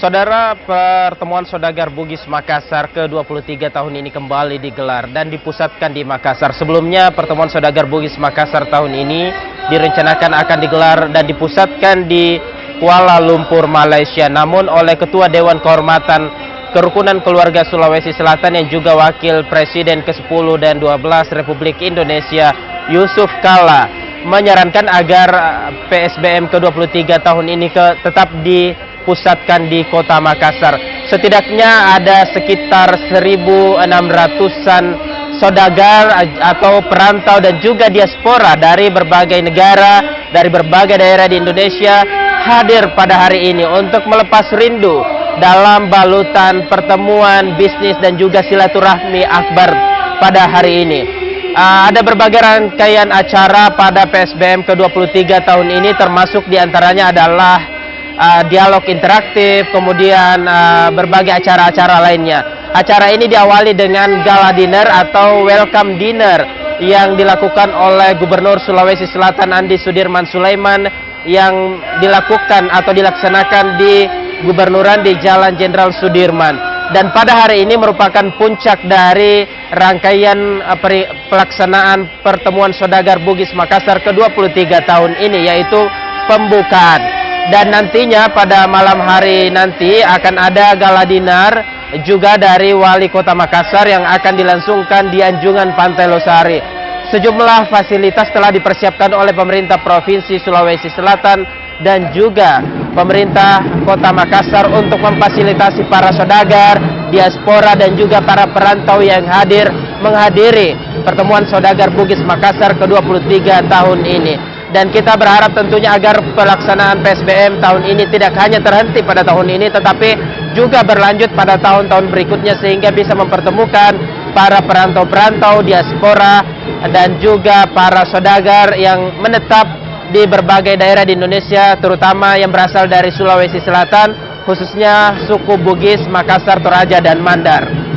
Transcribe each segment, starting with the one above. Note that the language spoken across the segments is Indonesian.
Saudara, pertemuan saudagar Bugis Makassar ke-23 tahun ini kembali digelar dan dipusatkan di Makassar. Sebelumnya, pertemuan saudagar Bugis Makassar tahun ini direncanakan akan digelar dan dipusatkan di Kuala Lumpur, Malaysia. Namun oleh Ketua Dewan Kehormatan Kerukunan Keluarga Sulawesi Selatan yang juga Wakil Presiden ke-10 dan 12 Republik Indonesia, Yusuf Kala, menyarankan agar PSBM ke-23 tahun ini tetap dipusatkan di Kota Makassar. Setidaknya ada sekitar 1.600-an saudagar atau perantau dan juga diaspora dari berbagai negara, dari berbagai daerah di Indonesia hadir pada hari ini untuk melepas rindu dalam balutan pertemuan bisnis dan juga silaturahmi akbar pada hari ini. Ada berbagai rangkaian acara pada PSBM ke-23 tahun ini, termasuk diantaranya adalah dialog interaktif, kemudian berbagai acara-acara lainnya. Acara ini diawali dengan gala dinner atau welcome dinner yang dilakukan oleh Gubernur Sulawesi Selatan Andi Sudirman Sulaiman, yang dilakukan atau dilaksanakan di Gubernuran di Jalan Jenderal Sudirman. Dan pada hari ini merupakan puncak dari rangkaian pelaksanaan pertemuan saudagar Bugis Makassar ke-23 tahun ini, yaitu pembukaan. Dan nantinya pada malam hari nanti akan ada gala dinner juga dari Wali Kota Makassar yang akan dilangsungkan di Anjungan Pantai Losari. Sejumlah fasilitas telah dipersiapkan oleh pemerintah Provinsi Sulawesi Selatan dan juga pemerintah Kota Makassar untuk memfasilitasi para saudagar, diaspora dan juga para perantau yang menghadiri pertemuan saudagar Bugis Makassar ke-23 tahun ini. Dan kita berharap tentunya agar pelaksanaan PSBM tahun ini tidak hanya terhenti pada tahun ini, tetapi juga berlanjut pada tahun-tahun berikutnya, sehingga bisa mempertemukan para perantau-perantau, diaspora, dan juga para saudagar yang menetap di berbagai daerah di Indonesia, terutama yang berasal dari Sulawesi Selatan, khususnya suku Bugis, Makassar, Toraja, dan Mandar.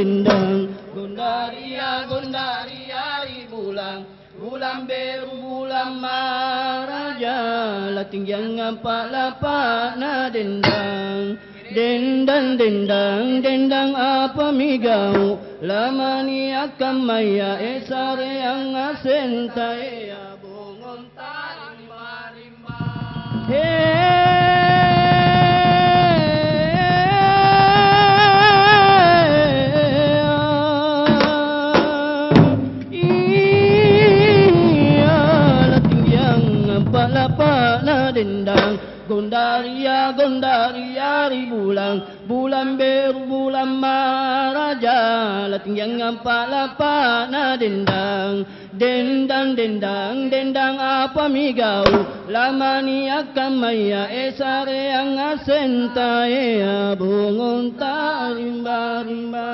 Dendang Gondaria Gondaria bulan bulan beru bulan maraja latinggian ngapa lapa na dendang dendang dendang dendang apa migau lamani akan maya esare yang asenta ya bongon tarimba rimba dendang Gondaria Gondaria bulan bulan beru bulan maraja latinggian ngapa lapa na dendang dendang dendang dendang apa migau lamani akan maya esare yang asenta ya bongon tarimba rimba.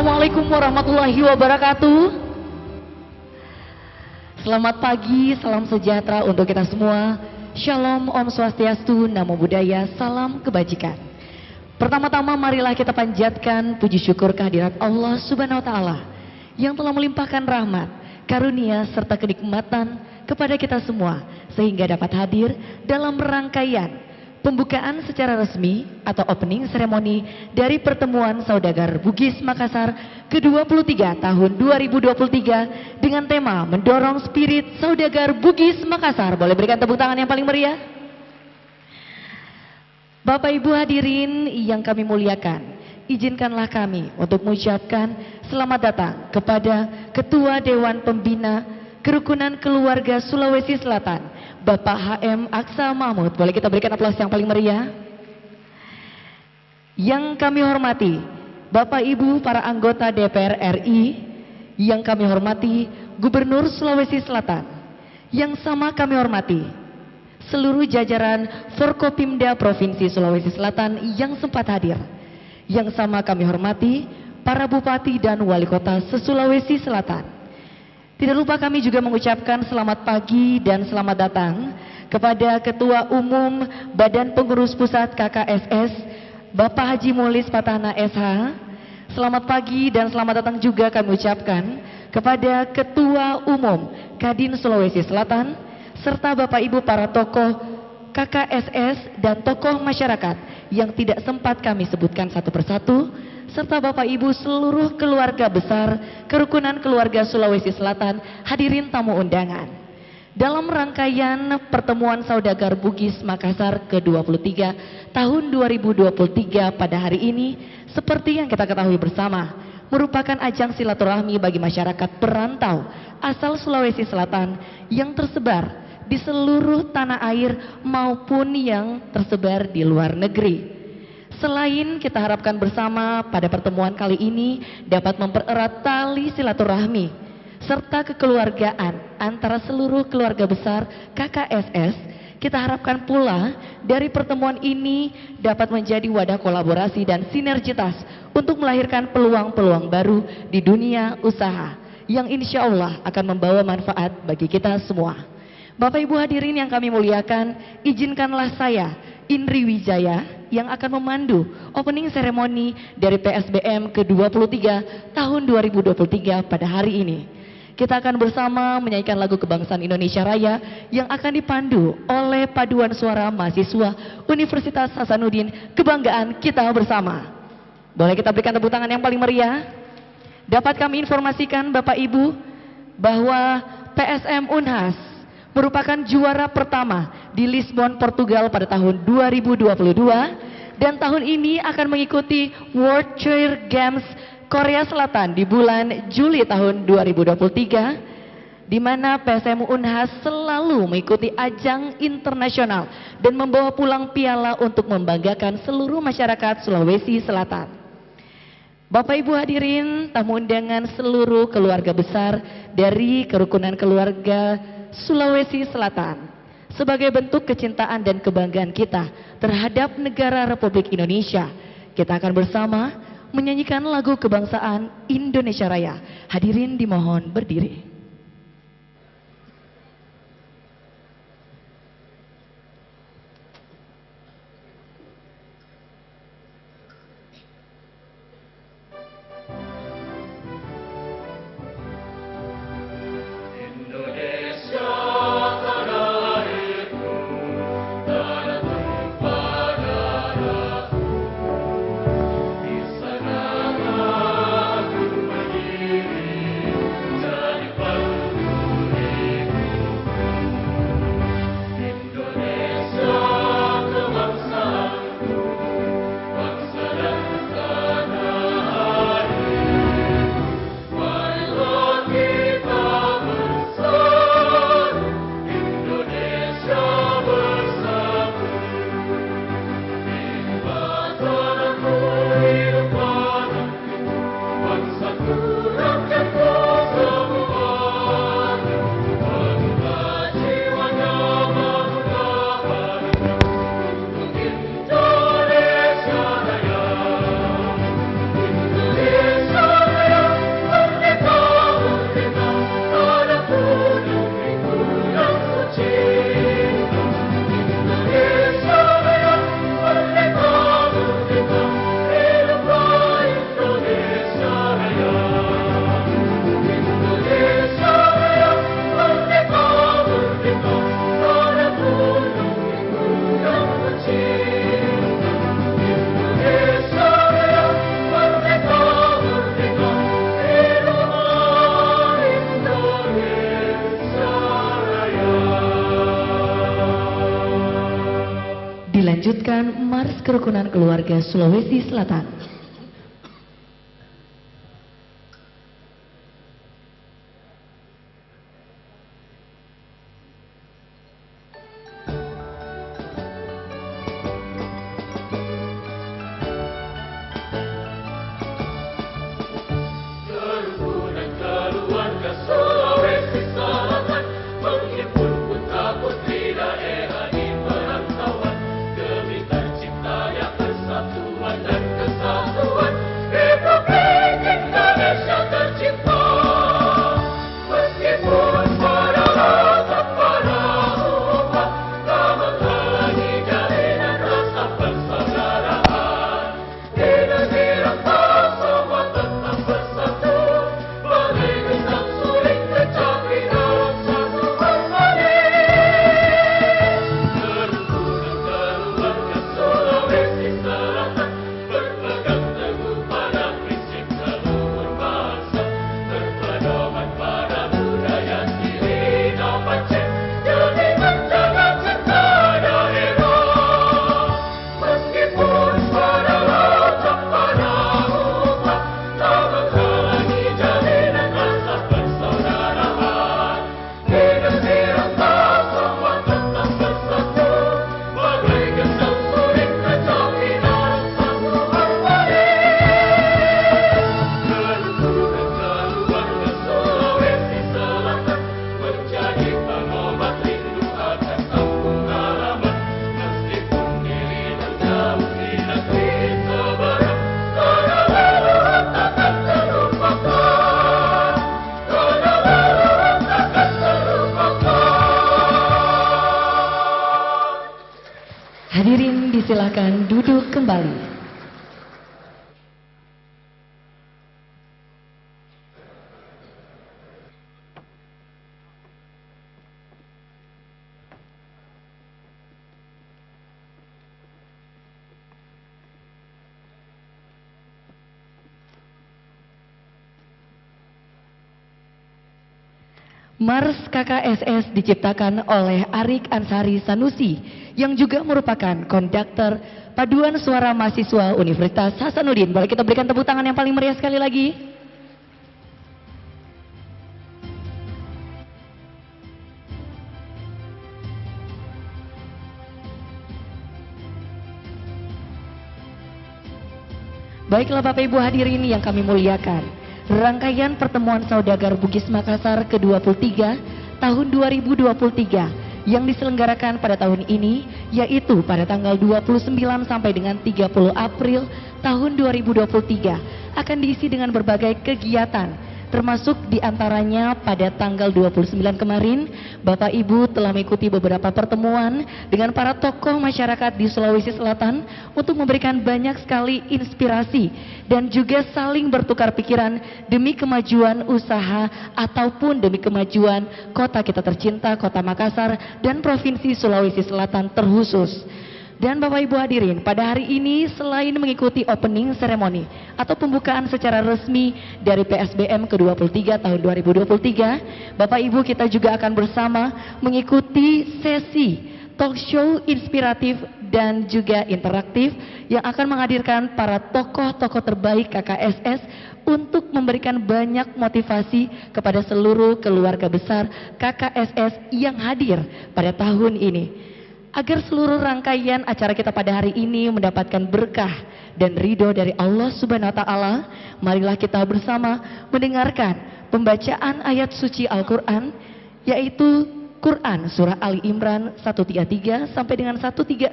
Assalamualaikum warahmatullahi wabarakatuh. Selamat pagi, salam sejahtera untuk kita semua. Shalom, Om Swastiastu, Namo Buddhaya, salam kebajikan. Pertama-tama marilah kita panjatkan puji syukur kehadirat Allah Subhanahu wa taala yang telah melimpahkan rahmat, karunia serta kenikmatan kepada kita semua sehingga dapat hadir dalam rangkaian pembukaan secara resmi atau opening ceremony dari pertemuan saudagar Bugis Makassar ke-23 tahun 2023 dengan tema mendorong spirit saudagar Bugis Makassar. Boleh berikan tepuk tangan yang paling meriah. Bapak Ibu hadirin yang kami muliakan, izinkanlah kami untuk mengucapkan selamat datang kepada Ketua Dewan Pembina Kerukunan Keluarga Sulawesi Selatan, Bapak HM Aksa Mahmud. Boleh kita berikan aplaus yang paling meriah. Yang kami hormati Bapak Ibu para anggota DPR RI, yang kami hormati Gubernur Sulawesi Selatan, yang sama kami hormati seluruh jajaran Forkopimda Provinsi Sulawesi Selatan yang sempat hadir, yang sama kami hormati para Bupati dan Wali Kota se-Sulawesi Selatan. Tidak lupa kami juga mengucapkan selamat pagi dan selamat datang kepada Ketua Umum Badan Pengurus Pusat KKSS, Bapak Haji Mulis Patahna SH. Selamat pagi dan selamat datang juga kami ucapkan kepada Ketua Umum Kadin Sulawesi Selatan, serta Bapak Ibu para tokoh KKSS dan tokoh masyarakat yang tidak sempat kami sebutkan satu persatu, serta Bapak Ibu seluruh keluarga besar Kerukunan Keluarga Sulawesi Selatan, hadirin tamu undangan. Dalam rangkaian pertemuan saudagar Bugis Makassar ke-23 tahun 2023 pada hari ini, seperti yang kita ketahui bersama, merupakan ajang silaturahmi bagi masyarakat perantau asal Sulawesi Selatan yang tersebar di seluruh tanah air maupun yang tersebar di luar negeri. Selain kita harapkan bersama pada pertemuan kali ini dapat mempererat tali silaturahmi serta kekeluargaan antara seluruh keluarga besar KKSS, kita harapkan pula dari pertemuan ini dapat menjadi wadah kolaborasi dan sinergitas untuk melahirkan peluang-peluang baru di dunia usaha yang insya Allah akan membawa manfaat bagi kita semua. Bapak Ibu hadirin yang kami muliakan, izinkanlah saya Indri Wijaya yang akan memandu opening ceremony dari PSBM ke-23 tahun 2023 pada hari ini. Kita akan bersama menyanyikan lagu kebangsaan Indonesia Raya yang akan dipandu oleh paduan suara mahasiswa Universitas Hasanuddin, kebanggaan kita bersama. Boleh kita berikan tepuk tangan yang paling meriah. Dapat kami informasikan Bapak Ibu bahwa PSM Unhas merupakan juara pertama di Lisbon, Portugal pada tahun 2022 dan tahun ini akan mengikuti World Cheer Games Korea Selatan di bulan Juli tahun 2023, di mana PSM Unhas selalu mengikuti ajang internasional dan membawa pulang piala untuk membanggakan seluruh masyarakat Sulawesi Selatan. Bapak Ibu hadirin, tamu undangan seluruh keluarga besar dari Kerukunan Keluarga Sulawesi Selatan, sebagai bentuk kecintaan dan kebanggaan kita terhadap negara Republik Indonesia, kita akan bersama menyanyikan lagu kebangsaan Indonesia Raya. Hadirin dimohon berdiri. Di sana aku berdiri, jadi kerukunan keluarga Sulawesi Selatan. Hadirin disilakan duduk kembali. Mars KKSS diciptakan oleh Arik Ansari Sanusi yang juga merupakan konduktor paduan suara mahasiswa Universitas Hasanuddin. Boleh kita berikan tepuk tangan yang paling meriah sekali lagi? Baiklah Bapak Ibu hadirin yang kami muliakan. Rangkaian pertemuan saudagar Bugis Makassar ke-23 tahun 2023 yang diselenggarakan pada tahun ini yaitu pada tanggal 29 sampai dengan 30 April tahun 2023 akan diisi dengan berbagai kegiatan, termasuk diantaranya pada tanggal 29 kemarin Bapak Ibu telah mengikuti beberapa pertemuan dengan para tokoh masyarakat di Sulawesi Selatan untuk memberikan banyak sekali inspirasi dan juga saling bertukar pikiran demi kemajuan usaha ataupun demi kemajuan kota kita tercinta, Kota Makassar dan Provinsi Sulawesi Selatan terkhusus. Dan Bapak Ibu hadirin, pada hari ini selain mengikuti opening ceremony atau pembukaan secara resmi dari PSBM ke-23 tahun 2023, Bapak Ibu kita juga akan bersama mengikuti sesi talk show inspiratif dan juga interaktif yang akan menghadirkan para tokoh-tokoh terbaik KKSS untuk memberikan banyak motivasi kepada seluruh keluarga besar KKSS yang hadir pada tahun ini. Agar seluruh rangkaian acara kita pada hari ini mendapatkan berkah dan ridho dari Allah Subhanahu wa Ta'ala, marilah kita bersama mendengarkan pembacaan ayat suci Al-Quran, yaitu Quran Surah Ali Imran 133 sampai dengan 136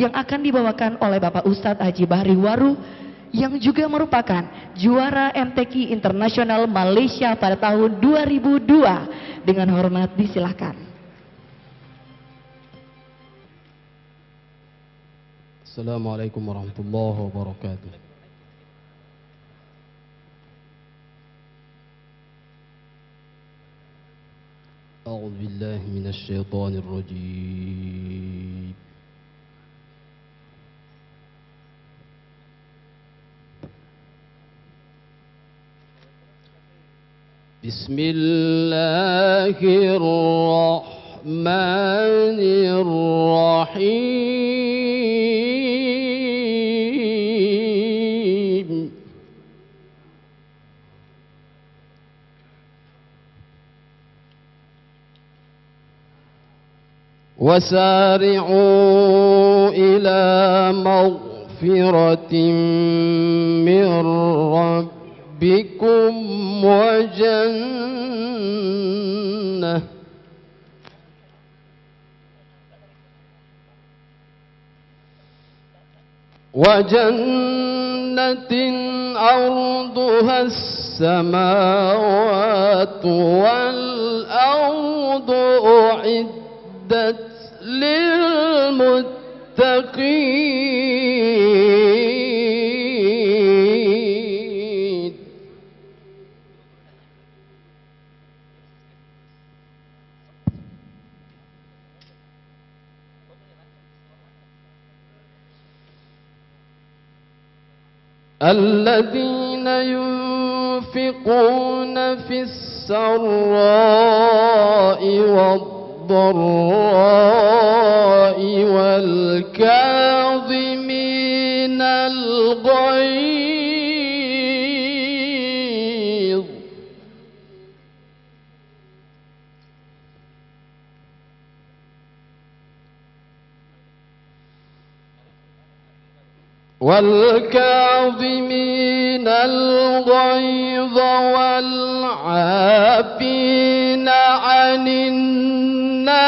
yang akan dibawakan oleh Bapak Ustadz Haji Bahri Waru yang juga merupakan juara MTQ Internasional Malaysia pada tahun 2002. Dengan hormat disilahkan. Assalamualaikum warahmatullahi wabarakatuh. A'udzu billahi minasy syaithanir rajim. Bismillahirrahmanirrahim. وسارعوا إلى مغفرة من ربكم وجنة عرضها السماوات والأرض أعدت للمتقين الذين ينفقون في السراء والضراء والكاظمين الغيظ والعافين عن الناس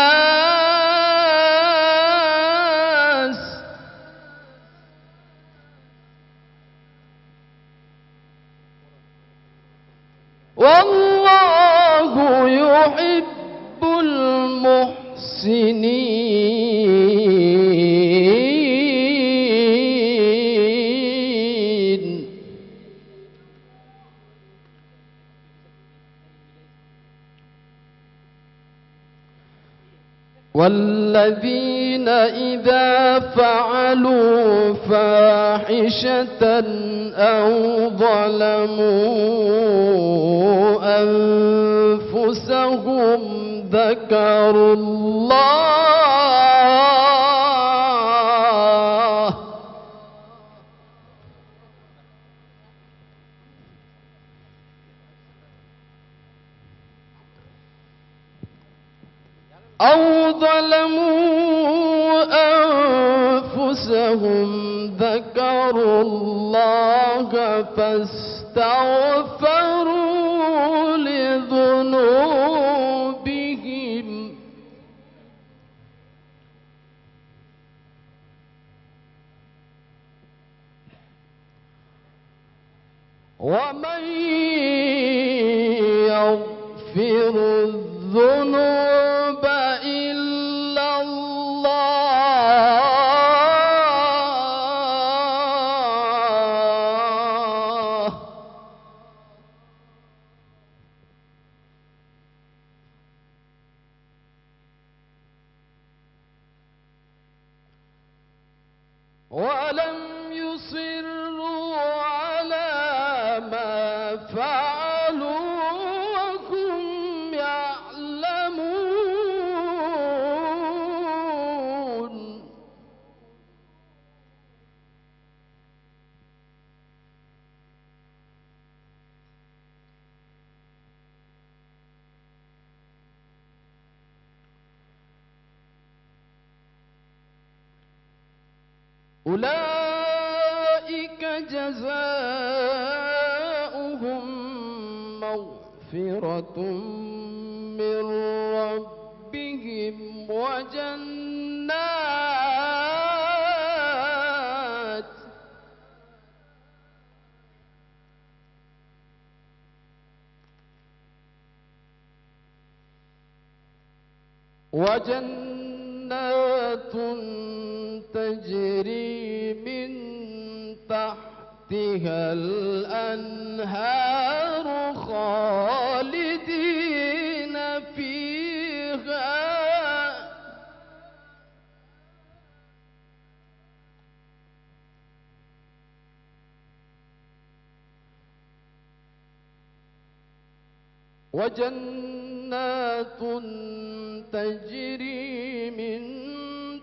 والله يحب المحسنين والذين إذا فعلوا فاحشة أو ظلموا أنفسهم ذكروا الله أو ظلموا أنفسهم ذكروا الله فاستغفروا لذنوبهم ومن يغفر الذنوب إلا الله ولم يصروا على ما فعلوا وهم يعلمون أولئك جزاؤهم مغفرة من ربهم وجنات تجري من تحتها الأنهار خالدين فيها وجنات تجري من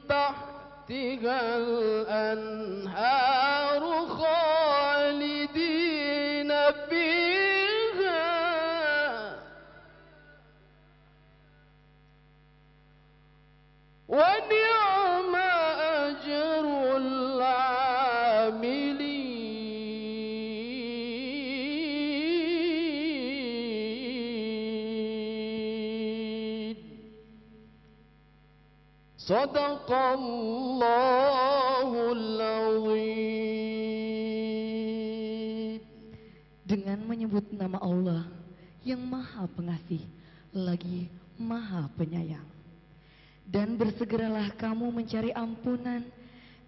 تحتها الأنهار خالدين فيها Sadaqallahul Azim. Dengan menyebut nama Allah yang Maha Pengasih lagi Maha Penyayang. Dan bersegeralah kamu mencari ampunan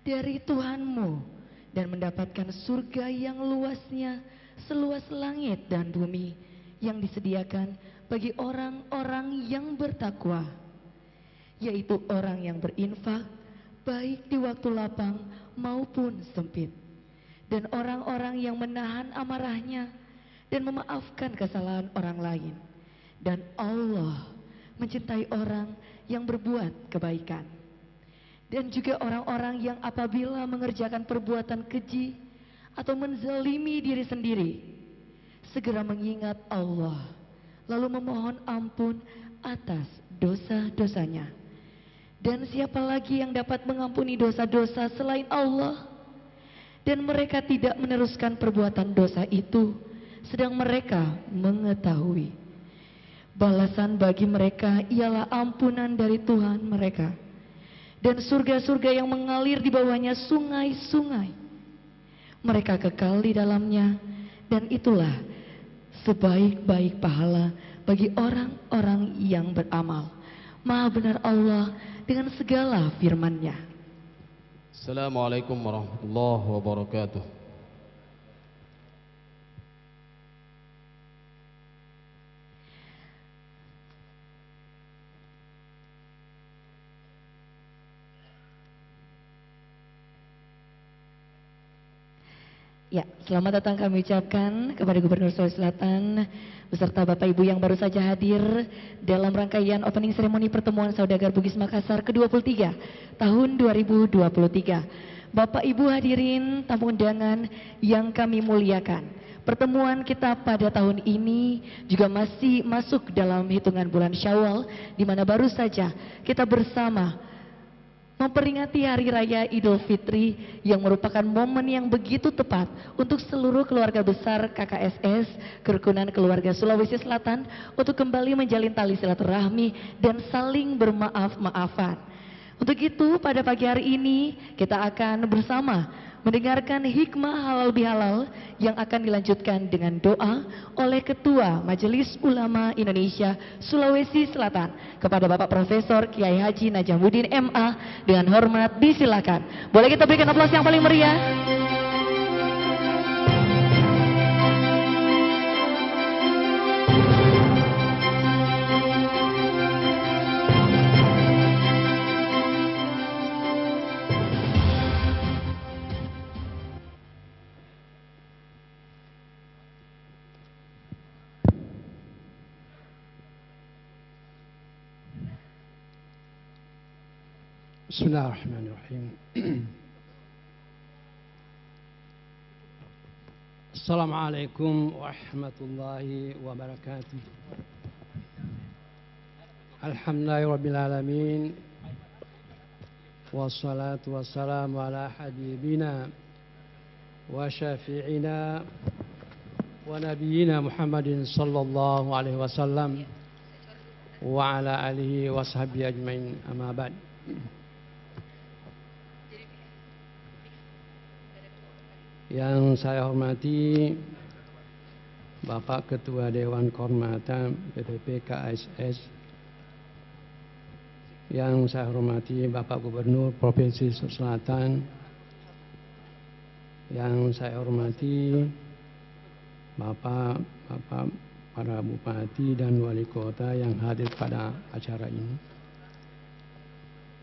dari Tuhanmu dan mendapatkan surga yang luasnya seluas langit dan bumi yang disediakan bagi orang-orang yang bertakwa, yaitu orang yang berinfak baik di waktu lapang maupun sempit, dan orang-orang yang menahan amarahnya dan memaafkan kesalahan orang lain. Dan Allah mencintai orang yang berbuat kebaikan. Dan juga orang-orang yang apabila mengerjakan perbuatan keji atau menzalimi diri sendiri, segera mengingat Allah, lalu memohon ampun atas dosa-dosanya. Dan siapa lagi yang dapat mengampuni dosa-dosa selain Allah? Dan mereka tidak meneruskan perbuatan dosa itu, sedang mereka mengetahui. Balasan bagi mereka ialah ampunan dari Tuhan mereka, dan surga-surga yang mengalir di bawahnya sungai-sungai. Mereka kekal di dalamnya, dan itulah sebaik-baik pahala bagi orang-orang yang beramal. Maha benar Allah dengan segala firman-Nya. Assalamualaikum warahmatullahi wabarakatuh. Ya, selamat datang kami ucapkan kepada Gubernur Sulawesi Selatan beserta Bapak Ibu yang baru saja hadir dalam rangkaian opening seremoni pertemuan Saudagar Bugis Makassar ke-23 tahun 2023. Bapak Ibu hadirin tamu undangan yang kami muliakan, pertemuan kita pada tahun ini juga masih masuk dalam hitungan bulan Syawal, di mana baru saja kita bersama memperingati Hari Raya Idul Fitri yang merupakan momen yang begitu tepat untuk seluruh keluarga besar KKSS Kerukunan Keluarga Sulawesi Selatan untuk kembali menjalin tali silaturahmi dan saling bermaaf-maafan. Untuk itu pada pagi hari ini kita akan bersama mendengarkan hikmah halal bihalal yang akan dilanjutkan dengan doa oleh Ketua Majelis Ulama Indonesia Sulawesi Selatan kepada Bapak Profesor Kiai Haji Najamuddin MA. Dengan hormat disilakan. Boleh kita berikan aplaus yang paling meriah? Bismillahirrahmanirrahim. Assalamualaikum warahmatullahi wabarakatuh. Alhamdulillahirrabbilalamin. Wassalatu wassalamu ala habibina wa syafi'ina wa nabiyina Muhammadin sallallahu alaihi wasallam wa ala alihi wa sahbihi ajmain, amma ba'd. Yang saya hormati Bapak Ketua Dewan Kehormatan PPP KSS, yang saya hormati Bapak Gubernur Provinsi Sulawesi Selatan, yang saya hormati Bapak para bupati dan wali kota yang hadir pada acara ini,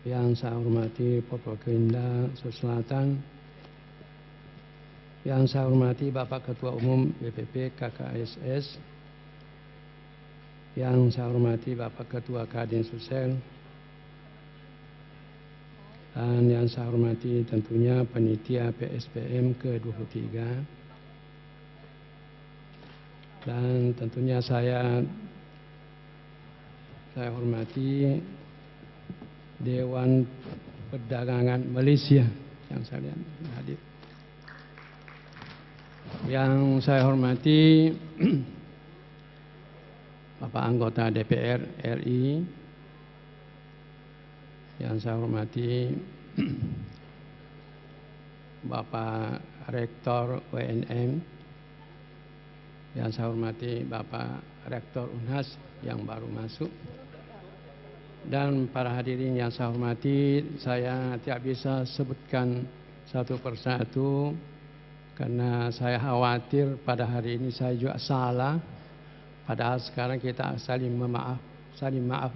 yang saya hormati Forkopimda Sulawesi Selatan, yang saya hormati Bapak Ketua Umum BPP KKSS, yang saya hormati Bapak Ketua Kadin Sulsel, dan yang saya hormati tentunya panitia PSPM ke-23, dan tentunya saya hormati Dewan Perdagangan Malaysia yang saya lihat hadir. Yang saya hormati Bapak anggota DPR RI, yang saya hormati Bapak Rektor UNM, yang saya hormati Bapak Rektor Unhas yang baru masuk, dan para hadirin yang saya hormati. Saya tidak bisa sebutkan satu persatu karena saya khawatir pada hari ini saya juga salah, padahal sekarang kita saling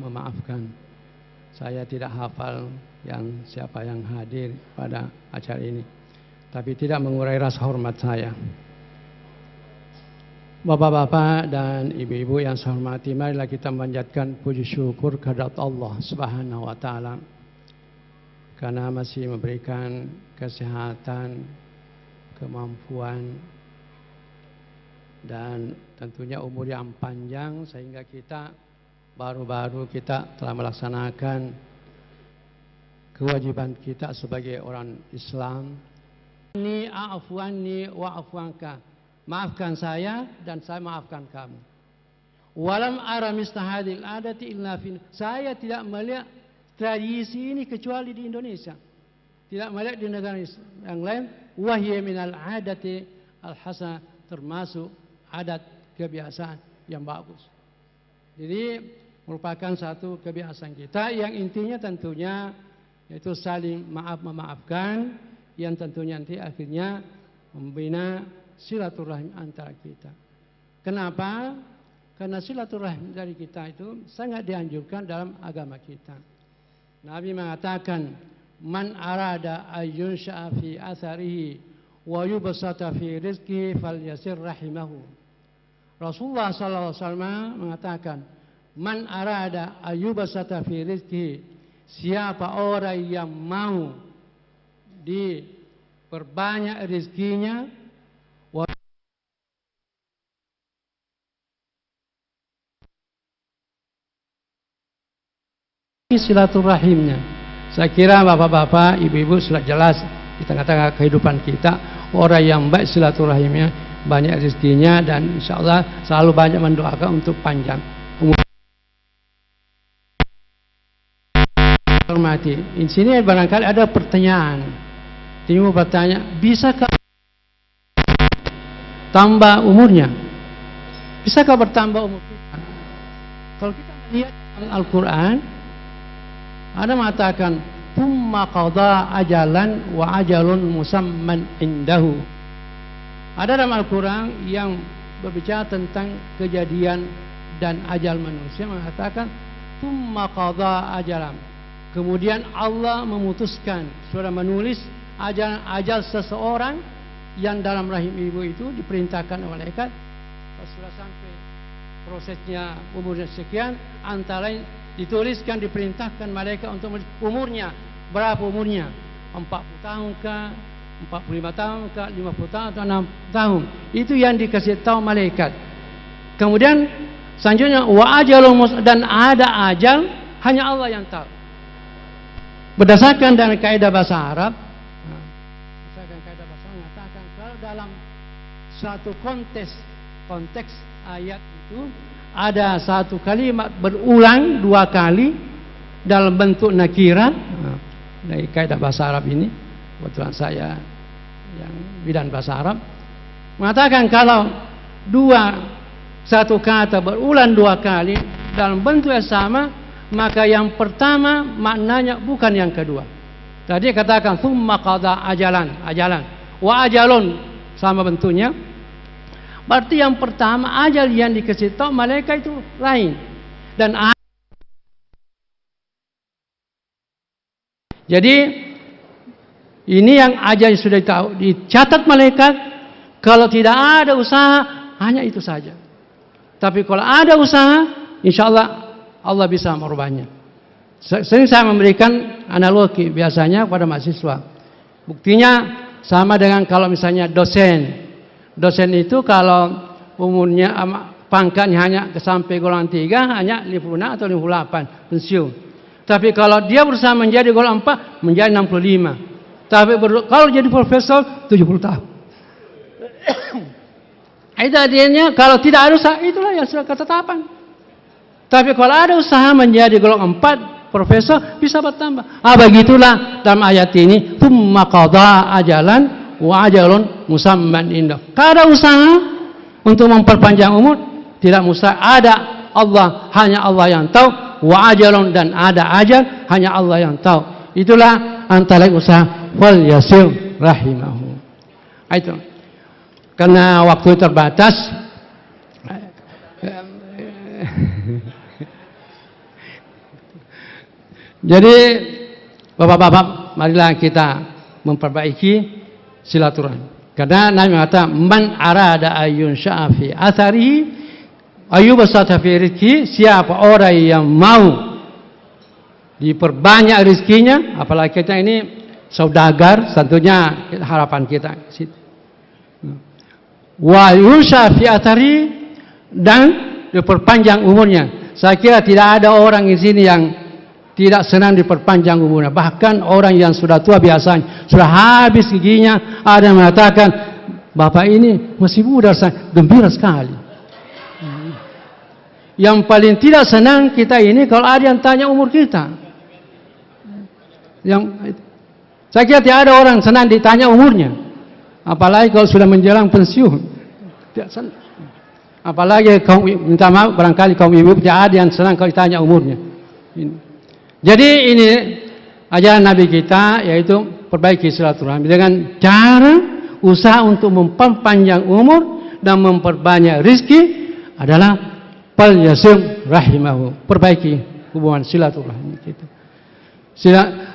memaafkan. Saya tidak hafal siapa yang hadir pada acara ini, tapi tidak mengurai rasa hormat saya. Bapak-bapak dan ibu-ibu yang saya hormati, marilah kita memanjatkan puji syukur kehadirat Allah Subhanahu wa taala karena masih memberikan kesehatan, kemampuan, dan tentunya umur yang panjang sehingga kita baru-baru kita telah melaksanakan kewajiban kita sebagai orang Islam. Ni a'fuanni wa'afuanka. Maafkan saya dan saya maafkan kamu. Walam ara mistahadil adati illa fin. Saya tidak melihat tradisi ini kecuali di Indonesia. Tidak melihat di negara yang lain. Wahya minal adati al-hasanah, termasuk adat kebiasaan yang bagus. Jadi merupakan satu kebiasaan kita yang intinya tentunya yaitu saling memaafkan, yang tentunya nanti akhirnya membina silaturahim antara kita. Kenapa? Karena silaturahim dari kita itu sangat dianjurkan dalam agama kita. Nabi mengatakan, "Man arada ayyunsha'a fi atharihi wa yubsata fi rizqihi falyasir rahimahu." Rasulullah sallallahu alaihi wasallam mengatakan, "Man arada ayyubsata fi rizqihi." Siapa orang yang mau diperbanyak rezekinya, silaturahimnya. Saya kira bapak-bapak, ibu-ibu sudah jelas di tengah-tengah kehidupan kita, orang yang baik silaturahimnya, banyak rezekinya, dan insya Allah selalu banyak mendoakan untuk panjang umur. Hormati. Di sini barangkali ada pertanyaan. Timbul bertanya, bisakah tambah umurnya? Bisakah bertambah umur kita? Kalau kita melihat Al-Quran, ada mengatakan thumma qada ajalan wa ajalun musamman indahu. Ada dalam Al-Quran yang berbicara tentang kejadian dan ajal manusia, mengatakan thumma qada ajalan. Kemudian Allah memutuskan, sudah menulis ajal seseorang yang dalam rahim ibu itu diperintahkan oleh malaikat. Sudah sampai prosesnya umurnya sekian, antara lain dituliskan, diperintahkan malaikat untuk umurnya. Berapa umurnya? 40 tahun kah? 45 tahun kah? 50 tahun atau 60 tahun? Itu yang dikasih tahu malaikat. Kemudian selanjutnya wa ajalun, dan ada ajal hanya Allah yang tahu. Berdasarkan dengan kaidah bahasa Arab, mengatakan kalau dalam suatu konteks ayat itu ada satu kalimat berulang 2 kali dalam bentuk nakirat. Dari kaidah bahasa Arab ini, kebetulan saya yang bidang bahasa Arab, mengatakan kalau satu kata berulang 2 kali dalam bentuk yang sama, maka yang pertama maknanya bukan yang kedua. Tadi katakan thumma qada ajalan wa ajalun, sama bentuknya. Berarti yang pertama ajal yang dikasih tahu malaikat itu lain, dan jadi ini yang ajal sudah tahu, dicatat malaikat. Kalau tidak ada usaha, hanya itu saja. Tapi kalau ada usaha, insya Allah bisa merubahnya. Sering saya memberikan analogi biasanya kepada mahasiswa. Buktinya sama dengan kalau misalnya dosen. Dosen itu kalau umurnya pangkatnya hanya sampai golongan 3, hanya 56 atau 58 pensiun. Tapi kalau dia berusaha menjadi golongan 4, menjadi 65. Tapi kalau jadi profesor 70 tahun. Itu artinya kalau tidak ada usaha, itulah yang sudah ketetapan. Tapi kalau ada usaha menjadi golongan 4, profesor, bisa bertambah. Begitulah dalam ayat ini, tsumma qada ajalan wa ajalun musamman indah. Kada usaha untuk memperpanjang umur, tidak mustahil. Ada Allah, hanya Allah yang tahu. Wa ajalun, dan ada ajal, hanya Allah yang tahu. Itulah antara usaha wal yasil rahimahu. Itu. Karena waktu terbatas, jadi bapak-bapak, marilah kita memperbaiki silaturahmi. Karena Nabi mengatakan, man arada ayun sya'afi atharihi ayyub satafi rizki, siapa orang yang mau diperbanyak rizkinya, apalagi kita ini saudagar, tentunya harapan kita. Wa yunsha fi athari, dan diperpanjang umurnya. Saya kira tidak ada orang di sini yang tidak senang diperpanjang umurnya. Bahkan orang yang sudah tua biasanya sudah habis giginya, ada yang mengatakan, bapak ini masih muda, saya gembira sekali. Yang paling tidak senang kita ini kalau ada yang tanya umur kita. Saya kira tidak ada orang senang ditanya umurnya, apalagi kalau sudah menjelang pensiun. Apalagi kaum, minta maaf, barangkali kaum ibu tidak ada yang senang kalau ditanya umurnya. Jadi ini ajaran Nabi kita, yaitu perbaiki silaturahmi dengan cara usaha untuk memperpanjang umur dan memperbanyak rizki adalah fal yasim rahimahu, perbaiki hubungan silaturahmi kita.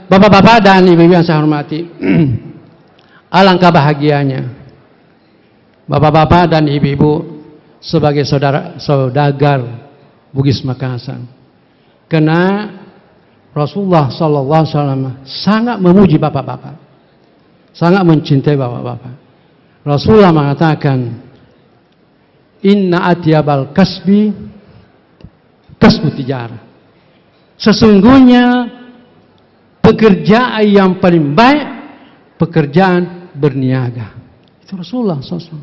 Bapak-bapak dan ibu-ibu yang saya hormati, alangkah bahagianya bapak-bapak dan ibu-ibu sebagai saudagar Bugis Makassar. Karena Rasulullah SAW sangat memuji bapak-bapak, sangat mencintai bapak-bapak. Rasulullah mengatakan, inna atyabal kasbi kasbu tijarah. Sesungguhnya pekerjaan yang paling baik pekerjaan berniaga. Itu Rasulullah SAW.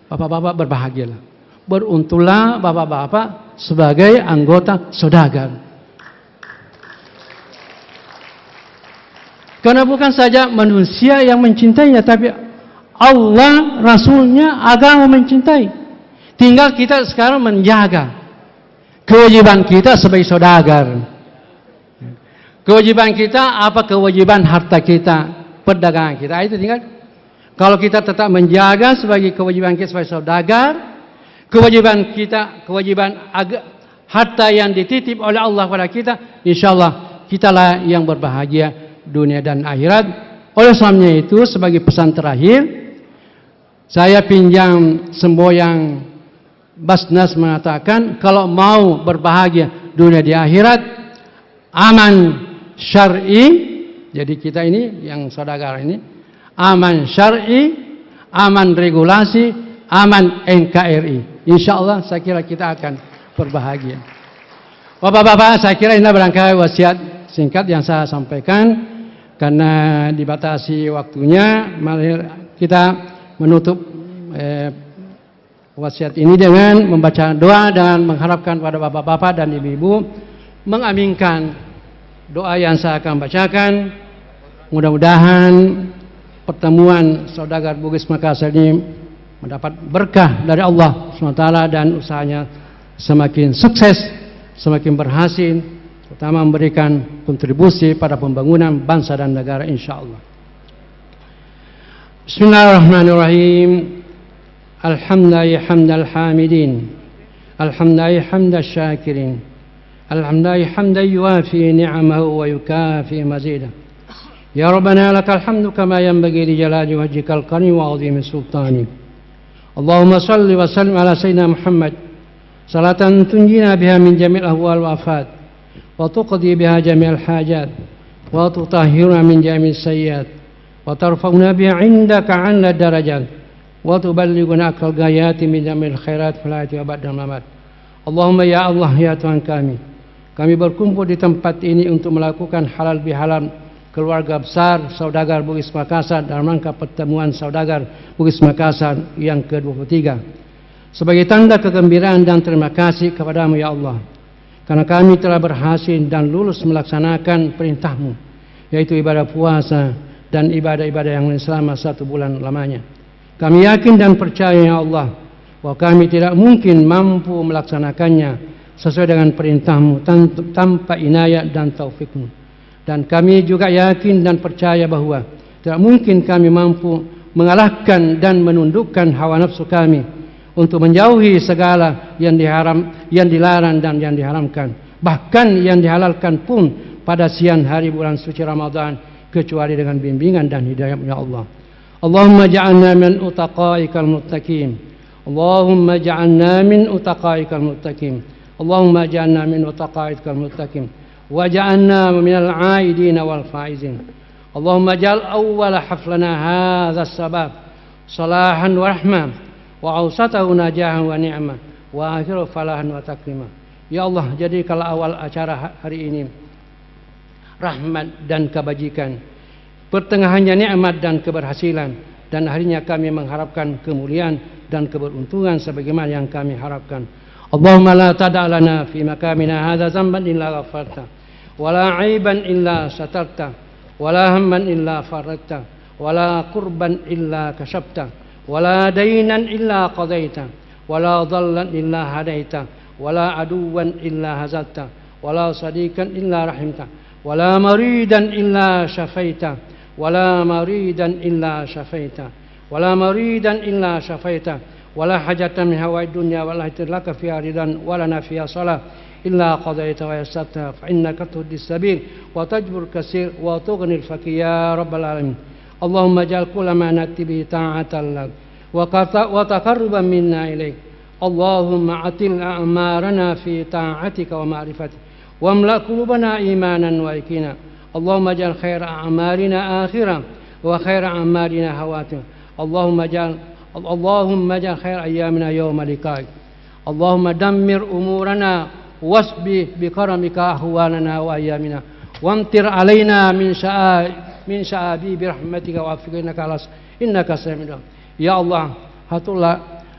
Bapak-bapak berbahagialah, beruntunglah bapak-bapak sebagai anggota saudagar. Karena bukan saja manusia yang mencintainya, tapi Allah, Rasulnya, agama mencintai. Tinggal kita sekarang menjaga kewajiban kita sebagai saudagar. Kewajiban kita apa? Kewajiban harta kita, perdagangan kita. Itu tinggal. Kalau kita tetap menjaga sebagai kewajiban kita sebagai saudagar, kewajiban kita, kewajiban harta yang dititip oleh Allah kepada kita, insyaallah kitalah yang berbahagia dunia dan akhirat. Oleh sebabnya itu, sebagai pesan terakhir, saya pinjam semboyan Basnas mengatakan, kalau mau berbahagia dunia di akhirat, aman syar'i. Jadi kita ini yang saudagar ini, aman syar'i, aman regulasi, aman NKRI. InsyaAllah saya kira kita akan berbahagia. Bapak-bapak, saya kira ini barangkali wasiat singkat yang saya sampaikan. Karena dibatasi waktunya, mari kita menutup wasiat ini dengan membaca doa dan mengharapkan pada bapak-bapak dan ibu-ibu mengaminkan doa yang saya akan bacakan. Mudah-mudahan pertemuan saudagar Bugis Makassar ini mendapat berkah dari Allah SWT dan usahanya semakin sukses, semakin berhasil, terutama memberikan kontribusi pada pembangunan bangsa dan negara insyaallah. Bismillahirrahmanirrahim. Alhamdulillahi hamdal hamidin, alhamdulillahi hamdal syakirin, alhamdulillahi hamdan yuwafi ni'amahu wa yukafi mazidah. Ya Rabbana lakal hamdu kama yanbaghi li jalali wajhikal karim wa 'azimi sultani. Allahumma salli wa sallim ala sayyidina Muhammad salatan tunjina biha min jami'il ahwal wa afat wa tuqdi biha jami'al hajat wa tutahhiruna min jami'is sayyiat wa tarfa'una biha 'indaka 'ala darajat wa tuballighuna akal gayati min jami'il khairat fil hayati wa ba'dal mamat. Allahumma ya Allah ya Tuhan kami berkumpul di tempat ini untuk melakukan halal bihalal keluarga besar saudagar Bugis Makassar dalam rangka pertemuan saudagar Bugis Makassar yang ke-23. Sebagai tanda kegembiraan dan terima kasih kepadamu ya Allah, karena kami telah berhasil dan lulus melaksanakan perintah-Mu, yaitu ibadah puasa dan ibadah-ibadah yang lain selama 1 bulan lamanya. Kami yakin dan percaya ya Allah bahwa kami tidak mungkin mampu melaksanakannya sesuai dengan perintah-Mu tanpa inayat dan taufik-Mu. Dan kami juga yakin dan percaya bahwa tidak mungkin kami mampu mengalahkan dan menundukkan hawa nafsu kami untuk menjauhi segala yang dilarang dan yang diharamkan, bahkan yang dihalalkan pun pada siang hari bulan suci Ramadan, kecuali dengan bimbingan dan hidayah ya Allah. Allahumma ja'alna min utaqaikal muttaqin. Allahumma ja'alna min utaqaikal muttaqin. Allahumma ja'alna min utaqaikal muttaqin. Wa ja'alna minal 'aidin wal faizin. Allahumma ja'al awwala haflana hadha sabab salahan wa rahmah wa awsatahu najahan wa ni'mah wa akhiru falahan wa takrimah. Ya Allah, jadikanlah awal acara hari ini rahmat dan kebajikan, pertengahannya nikmat dan keberhasilan, dan akhirnya kami mengharapkan kemuliaan dan keberuntungan sebagaimana yang kami harapkan. Allahumma la tada' lana fi makamina hadza zamban illa ghafarta, wala 'aiban illa satarta, wala hamman illa farajta, wala kurban illa kashafta, wala dainan illa qadaita, wala dhallan illa hadaita, wala aduwan illa hazalta, wala sadiqan illa rahimta, wala maridan illa syafaita, wala maridan illa syafaita, wala maridan illa syafaita, wala hajatan min hawaid dunya wala laka fiha ridan wala nafiya salah illa qadaita wa yassarta fa innaka tuhdis sabil wa tajbur kasir wa tughnil fakir ya rabbal alamin. Allahumma ja'al kulla ma nati bi ta'atan lak wa taqarruban minna ilaik. Allahumma atil a'marana fi ta'atika wa ma'rifatik wamla qulubana imanan wa yakina. Allahumma ja'al khaira a'malina akhirah wa khaira a'malina hawatim. Allahumma ja'al khair ayyamina yawma liqa'ik. Allahumma dammir umurana wasbi bikaramika ahwalana wa ayyamina wamtir alaina min sya'abi birahmatika wa afiqina kalas innaka sami'un. Ya Allah,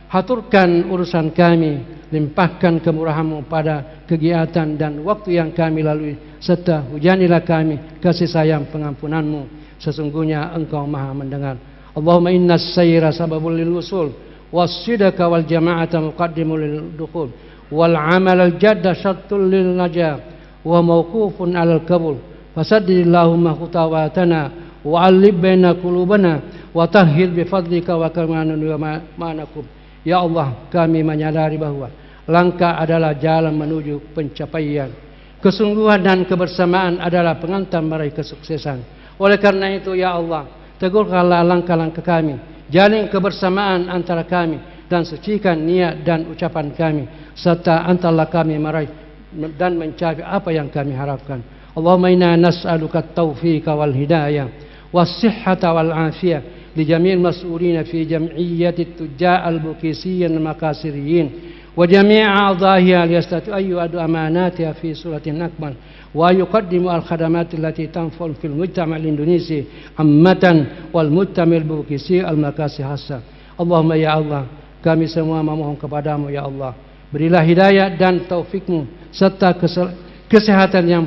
haturkan urusan kami, limpahkan kemurahan-Mu pada kegiatan dan waktu yang kami lalui, serta hujanilah kami kasih sayang pengampunan-Mu, sesungguhnya Engkau Maha mendengar. Allahumma inna sayra sababul lil usul was-sidqa wal jama'ata muqaddimul lil dukhul wal 'amal al jadda syartul lil najah wa mawqufun 'alal qabul fasaddidillahumma khutawatana wa 'allib baina qulubana wa tahhir bi fadlika wa karamana wa ma'anakum. Ya Allah, kami menyadari bahwa langkah adalah jalan menuju pencapaian. Kesungguhan dan kebersamaan adalah pengantar meraih kesuksesan. Oleh karena itu ya Allah, tegurkanlah langkah-langkah kami, jalin kebersamaan antara kami, dan sucikan niat dan ucapan kami, serta antarlah kami meraih dan mencapai apa yang kami harapkan. Allahumma inna nas'aluka at-taufiqa wal hidayah was-sihhata wal afiyah li jami'il mas'ulina fi jam'iyyati at-tujja' al-bukisiyyin al-makasiriyin wa jami' a'dha'iha liyastati ayyadu amanatiha fi suratin akmal wa yuqaddimu al-khadamat allati tanfa'u fil mujtama' al-indonesi ammatan wal mujtama' al-bukisi al-makasi hasa. Allahumma ya Allah, kami semua memohon kepadamu ya Allah, berilah hidayah dan taufik-Mu serta kesehatan yang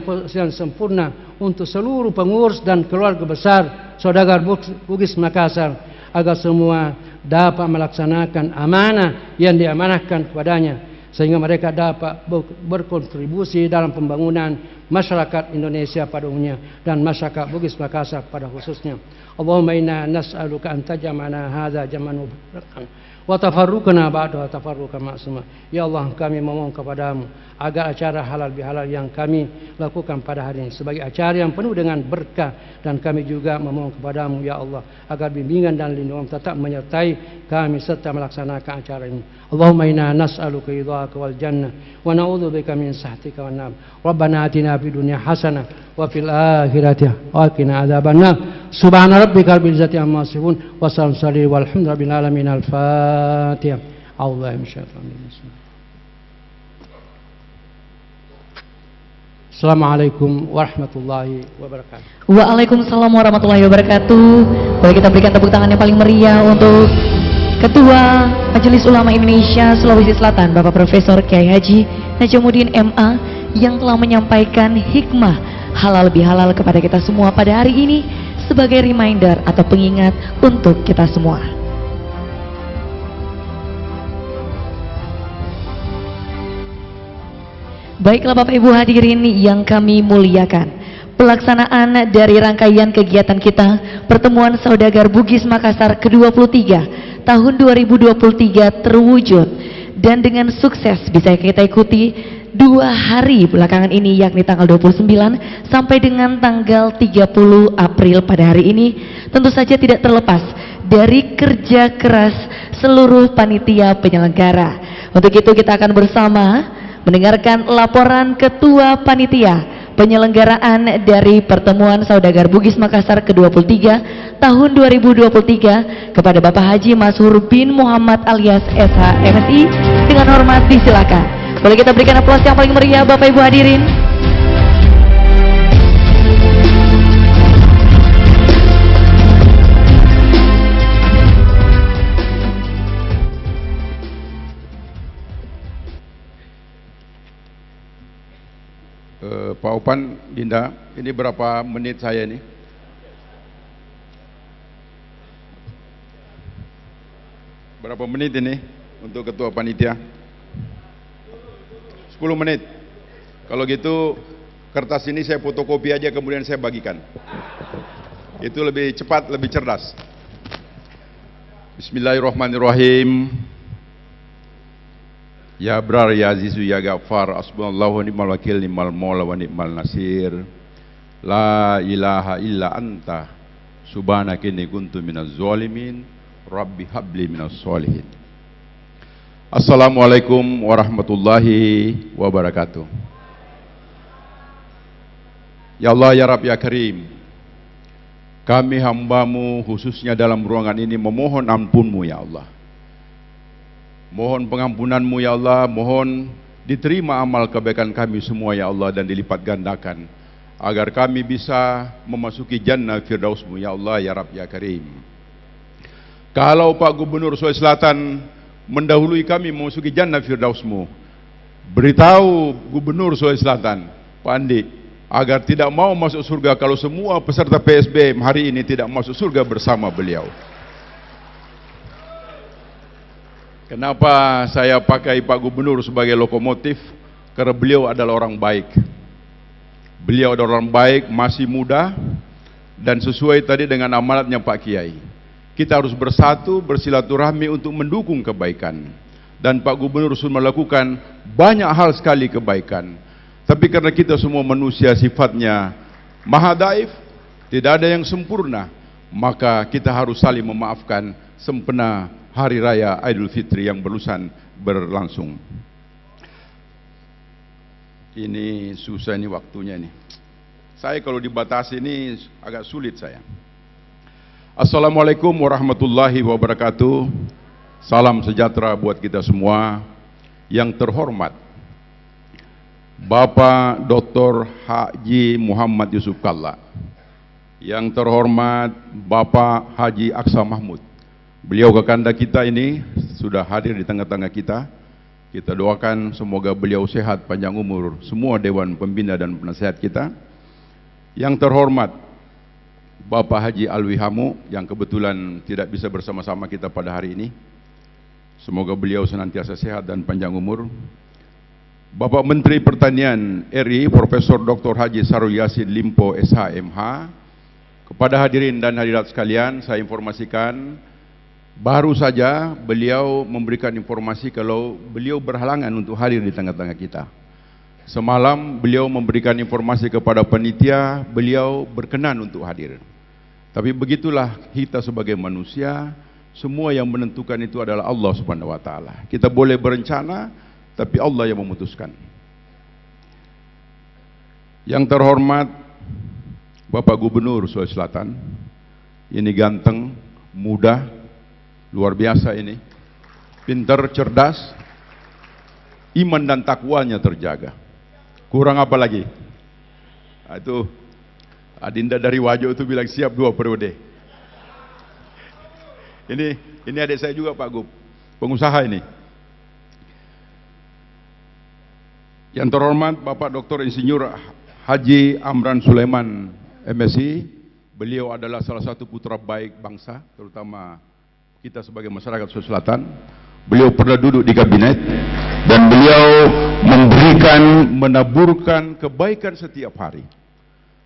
sempurna untuk seluruh pengurus dan keluarga besar Saudagar Bugis Makassar, agar semua dapat melaksanakan amanah yang diamanahkan kepadanya, sehingga mereka dapat berkontribusi dalam pembangunan masyarakat Indonesia pada umumnya dan masyarakat Bugis Makassar pada khususnya. Allahumma inna nas'aluka an taj'alana hadza jam'an mubarakan wa tafarruqna ba'dahu tafarruqan ma'suma. Ya Allah, kami memohon kepadamu agar acara halal bihalal yang kami lakukan pada hari ini sebagai acara yang penuh dengan berkah, dan kami juga memohon kepadamu ya Allah agar bimbingan dan lindungan tetap menyertai kami serta melaksanakan acara ini. Allahumma inna nas'aluka ridhaka wal jannah wa na'udzubika min sahtika wan nar. Rabbana atina fid dunya hasanah wa fil akhirati wa qina adzabannar. Subhana rabbika rabbil izzati amma yasifun wa salamun walhamdulillahi alamin. Al-Fatihah. A'udzu minasyaitonir. Assalamualaikum warahmatullahi wabarakatuh. Waalaikumsalam warahmatullahi wabarakatuh. Boleh kita berikan tepuk tangan yang paling meriah untuk Ketua Majelis Ulama Indonesia Sulawesi Selatan, Bapak Profesor Kiai Haji Najamuddin MA, yang telah menyampaikan hikmah halal bihalal kepada kita semua pada hari ini sebagai reminder atau pengingat untuk kita semua. Baiklah Bapak Ibu hadirin yang kami muliakan, pelaksanaan dari rangkaian kegiatan kita Pertemuan Saudagar Bugis Makassar ke-23 tahun 2023 terwujud dan dengan sukses bisa kita ikuti 2 hari belakangan ini, yakni tanggal 29 sampai dengan tanggal 30 April pada hari ini, tentu saja tidak terlepas dari kerja keras seluruh panitia penyelenggara. Untuk itu kita akan bersama mendengarkan laporan Ketua Panitia penyelenggaraan dari Pertemuan Saudagar Bugis Makassar ke-23 tahun 2023 kepada Bapak Haji Mashur bin Muhammad alias SH MSI. Dengan hormat disilakan. Boleh kita berikan aplaus yang paling meriah Bapak Ibu hadirin. Pak Opan, Dinda, ini berapa menit saya ini? Berapa menit ini untuk Ketua Panitia? 10 menit. Kalau gitu kertas ini saya fotokopi aja kemudian saya bagikan. Itu lebih cepat, lebih cerdas. Bismillahirrahmanirrahim. Ya Abrar, Ya Azizu, Ya Ghaffar, Asbunallahu wa ni'mal wakil, ni'mal maula wa ni'mal nasir. La ilaha illa anta, subhanaka inni kuntu minaz zalimin, Rabbi habli minas solihin. Assalamualaikum warahmatullahi wabarakatuh. Ya Allah, Ya Rabb, Ya Karim, kami hambamu khususnya dalam ruangan ini memohon ampunmu ya Allah. Mohon pengampunanmu ya Allah, mohon diterima amal kebaikan kami semua ya Allah dan dilipat gandakan agar kami bisa memasuki jannah firdausmu ya Allah, Ya Rabb, Ya Karim. Kalau Pak Gubernur Sulawesi Selatan mendahului kami memasuki jannah firdausmu, beritahu Gubernur Sulawesi Selatan, Pak Andi, agar tidak mau masuk surga kalau semua peserta PSBM hari ini tidak masuk surga bersama beliau. Kenapa saya pakai Pak Gubernur sebagai lokomotif? Karena beliau adalah orang baik. Beliau adalah orang baik, masih muda, dan sesuai tadi dengan amanatnya Pak Kiai. Kita harus bersatu, bersilaturahmi untuk mendukung kebaikan. Dan Pak Gubernur sudah melakukan banyak hal sekali kebaikan. Tapi karena kita semua manusia sifatnya maha daif, tidak ada yang sempurna, maka kita harus saling memaafkan sempena Hari Raya Idul Fitri yang barusan berlangsung. Ini susah ini waktunya nih. Saya kalau dibatasi ini agak sulit saya. Assalamualaikum warahmatullahi wabarakatuh. Salam sejahtera buat kita semua. Yang terhormat Bapak Dr. Haji Muhammad Yusuf Kalla. Yang terhormat Bapak Haji Aksa Mahmud. Beliau Kakanda kita ini sudah hadir di tengah-tengah kita. Kita doakan semoga beliau sehat, panjang umur, semua Dewan Pembina dan Penasehat kita. Yang terhormat Bapak Haji Alwi Hamu yang kebetulan tidak bisa bersama-sama kita pada hari ini. Semoga beliau senantiasa sehat dan panjang umur. Bapak Menteri Pertanian RI Profesor Dr. Haji Sarul Yassin Limpo SHMH. Kepada hadirin dan hadirat sekalian, saya informasikan baru saja beliau memberikan informasi kalau beliau berhalangan untuk hadir di tengah-tengah kita. Semalam beliau memberikan informasi kepada panitia, beliau berkenan untuk hadir. Tapi begitulah kita sebagai manusia, semua yang menentukan itu adalah Allah Subhanahu wa taala. Kita boleh berencana, tapi Allah yang memutuskan. Yang terhormat Bapak Gubernur Sulawesi Selatan, ini ganteng, muda, luar biasa ini, pintar, cerdas, iman dan takwanya terjaga. Kurang apa lagi? Itu Adinda dari Wajo itu bilang siap 2 periode. Ini adik saya juga Pak Gub, pengusaha ini. Yang terhormat Bapak Dr. Insinyur Haji Amran Sulaiman MSI, beliau adalah salah satu putra baik bangsa, terutama kita sebagai masyarakat Sulawesi Selatan. Beliau pernah duduk di kabinet dan beliau menaburkan kebaikan setiap hari.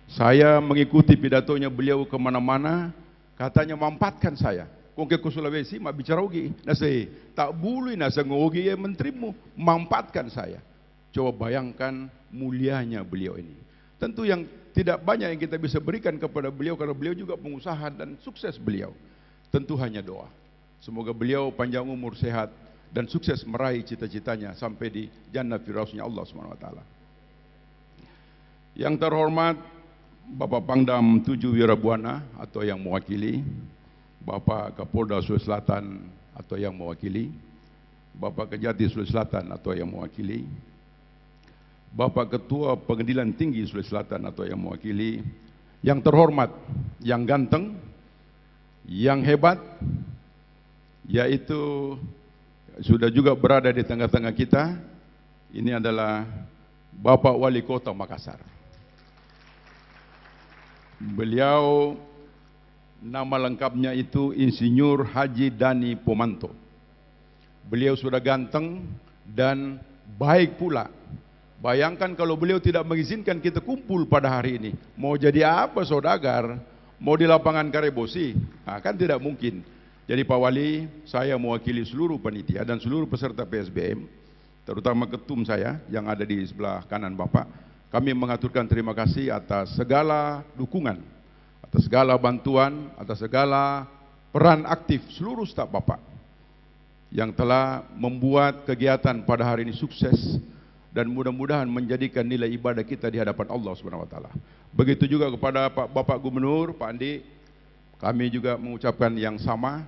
Saya mengikuti pidatonya beliau kemana-mana, katanya mampatkan saya. Kung ke Sulawesi, mak bicara ugi, nasi tak boleh nasa ngogi ya menterimu, mampatkan saya. Coba bayangkan mulianya beliau ini. Tentu yang tidak banyak yang kita bisa berikan kepada beliau karena beliau juga pengusaha dan sukses beliau. Tentu hanya doa. Semoga beliau panjang umur, sehat dan sukses meraih cita-citanya sampai di jannah firdausnya Allah SWT. Yang terhormat Bapak Pangdam 7 Wirabuana atau yang mewakili, Bapak Kapolda Sulawesi Selatan atau yang mewakili, Bapak Kejati Sulawesi Selatan atau yang mewakili, Bapak Ketua Pengadilan Tinggi Sulawesi Selatan atau yang mewakili, yang terhormat, yang ganteng, yang hebat, yaitu sudah juga berada di tengah-tengah kita, ini adalah Bapak Wali Kota Makassar. Beliau nama lengkapnya itu Insinyur Haji Dani Pomanto. Beliau sudah ganteng dan baik pula. Bayangkan kalau beliau tidak mengizinkan kita kumpul pada hari ini. Mau jadi apa saudagar? Mau di lapangan Karebosi? Nah, kan tidak mungkin. Jadi Pak Wali, saya mewakili seluruh panitia dan seluruh peserta PSBM, terutama ketum saya yang ada di sebelah kanan Bapak. Kami mengaturkan terima kasih atas segala dukungan, atas segala bantuan, atas segala peran aktif seluruh staf Bapak yang telah membuat kegiatan pada hari ini sukses dan mudah-mudahan menjadikan nilai ibadah kita di hadapan Allah SWT. Begitu juga kepada Bapak Gubernur, Pak Andi, kami juga mengucapkan yang sama.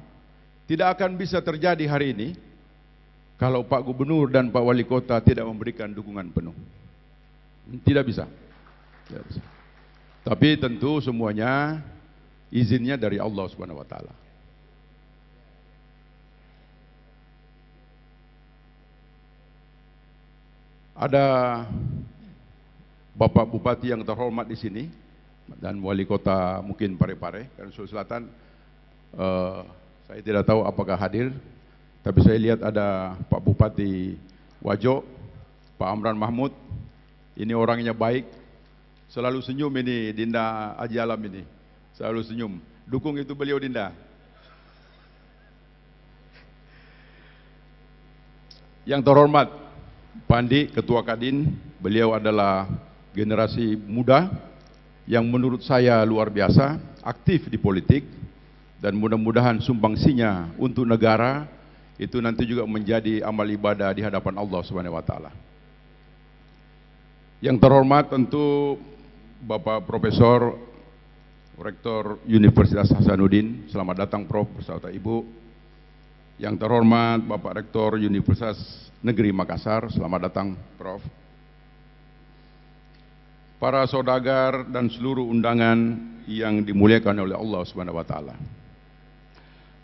Tidak akan bisa terjadi hari ini kalau Pak Gubernur dan Pak Wali Kota tidak memberikan dukungan penuh. Tidak bisa. Tidak bisa. Tapi tentu semuanya izinnya dari Allah SWT. Ada Bapak Bupati yang terhormat di sini dan Wali Kota mungkin Parepare, karena Sulawesi Selatan. Saya tidak tahu apakah hadir, tapi saya lihat ada Pak Bupati Wajo, Pak Amran Mahmud. Ini orangnya baik, selalu senyum ini Dinda Haji Alam ini, selalu senyum. Dukung itu beliau Dinda. Yang terhormat Pak Andi, Ketua Kadin, beliau adalah generasi muda yang menurut saya luar biasa, aktif di politik, dan mudah-mudahan sumbangsinya untuk negara itu nanti juga menjadi amal ibadah di hadapan Allah SWT. Yang terhormat tentu Bapak Profesor Rektor Universitas Hasanuddin, selamat datang Prof beserta Ibu. Yang terhormat Bapak Rektor Universitas Negeri Makassar, selamat datang Prof. Para saudagar dan seluruh undangan yang dimuliakan oleh Allah SWT.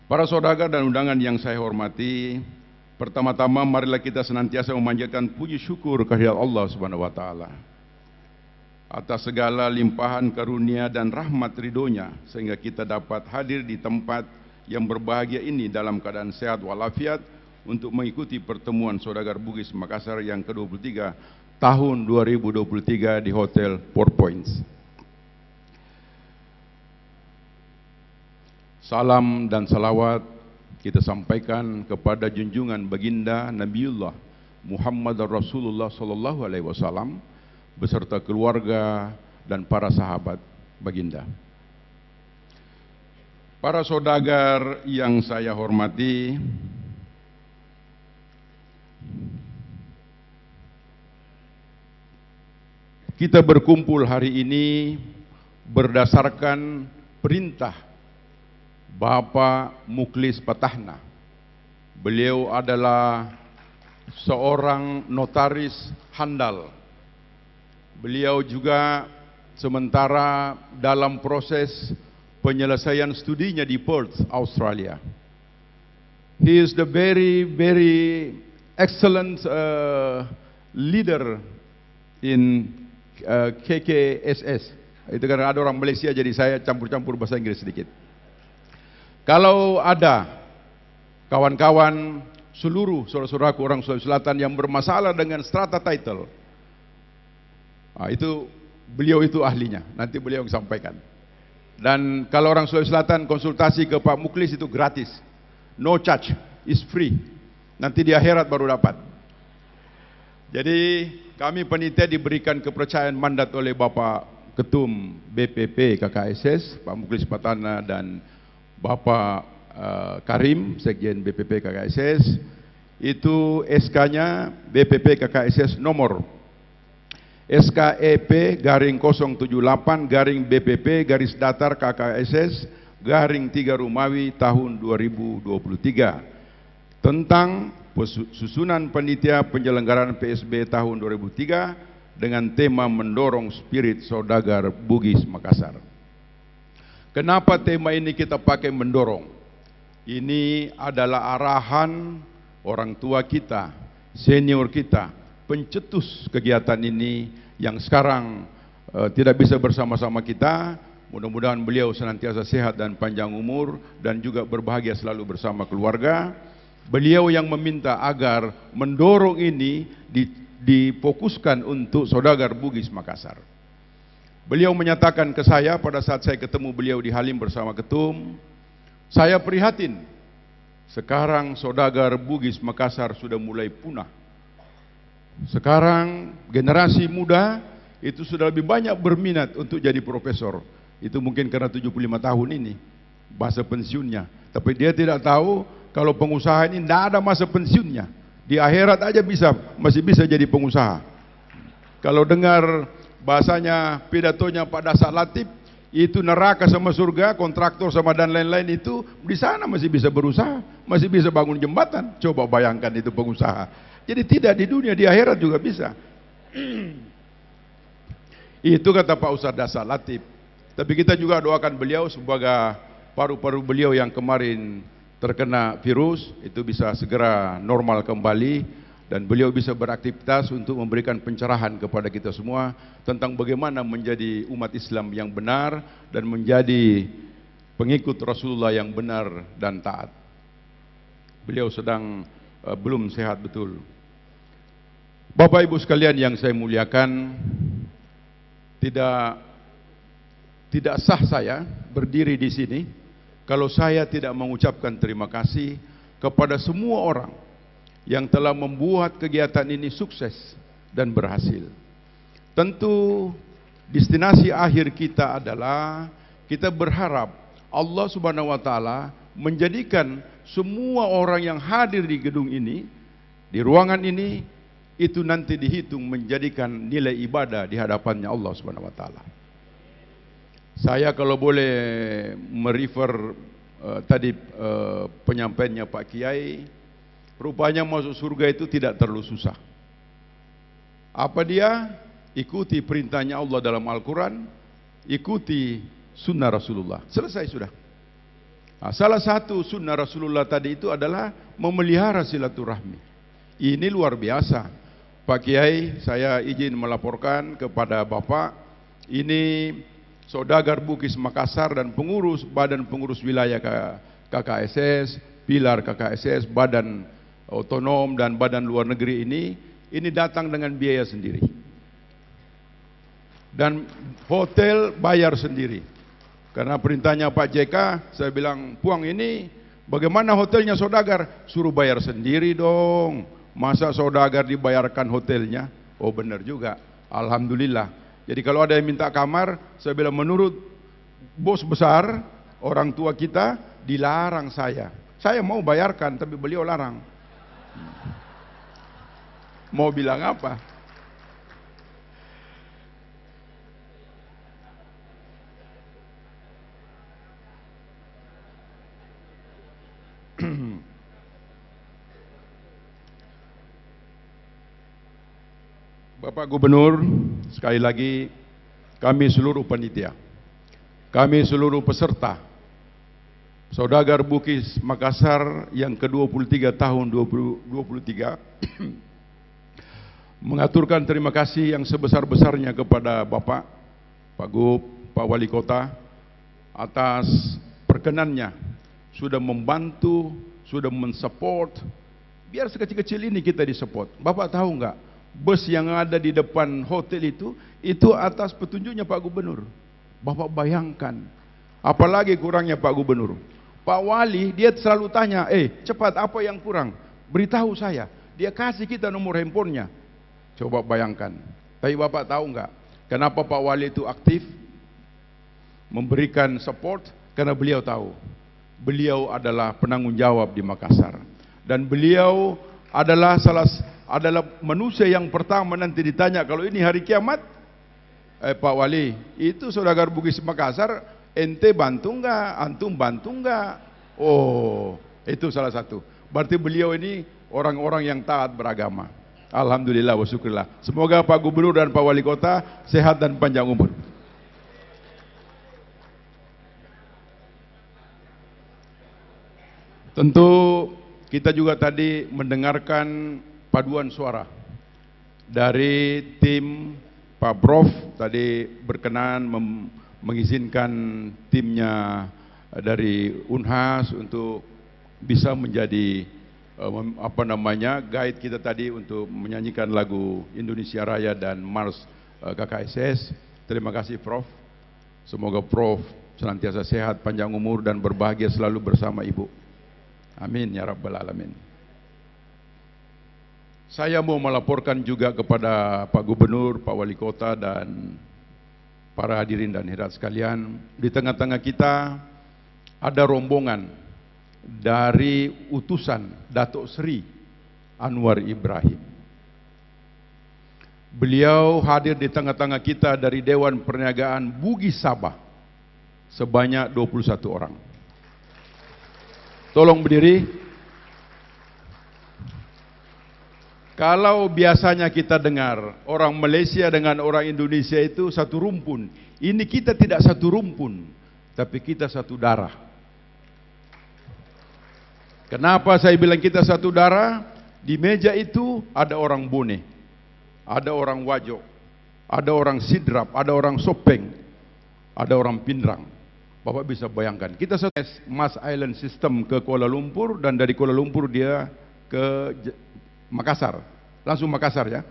Para saudagar dan undangan yang saya hormati, pertama-tama marilah kita senantiasa memanjatkan puji syukur kehadirat Allah SWT atas segala limpahan karunia dan rahmat ridhonya sehingga kita dapat hadir di tempat yang berbahagia ini dalam keadaan sehat walafiat untuk mengikuti pertemuan saudagar Bugis Makassar yang ke-23 tahun 2023 di Hotel 4 Points. Salam dan salawat kita sampaikan kepada junjungan baginda Nabiullah Muhammad Rasulullah Sallallahu Alaihi Wasallam beserta keluarga dan para sahabat baginda. Para saudagar yang saya hormati, kita berkumpul hari ini berdasarkan perintah Bapak Muklis Patahna. Beliau adalah seorang notaris handal. Beliau juga sementara dalam proses penyelesaian studinya di Perth, Australia. He is the very excellent leader in KKSS. Itu karena ada orang Malaysia, jadi saya campur-campur bahasa Inggris sedikit. Kalau ada kawan-kawan seluruh saudara-saudaraku orang Sulawesi Selatan yang bermasalah dengan strata title, itu beliau itu ahlinya, nanti beliau yang sampaikan. Dan kalau orang Sulawesi Selatan konsultasi ke Pak Muklis itu gratis, no charge, is free. Nanti di akhirat baru dapat. Jadi kami panitia diberikan kepercayaan mandat oleh Bapak Ketum BPP KKSS, Pak Muklis Patana, dan Bapak Karim, Sekjen BPP KKSS. Itu SK-nya BPP KKSS nomor SKEP /078/BPP /KKSS/3 Rumawi tahun 2023 tentang susunan panitia penyelenggaraan PSB tahun 2003 dengan tema mendorong spirit saudagar Bugis Makassar. Kenapa tema ini kita pakai mendorong? Ini adalah arahan orang tua kita, senior kita, pencetus kegiatan ini yang sekarang tidak bisa bersama-sama kita. Mudah-mudahan beliau senantiasa sehat dan panjang umur dan juga berbahagia selalu bersama keluarga. Beliau yang meminta agar mendorong ini difokuskan untuk saudagar Bugis Makassar. Beliau menyatakan ke saya pada saat saya ketemu beliau di Halim bersama ketum, saya prihatin sekarang saudagar Bugis Makassar sudah mulai punah. Sekarang generasi muda itu sudah lebih banyak berminat untuk jadi profesor. Itu mungkin karena 75 tahun ini masa pensiunnya. Tapi dia tidak tahu kalau pengusaha ini tidak ada masa pensiunnya. Di akhirat aja masih bisa jadi pengusaha. Kalau dengar bahasanya pidatonya Pak Dasar Latif, itu neraka sama surga, kontraktor sama dan lain-lain itu di sana masih bisa berusaha, masih bisa bangun jembatan. Coba bayangkan itu pengusaha. Jadi tidak di dunia, di akhirat juga bisa. Itu kata Pak Ustadz Dasar Latif. Tapi kita juga doakan beliau semoga paru-paru beliau yang kemarin terkena virus itu bisa segera normal kembali dan beliau bisa beraktivitas untuk memberikan pencerahan kepada kita semua tentang bagaimana menjadi umat Islam yang benar dan menjadi pengikut Rasulullah yang benar dan taat. Beliau sedang belum sehat betul. Bapak Ibu sekalian yang saya muliakan, tidak sah saya berdiri di sini kalau saya tidak mengucapkan terima kasih kepada semua orang yang telah membuat kegiatan ini sukses dan berhasil. Tentu destinasi akhir kita adalah kita berharap Allah Subhanahu wa taala menjadikan semua orang yang hadir di gedung ini, di ruangan ini, itu nanti dihitung menjadikan nilai ibadah di hadapannya Allah Subhanahu wa taala. Saya kalau boleh merefer tadi penyampaiannya Pak Kiai, rupanya masuk surga itu tidak terlalu susah. Apa dia? Ikuti perintahnya Allah dalam Al-Quran, ikuti sunnah Rasulullah. Selesai sudah. Nah, salah satu sunnah Rasulullah tadi itu adalah memelihara silaturahmi. Ini luar biasa. Pak Kiai, saya izin melaporkan kepada Bapak, ini saudagar Bugis Makassar dan pengurus Badan Pengurus Wilayah KKSS, Pilar KKSS, Badan Otonom dan Badan Luar Negeri ini datang dengan biaya sendiri. Dan hotel bayar sendiri. Karena perintahnya Pak JK, saya bilang, Puang ini bagaimana hotelnya saudagar? Suruh bayar sendiri dong. Masa saudagar dibayarkan hotelnya? Oh benar juga, Alhamdulillah. Jadi kalau ada yang minta kamar, saya bilang menurut bos besar, orang tua kita, dilarang saya. Saya mau bayarkan, tapi beliau larang. Mau bilang apa? Bapak Gubernur, sekali lagi kami seluruh panitia, kami seluruh peserta saudagar Bugis Makassar yang ke-23 tahun 2023 mengaturkan terima kasih yang sebesar-besarnya kepada Bapak, Pak Gub, Pak Wali Kota atas perkenannya sudah membantu, sudah mensupport. Biar sekecil-kecil ini kita disupport. Bapak tahu nggak, bus yang ada di depan hotel itu atas petunjuknya Pak Gubernur. Bapak bayangkan, apalagi kurangnya Pak Gubernur. Pak Wali dia selalu tanya, cepat apa yang kurang? Beritahu saya. Dia kasih kita nomor handphonenya. Coba bayangkan. Tapi Bapak tahu nggak, kenapa Pak Wali itu aktif memberikan support? Karena beliau tahu, beliau adalah penanggung jawab di Makassar, dan beliau adalah manusia yang pertama nanti ditanya kalau ini hari kiamat, Pak Wali, itu Saudagar Bugis Makassar, ente bantu nggak, antum bantu nggak? Oh, itu salah satu. Berarti beliau ini orang-orang yang taat beragama. Alhamdulillah wa syukurillah. Semoga Pak Gubernur dan Pak Wali Kota sehat dan panjang umur. Tentu kita juga tadi mendengarkan paduan suara dari tim Pak Prof tadi berkenan mengizinkan timnya dari Unhas untuk bisa menjadi guide kita tadi untuk menyanyikan lagu Indonesia Raya dan Mars KKSS. Terima kasih Prof. Semoga Prof senantiasa sehat, panjang umur dan berbahagia selalu bersama Ibu. Amin ya rabbal alamin. Saya mau melaporkan juga kepada Pak Gubernur, Pak Wali Kota dan para hadirin dan hadirat sekalian, di tengah-tengah kita ada rombongan dari utusan Datuk Seri Anwar Ibrahim. Beliau hadir di tengah-tengah kita dari Dewan Perniagaan Bugis Sabah sebanyak 21 orang. Tolong berdiri. Kalau biasanya kita dengar orang Malaysia dengan orang Indonesia itu satu rumpun, ini kita tidak satu rumpun, tapi kita satu darah. Kenapa saya bilang kita satu darah? Di meja itu ada orang Bone, ada orang Wajo, ada orang Sidrap, ada orang Sopeng, ada orang Pindrang. Bapak bisa bayangkan, kita satu Mas Island System ke Kuala Lumpur, dan dari Kuala Lumpur dia ke Makassar, langsung Makassar ya.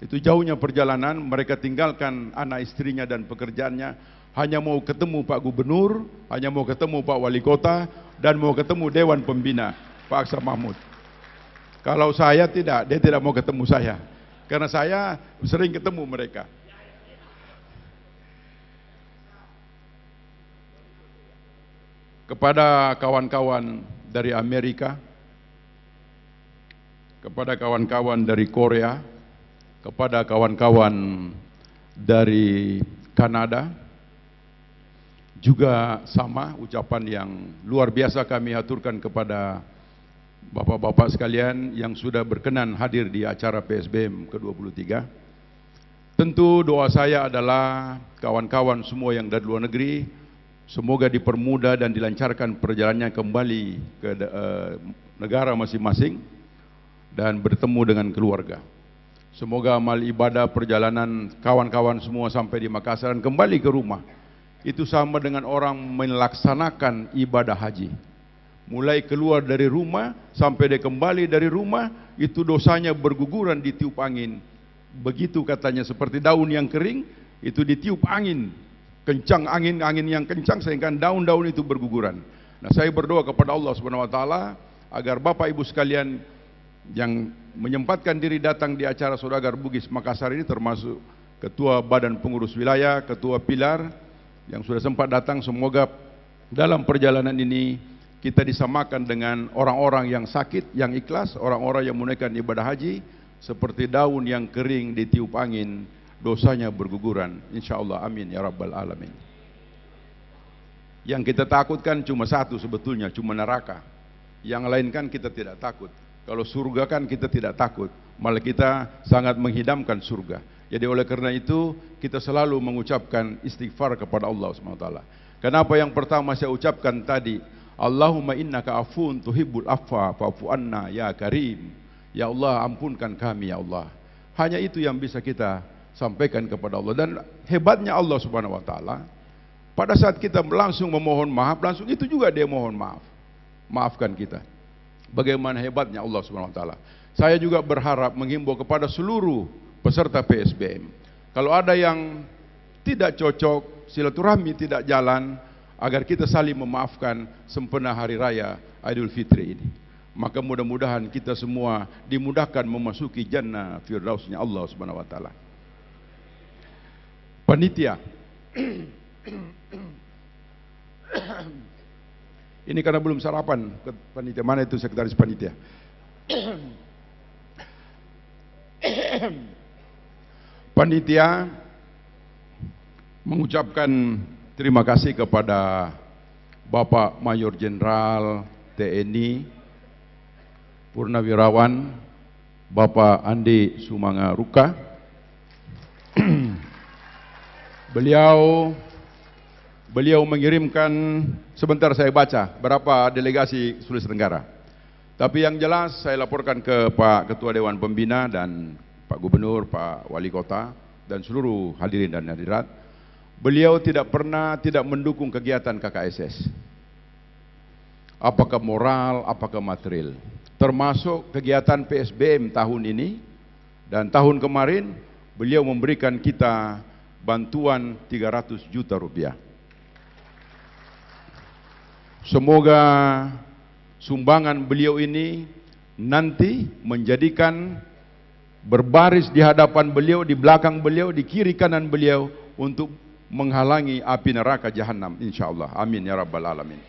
Itu jauhnya perjalanan, mereka tinggalkan anak istrinya dan pekerjaannya, hanya mau ketemu Pak Gubernur, hanya mau ketemu Pak Wali Kota, dan mau ketemu Dewan Pembina Pak Aksa Mahmud. Kalau saya tidak, dia tidak mau ketemu saya, karena saya sering ketemu mereka. Kepada kawan-kawan dari Amerika, kepada kawan-kawan dari Korea, kepada kawan-kawan dari Kanada, juga sama ucapan yang luar biasa kami aturkan kepada bapak-bapak sekalian yang sudah berkenan hadir di acara PSBM ke-23. Tentu doa saya adalah kawan-kawan semua yang dari luar negeri, semoga dipermudah dan dilancarkan perjalanannya kembali ke negara masing-masing dan bertemu dengan keluarga. Semoga amal ibadah perjalanan kawan-kawan semua sampai di Makassar dan kembali ke rumah itu sama dengan orang melaksanakan ibadah haji. Mulai keluar dari rumah sampai dia kembali dari rumah, itu dosanya berguguran ditiup angin. Begitu katanya, seperti daun yang kering itu ditiup angin kencang, angin yang kencang sehingga daun-daun itu berguguran. Nah, saya berdoa kepada Allah Subhanahu wa taala agar Bapak Ibu sekalian yang menyempatkan diri datang di acara Saudagar Bugis Makassar ini, termasuk Ketua Badan Pengurus Wilayah, Ketua Pilar yang sudah sempat datang, semoga dalam perjalanan ini kita disamakan dengan orang-orang yang sakit, yang ikhlas, orang-orang yang menunaikan ibadah haji, seperti daun yang kering ditiup angin, dosanya berguguran. InsyaAllah, amin ya rabbal alamin. Yang kita takutkan cuma satu sebetulnya, cuma neraka. Yang lain kan kita tidak takut. Kalau surga kan kita tidak takut, malah kita sangat menghidamkan surga. Jadi oleh karena itu kita selalu mengucapkan istighfar kepada Allah SWT. Kenapa yang pertama saya ucapkan tadi, Allahumma innaka afun tuhibbul afwa fa'fu anna ya karim. Ya Allah, ampunkan kami ya Allah. Hanya itu yang bisa kita sampaikan kepada Allah. Dan hebatnya Allah Subhanahu wa taala, pada saat kita langsung memohon maaf, langsung itu juga Dia mohon maaf. Maafkan kita. Bagaimana hebatnya Allah Subhanahu wa taala. Saya juga berharap menghimbau kepada seluruh peserta PSBM. Kalau ada yang tidak cocok, silaturahmi tidak jalan, agar kita saling memaafkan sempena hari raya Idul Fitri ini. Maka mudah-mudahan kita semua dimudahkan memasuki jannah firdausnya Allah Subhanahu wa taala. Panitia. Ini karena belum sarapan, panitia mana itu sekretaris panitia? Panitia mengucapkan terima kasih kepada Bapak Mayor Jenderal TNI Purnawirawan Bapak Andi Sumanga Ruka. Beliau mengirimkan, sebentar saya baca berapa delegasi Sulawesi Tenggara. Tapi yang jelas saya laporkan ke Pak Ketua Dewan Pembina dan Pak Gubernur, Pak Wali Kota dan seluruh hadirin dan hadirat. Beliau tidak pernah tidak mendukung kegiatan KKSS. Apakah moral, apakah material. Termasuk kegiatan PSBM tahun ini dan tahun kemarin beliau memberikan kita bantuan 300 juta rupiah. Semoga sumbangan beliau ini nanti menjadikan berbaris di hadapan beliau, di belakang beliau, di kiri kanan beliau untuk menghalangi api neraka jahanam, insyaallah. Amin ya rabbal alamin.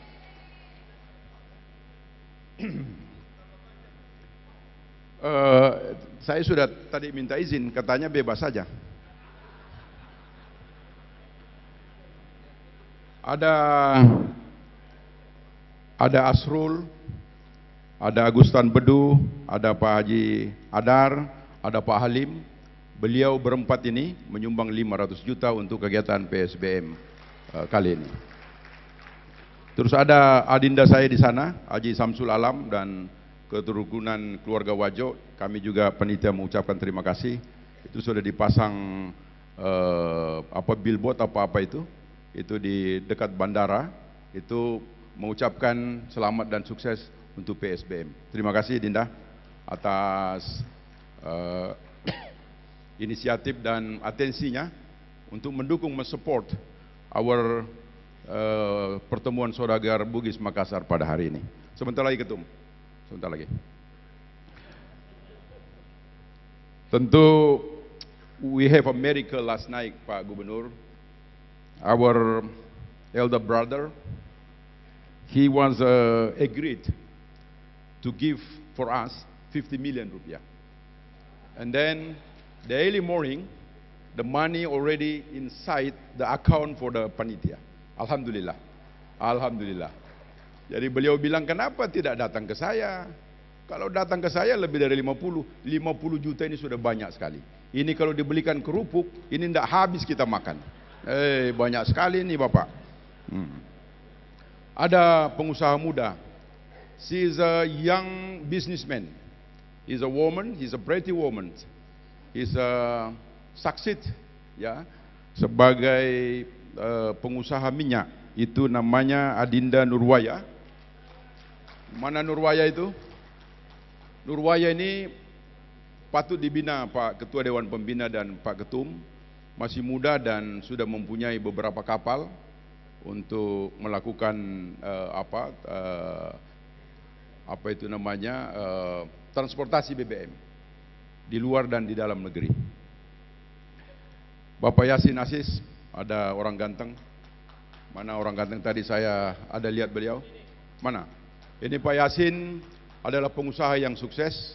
Saya sudah tadi minta izin, katanya bebas saja. Ada Asrul, ada Agustan Bedu, ada Pak Haji Adar, ada Pak Halim. Beliau berempat ini menyumbang 500 juta untuk kegiatan PSBM kali ini. Terus ada adinda saya di sana, Haji Samsul Alam dan keturunan keluarga Wajo. Kami juga panitia mengucapkan terima kasih. Itu sudah dipasang billboard apa itu di dekat bandara. Itu mengucapkan selamat dan sukses untuk PSBM. Terima kasih Dinda atas inisiatif dan atensinya untuk mendukung, mensupport our pertemuan saudagar Bugis Makassar pada hari ini. Sebentar lagi Ketum, sebentar lagi. Tentu we have a miracle last night, Pak Gubernur. Our elder brother, he was agreed to give for us 50 million rupiah. And then the early morning, the money already inside the account for the panitia. Alhamdulillah. Alhamdulillah. Jadi beliau bilang, kenapa tidak datang ke saya? Kalau datang ke saya lebih dari 50 juta ini sudah banyak sekali. Ini kalau dibelikan kerupuk, ini tidak habis kita makan. Banyak sekali ini Bapak. Ada pengusaha muda. She is a young businessman. He's a woman, he's a pretty woman. He's a succeed ya sebagai pengusaha minyak. Itu namanya Adinda Nurwaya. Mana Nurwaya itu? Nurwaya ini patut dibina Pak Ketua Dewan Pembina dan Pak Ketum. Masih muda dan sudah mempunyai beberapa kapal untuk melakukan transportasi BBM di luar dan di dalam negeri. Bapak Yasin Asis, ada orang ganteng. Mana orang ganteng tadi saya ada lihat beliau? Mana? Ini Pak Yasin adalah pengusaha yang sukses.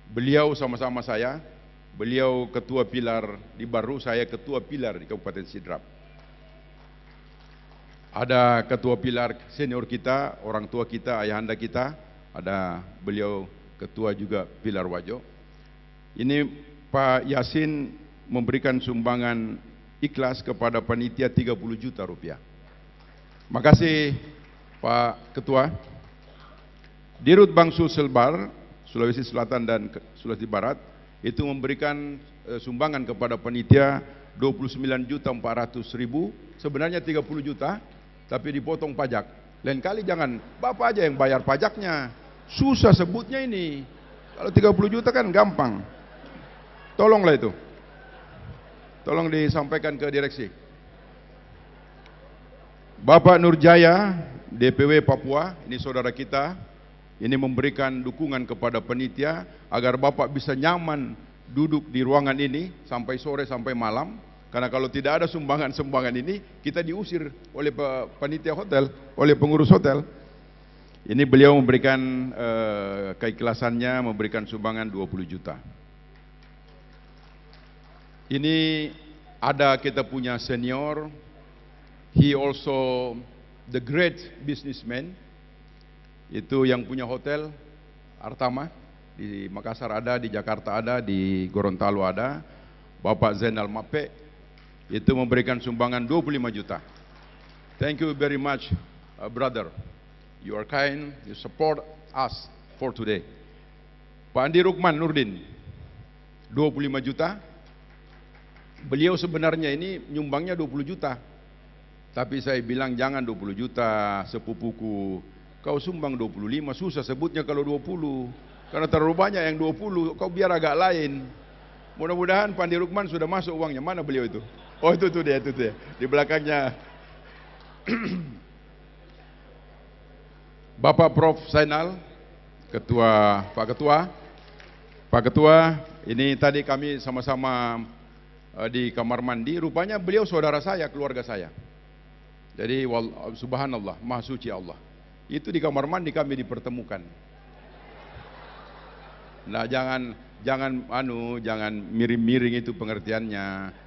Beliau sama-sama saya. Beliau ketua pilar di Baru, saya ketua pilar di Kabupaten Sidrap. Ada ketua pilar senior kita, orang tua kita, ayahanda kita. Ada beliau ketua juga pilar Wajo. Ini Pak Yasin memberikan sumbangan ikhlas kepada panitia 30 juta rupiah. Makasih Pak Ketua. Dirut Bangsul Selbar, Sulawesi Selatan dan Sulawesi Barat, itu memberikan sumbangan kepada panitia 29.400.000, sebenarnya 30 juta, tapi dipotong pajak. Lain kali jangan Bapak aja yang bayar pajaknya, susah sebutnya ini. Kalau 30 juta kan gampang. Tolonglah itu, tolong disampaikan ke direksi. Bapak Nurjaya, DPW Papua, ini saudara kita, ini memberikan dukungan kepada panitia agar Bapak bisa nyaman duduk di ruangan ini sampai sore, sampai malam. Karena kalau tidak ada sumbangan-sumbangan ini, kita diusir oleh panitia hotel, oleh pengurus hotel. Ini beliau memberikan keikhlasannya, memberikan sumbangan 20 juta. Ini ada kita punya senior, he also the great businessman, itu yang punya hotel Artama, di Makassar ada, di Jakarta ada, di Gorontalo ada, Bapak Zainal Mape, itu memberikan sumbangan 25 juta. Thank you very much, brother. You are kind, you support us for today. Pak Andi Rukman Nurdin, 25 juta. Beliau sebenarnya ini nyumbangnya 20 juta. Tapi saya bilang jangan 20 juta, sepupuku. Kau sumbang 25, susah sebutnya kalau 20. Karena terlalu banyak yang 20, kau biar agak lain. Mudah-mudahan Pak Andi Rukman sudah masuk uangnya. Mana beliau itu? Oh itu dia, di belakangnya. Bapak Prof Zainal, Pak Ketua, ini tadi kami sama-sama di kamar mandi. Rupanya beliau saudara saya, keluarga saya. Jadi subhanallah, maha suci Allah. Itu di kamar mandi kami dipertemukan. Nah jangan miring-miring itu pengertiannya.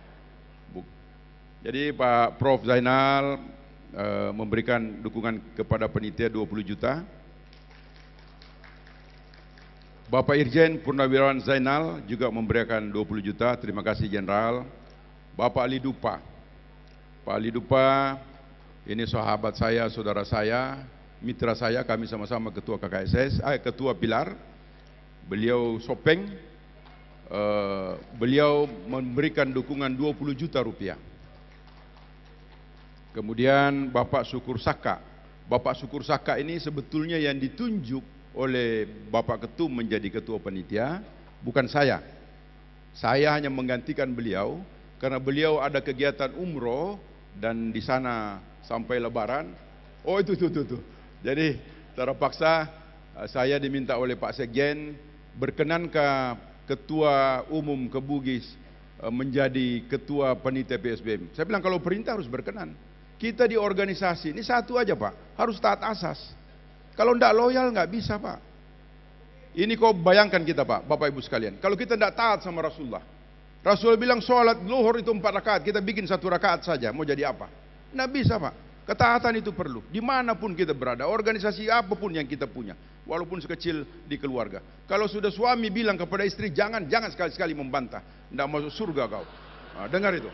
Jadi Pak Prof Zainal memberikan dukungan kepada panitia 20 juta. Bapak Irjen Purnawirawan Zainal juga memberikan 20 juta. Terima kasih Jenderal. Bapak Ali Dupa. Pak Ali Dupa ini sahabat saya, saudara saya, mitra saya, kami sama-sama ketua KKSS, ketua Pilar. Beliau Sopeng. Beliau memberikan dukungan 20 juta rupiah. Kemudian Bapak Syukur Saka. Bapak Syukur Saka ini sebetulnya yang ditunjuk oleh Bapak Ketum menjadi ketua panitia, bukan saya. Saya hanya menggantikan beliau karena beliau ada kegiatan umroh dan di sana sampai Lebaran. Oh itu. Jadi terpaksa saya diminta oleh Pak Sekjen, berkenankah Ketua Umum Kebugis menjadi ketua panitia PSBM. Saya bilang kalau perintah harus berkenan. Kita di organisasi ini satu aja Pak, harus taat asas. Kalau tidak loyal nggak bisa Pak. Ini kau bayangkan kita Pak, Bapak Ibu sekalian. Kalau kita tidak taat sama Rasulullah, Rasul bilang sholat zuhur itu 4 rakaat, kita bikin 1 rakaat saja, mau jadi apa? Nggak bisa Pak. Ketaatan itu perlu, dimanapun kita berada, organisasi apapun yang kita punya, walaupun sekecil di keluarga. Kalau sudah suami bilang kepada istri, jangan sekali-sekali membantah, tidak masuk surga kau. Nah, dengar itu.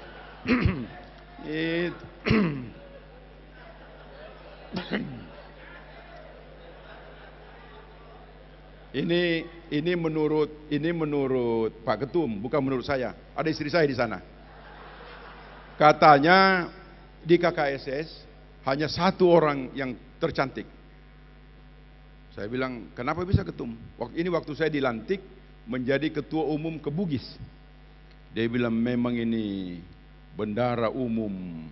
Ini menurut Pak Ketum, bukan menurut saya. Ada istri saya di sana. Katanya di KKSS hanya 1 orang yang tercantik. Saya bilang, kenapa bisa Ketum? Waktu saya dilantik menjadi ketua umum Kebugis. Dia bilang memang ini bendara umum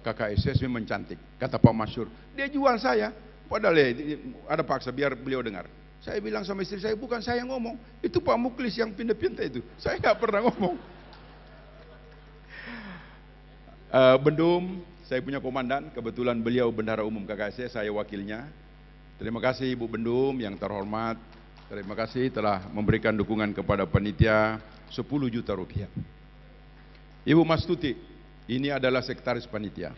KKSS memang cantik, kata Pak Masyur. Dia jual saya, padahal ada paksa biar beliau dengar. Saya bilang sama istri saya, bukan saya yang ngomong, itu Pak Muklis yang pindah-pindah itu. Saya nggak pernah ngomong. Bendum, saya punya komandan, kebetulan beliau bendara umum KKSS, saya wakilnya. Terima kasih Ibu Bendum yang terhormat. Terima kasih telah memberikan dukungan kepada panitia 10 juta rupiah. Ibu Mastuti, ini adalah sekretaris panitia.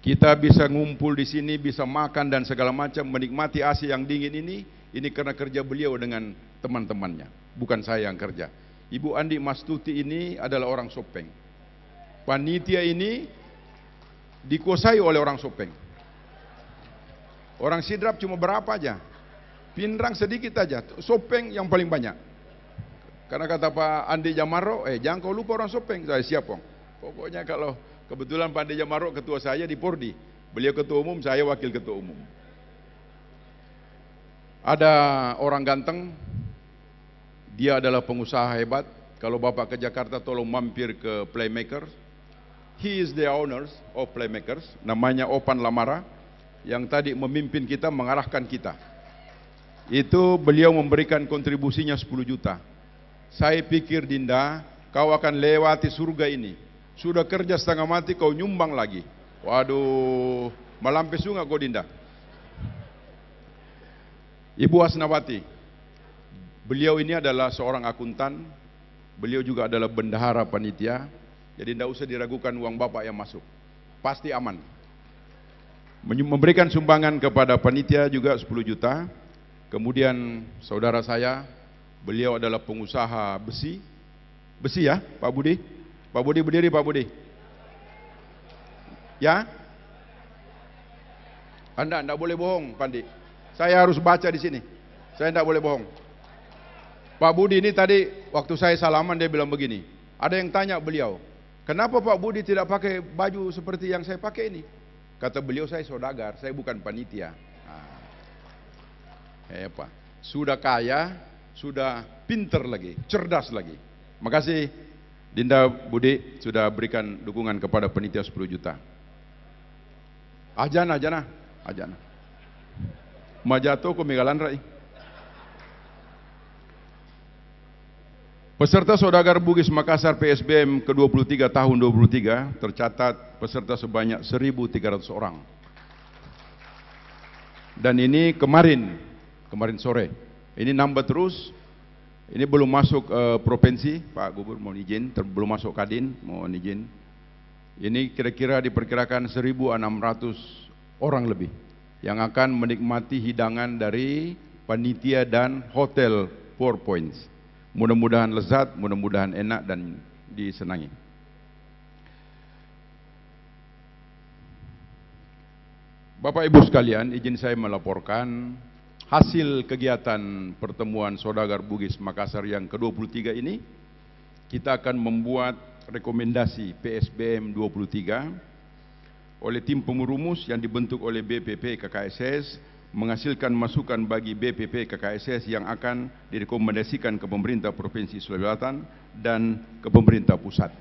Kita bisa ngumpul di sini, bisa makan dan segala macam, menikmati AC yang dingin ini karena kerja beliau dengan teman-temannya, bukan saya yang kerja. Ibu Andi Mastuti ini adalah orang Sopeng. Panitia ini dikuasai oleh orang Sopeng. Orang Sidrap cuma berapa aja, Pinrang sedikit aja, Sopeng yang paling banyak. Karena kata Pak Andi Jamaro, jangan kau lupa orang Sopeng. Saya siap, Pong. Pokoknya kalau kebetulan Pak Andi Jamaro ketua saya di Pordi, beliau ketua umum, saya wakil ketua umum. Ada orang ganteng, dia adalah pengusaha hebat. Kalau Bapak ke Jakarta tolong mampir ke Playmaker. He is the owners of Playmakers, namanya Opan Lamara, yang tadi memimpin kita, mengarahkan kita. Itu beliau memberikan kontribusinya 10 juta. Saya pikir, Dinda, kau akan lewati surga ini. Sudah kerja setengah mati, kau nyumbang lagi. Waduh, malampir sungai kau, Dinda. Ibu Asnawati, beliau ini adalah seorang akuntan. Beliau juga adalah bendahara panitia. Jadi tidak usah diragukan uang Bapak yang masuk. Pasti aman. Memberikan sumbangan kepada panitia juga 10 juta. Kemudian saudara saya, beliau adalah pengusaha besi. Besi ya, Pak Budi? Pak Budi berdiri, Pak Budi. Ya? Anda tidak boleh bohong, Pandi. Saya harus baca di sini. Saya tidak boleh bohong. Pak Budi ini tadi waktu saya salaman dia bilang begini. Ada yang tanya beliau, kenapa Pak Budi tidak pakai baju seperti yang saya pakai ini? Kata beliau, saya saudagar, saya bukan panitia. Pak, sudah kaya, sudah pinter lagi, cerdas lagi. Makasih Dinda Budi sudah berikan dukungan kepada penitia 10 juta. Ajana. Majato ko migalan rai. Peserta Saudagar Bugis Makassar PSBM ke-23 tahun 23 tercatat peserta sebanyak 1.300 orang. Dan ini kemarin sore. Ini nambah terus. Ini belum masuk provinsi, Pak Gubernur mohon izin, belum masuk Kadin, mohon izin. Ini kira-kira diperkirakan 1.600 orang lebih yang akan menikmati hidangan dari panitia dan hotel 4 Points. Mudah-mudahan lezat, mudah-mudahan enak dan disenangi. Bapak Ibu sekalian, izin saya melaporkan hasil kegiatan pertemuan Saudagar Bugis Makassar yang ke-23 ini. Kita akan membuat rekomendasi PSBM 23 oleh tim pemerumus yang dibentuk oleh BPP KKSS, menghasilkan masukan bagi BPP KKSS yang akan direkomendasikan ke pemerintah Provinsi Sulawesi Selatan dan ke pemerintah pusat.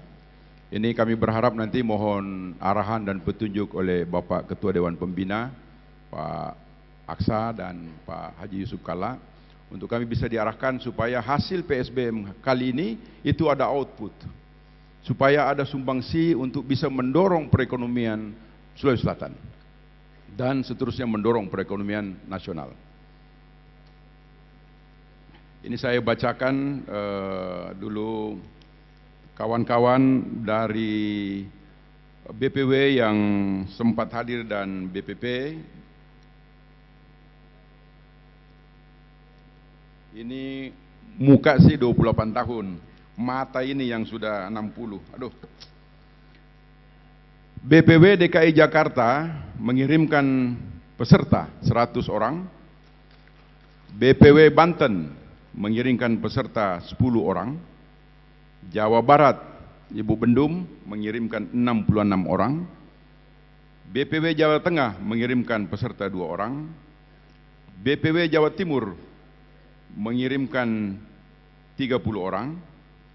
Ini kami berharap nanti mohon arahan dan petunjuk oleh Bapak Ketua Dewan Pembina, Pak Aksa dan Pak Haji Yusuf Kalla, untuk kami bisa diarahkan supaya hasil PSBM kali ini itu ada output, supaya ada sumbangsi untuk bisa mendorong perekonomian Sulawesi Selatan dan seterusnya mendorong perekonomian nasional. Ini saya bacakan dulu kawan-kawan dari BPW yang sempat hadir dan BPP. Ini muka sih 28 tahun, mata ini yang sudah 60. Aduh. BPW DKI Jakarta mengirimkan peserta 100 orang. BPW Banten mengirimkan peserta 10 orang. Jawa Barat, Ibu Bendum mengirimkan 66 orang. BPW Jawa Tengah mengirimkan peserta 2 orang. BPW Jawa Timur mengirimkan 30 orang.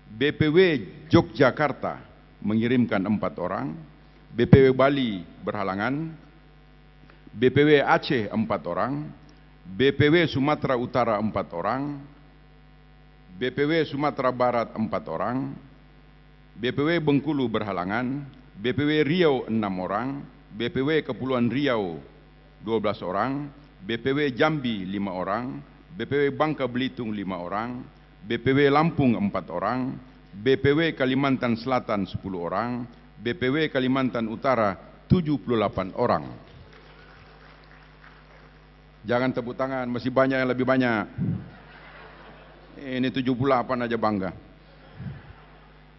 BPW Yogyakarta mengirimkan 4 orang. BPW Bali berhalangan. BPW Aceh 4 orang. BPW Sumatera Utara 4 orang. BPW Sumatera Barat 4 orang. BPW Bengkulu berhalangan. BPW Riau 6 orang. BPW Kepulauan Riau 12 orang. BPW Jambi 5 orang. BPW Bangka Belitung 5 orang, BPW Lampung 4 orang, BPW Kalimantan Selatan 10 orang, BPW Kalimantan Utara 78 orang. Jangan tepuk tangan, masih banyak yang lebih banyak. Ini 78 aja bangga.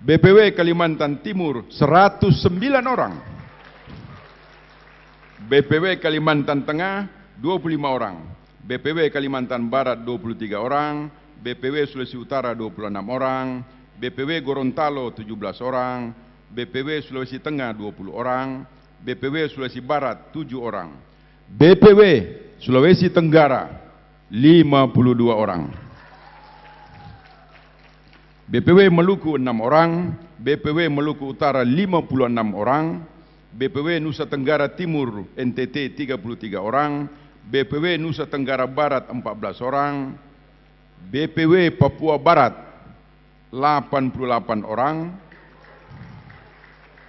BPW Kalimantan Timur 109 orang. BPW Kalimantan Tengah 25 orang. BPW Kalimantan Barat 23 orang, BPW Sulawesi Utara 26 orang, BPW Gorontalo 17 orang, BPW Sulawesi Tengah 20 orang, BPW Sulawesi Barat 7 orang, BPW Sulawesi Tenggara 52 orang, BPW Maluku 6 orang, BPW Maluku Utara 56 orang, BPW Nusa Tenggara Timur NTT 33 orang, BPW Nusa Tenggara Barat 14 orang, BPW Papua Barat 88 orang,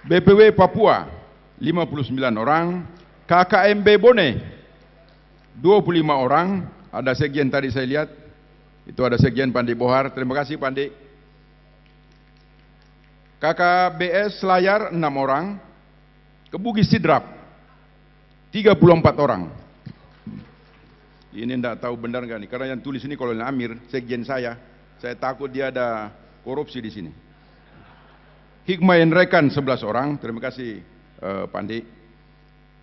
BPW Papua 59 orang, KKMB Bone 25 orang. Ada sekjen tadi saya lihat, itu ada sekjen Pandi Bohar, terima kasih Pandi. KKBS Selayar 6 orang, Kebugis Sidrap 34 orang. Ini tidak tahu benar nggak nih, karena yang tulis ini Kolonel Amir, sekjen saya takut dia ada korupsi di sini. Hikmayan Rekan 11 orang, terima kasih Pandi.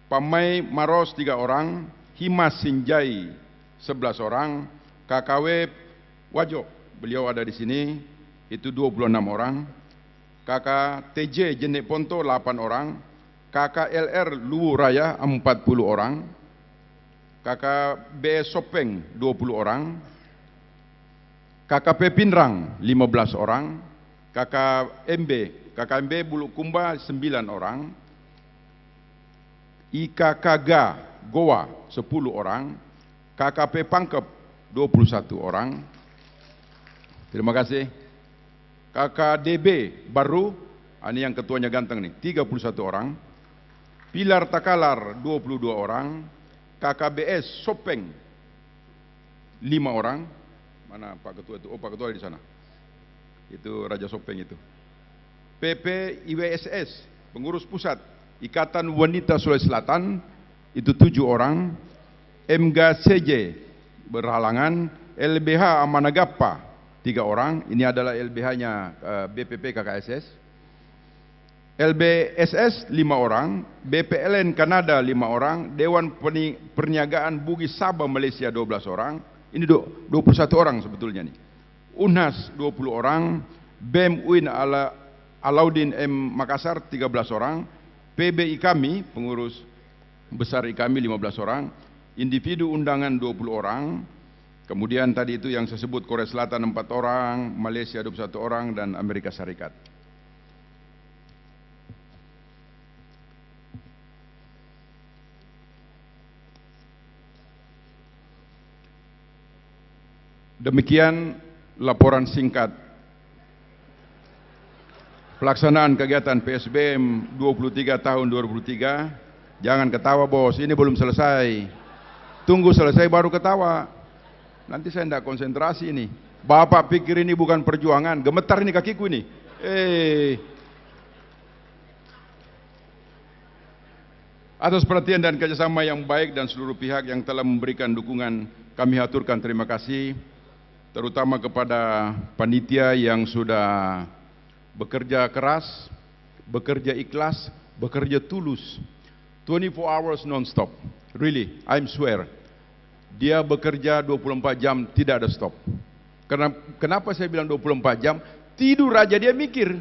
Pamai Maros 3 orang, Himas Sinjai 11 orang, KKW Wajo, beliau ada di sini, itu 26 orang, KKTJ Jenek Ponto 8 orang, KKLR Luwu Raya 40 orang, KKBS Sopeng 20 orang, KKP Pinrang 15 orang, KKMB Bulukumba 9 orang, IKKG Goa 10 orang, KKP Pangkep 21 orang. Terima kasih. KKDB Baru, ini yang ketuanya ganteng nih, 31 orang. Pilar Takalar 22 orang. KKBS Sopeng 5 orang. Mana Pak Ketua itu? Oh, Pak Ketua di sana. Itu Raja Sopeng itu. PP IWSS, pengurus pusat Ikatan Wanita Sulawesi Selatan, itu 7 orang. MGCJ berhalangan, LBH Amanagapa 3 orang, ini adalah LBH-nya BPP KKSS. LBSS 5 orang, BPLN Kanada 5 orang, Dewan Perniagaan Bugis Sabah Malaysia 12 orang, ini 21 orang sebetulnya nih. UNHAS 20 orang, BEM UIN Alauddin M Makassar 13 orang, PB IKAMI, pengurus besar IKAMI 15 orang, individu undangan 20 orang, kemudian tadi itu yang saya sebut Korea Selatan 4 orang, Malaysia 21 orang, dan Amerika Serikat. Demikian laporan singkat pelaksanaan kegiatan PSBM 23 tahun 2023. Jangan ketawa bos, ini belum selesai. Tunggu selesai baru ketawa. Nanti saya tidak konsentrasi ini. Bapak pikir ini bukan perjuangan, gemetar ini kakiku ini. Atas perhatian dan kerjasama yang baik dan seluruh pihak yang telah memberikan dukungan, kami haturkan terima kasih. Terutama kepada panitia yang sudah bekerja keras, bekerja ikhlas, bekerja tulus. 24 hours non-stop. Really, I'm swear. Dia bekerja 24 jam, tidak ada stop. Kenapa saya bilang 24 jam? Tidur aja dia mikir.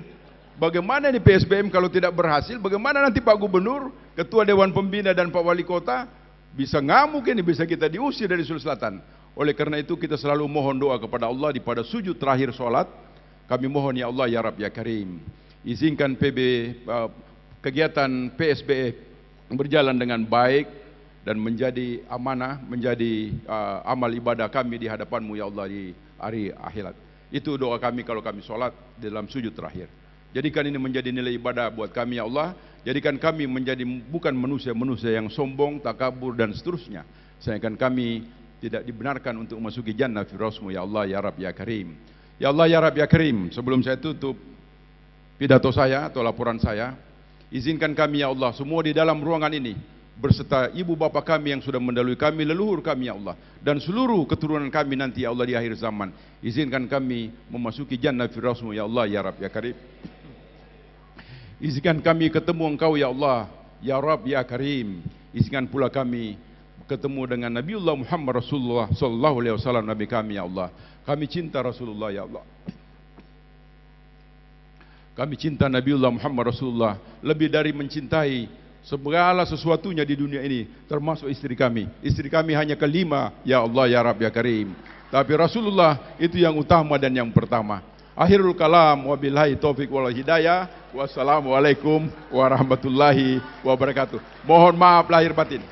Bagaimana ini PSBM kalau tidak berhasil? Bagaimana nanti Pak Gubernur, Ketua Dewan Pembina dan Pak Wali Kota bisa ngamuk ini, bisa kita diusir dari Sulawesi Selatan. Oleh karena itu kita selalu mohon doa kepada Allah di pada sujud terakhir sholat. Kami mohon ya Allah ya Rabb ya Karim, izinkan kegiatan PSBM berjalan dengan baik dan menjadi amanah, menjadi amal ibadah kami di hadapanmu ya Allah di hari akhirat. Itu doa kami kalau kami sholat dalam sujud terakhir. Jadikan ini menjadi nilai ibadah buat kami ya Allah. Jadikan kami menjadi bukan manusia-manusia yang sombong, takabur dan seterusnya. Sedangkan kami tidak dibenarkan untuk memasuki jannah firdausmu ya Allah ya Rabb ya Karim. Ya Allah ya Rabb ya Karim, sebelum saya tutup pidato saya atau laporan saya, izinkan kami ya Allah semua di dalam ruangan ini berserta ibu bapa kami yang sudah mendahului kami, leluhur kami ya Allah, dan seluruh keturunan kami nanti ya Allah di akhir zaman, izinkan kami memasuki jannah firdausmu ya Allah ya Rabb ya Karim. Izinkan kami ketemu Engkau ya Allah ya Rabb ya Karim. Izinkan pula kami ketemu dengan Nabiullah Muhammad Rasulullah sallallahu alaihi wasallam, nabi kami ya Allah. Kami cinta Rasulullah ya Allah. Kami cinta Nabiullah Muhammad Rasulullah lebih dari mencintai segala sesuatunya di dunia ini, termasuk istri kami. Istri kami hanya kelima, ya Allah ya Rabb ya Karim. Tapi Rasulullah itu yang utama dan yang pertama. Akhirul kalam, wabillahi taufiq wal hidayah. Wassalamualaikum warahmatullahi wabarakatuh. Mohon maaf lahir batin.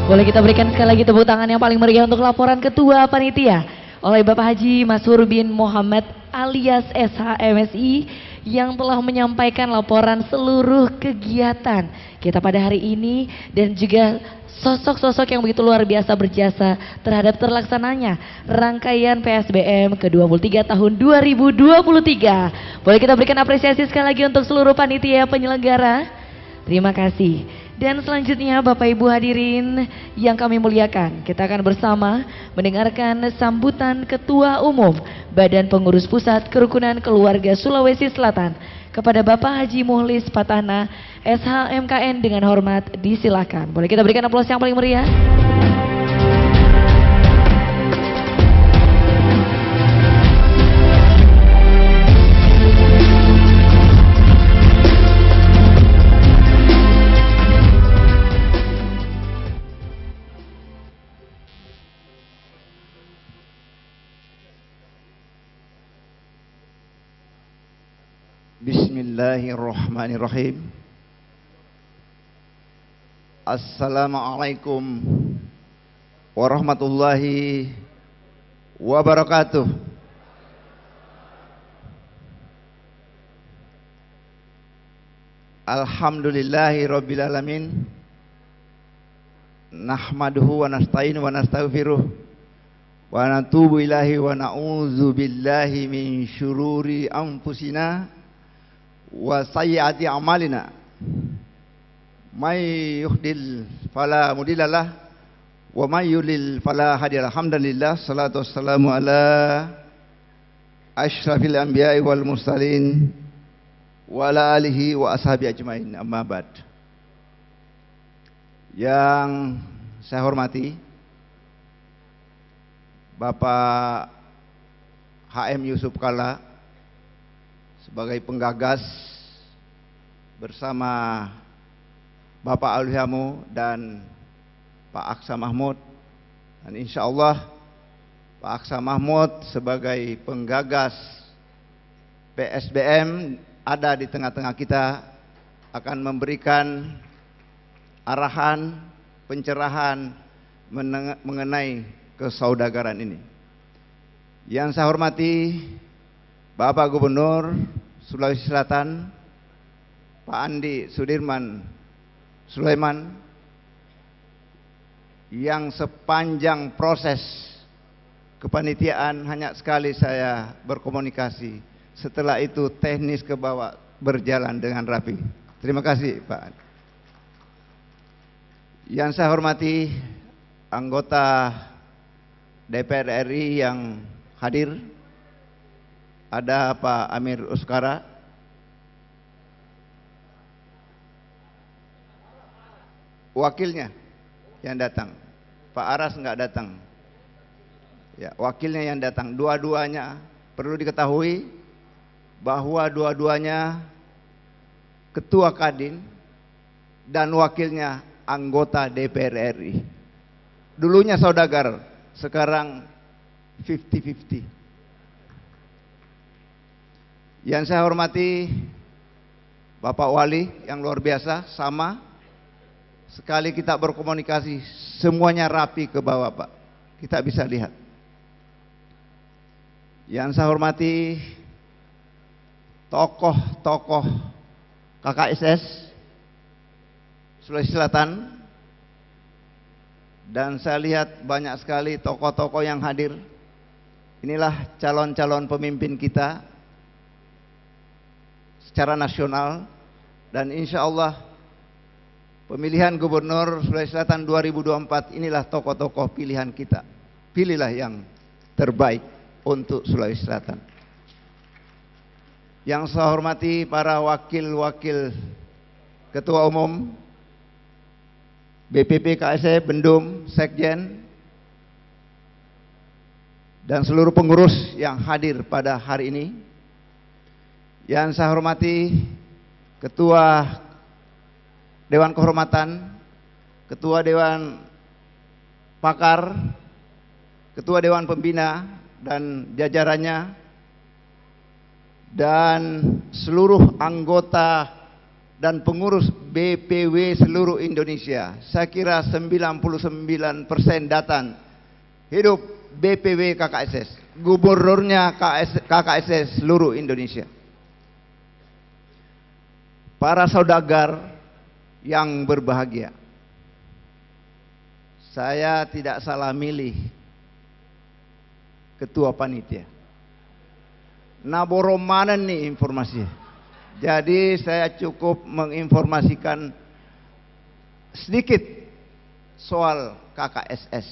Boleh kita berikan sekali lagi tepuk tangan yang paling meriah untuk laporan Ketua Panitia oleh Bapak Haji Masur bin Muhammad alias SHMSI yang telah menyampaikan laporan seluruh kegiatan kita pada hari ini dan juga sosok-sosok yang begitu luar biasa berjasa terhadap terlaksananya rangkaian PSBM ke-23 tahun 2023. Boleh kita berikan apresiasi sekali lagi untuk seluruh panitia penyelenggara. Terima kasih. Dan selanjutnya Bapak Ibu hadirin yang kami muliakan, kita akan bersama mendengarkan sambutan Ketua Umum Badan Pengurus Pusat Kerukunan Keluarga Sulawesi Selatan kepada Bapak Haji Muhlis Patana SHMKN dengan hormat disilakan. Boleh kita berikan aplaus yang paling meriah? Bismillahirrahmanirrahim. Assalamualaikum warahmatullahi wabarakatuh. Alhamdulillahi rabbil alamin. Nahmaduhu wa nasta'inu wa nastaghfiruh wa natubu ilahi wa na'udzu billahi min syururi anfusina wa sayyiati a'malina. May yuhdil fala mudhillalah wa may yudlil fala hadiyalah. Alhamdulillah, salatu wassalamu ala asyrafil anbiya'i wal mursalin wa ala alihi wa ashabi ajmain. Amma ba'd. Yang saya hormati Bapak HM Yusuf Kalla sebagai penggagas bersama Bapak Alwihamu dan Pak Aksa Mahmud, dan insya Allah Pak Aksa Mahmud sebagai penggagas PSBM ada di tengah-tengah kita, akan memberikan arahan, pencerahan mengenai kesaudagaran ini. Yang saya hormati Bapak Gubernur Sulawesi Selatan, Pak Andi Sudirman Sulaiman, yang sepanjang proses kepanitiaan hanya sekali saya berkomunikasi, setelah itu teknis ke bawah berjalan dengan rapi. Terima kasih Pak. Yang saya hormati anggota DPR RI yang hadir, ada Pak Amir Uskara, wakilnya yang datang, Pak Aras enggak datang, ya wakilnya yang datang. Dua-duanya perlu diketahui bahwa dua-duanya ketua Kadin dan wakilnya anggota DPR RI. Dulunya saudagar, sekarang 50-50. Yang saya hormati Bapak Wali yang luar biasa, sama sekali kita berkomunikasi semuanya rapi ke bawah Pak, kita bisa lihat. Yang saya hormati tokoh-tokoh KKSS Sulawesi Selatan, Dan saya lihat banyak sekali tokoh-tokoh yang hadir. Inilah calon-calon pemimpin kita secara nasional. Dan insya Allah pemilihan Gubernur Sulawesi Selatan 2024 inilah tokoh-tokoh pilihan kita. Pilihlah yang terbaik untuk Sulawesi Selatan. Yang saya hormati para wakil-wakil Ketua Umum BPP KSE, Bendum, Sekjen, dan seluruh pengurus yang hadir pada hari ini. Yang saya hormati Ketua Dewan Kehormatan, Ketua Dewan Pakar, Ketua Dewan Pembina dan jajarannya, dan seluruh anggota dan pengurus BPW seluruh Indonesia. Saya kira 99% datang. Hidup BPW KKSS, gubernurnya KKSS seluruh Indonesia. Para saudagar yang berbahagia, saya tidak salah milih ketua panitia. Naboro mana nih informasinya? Jadi saya cukup menginformasikan sedikit soal KKSS.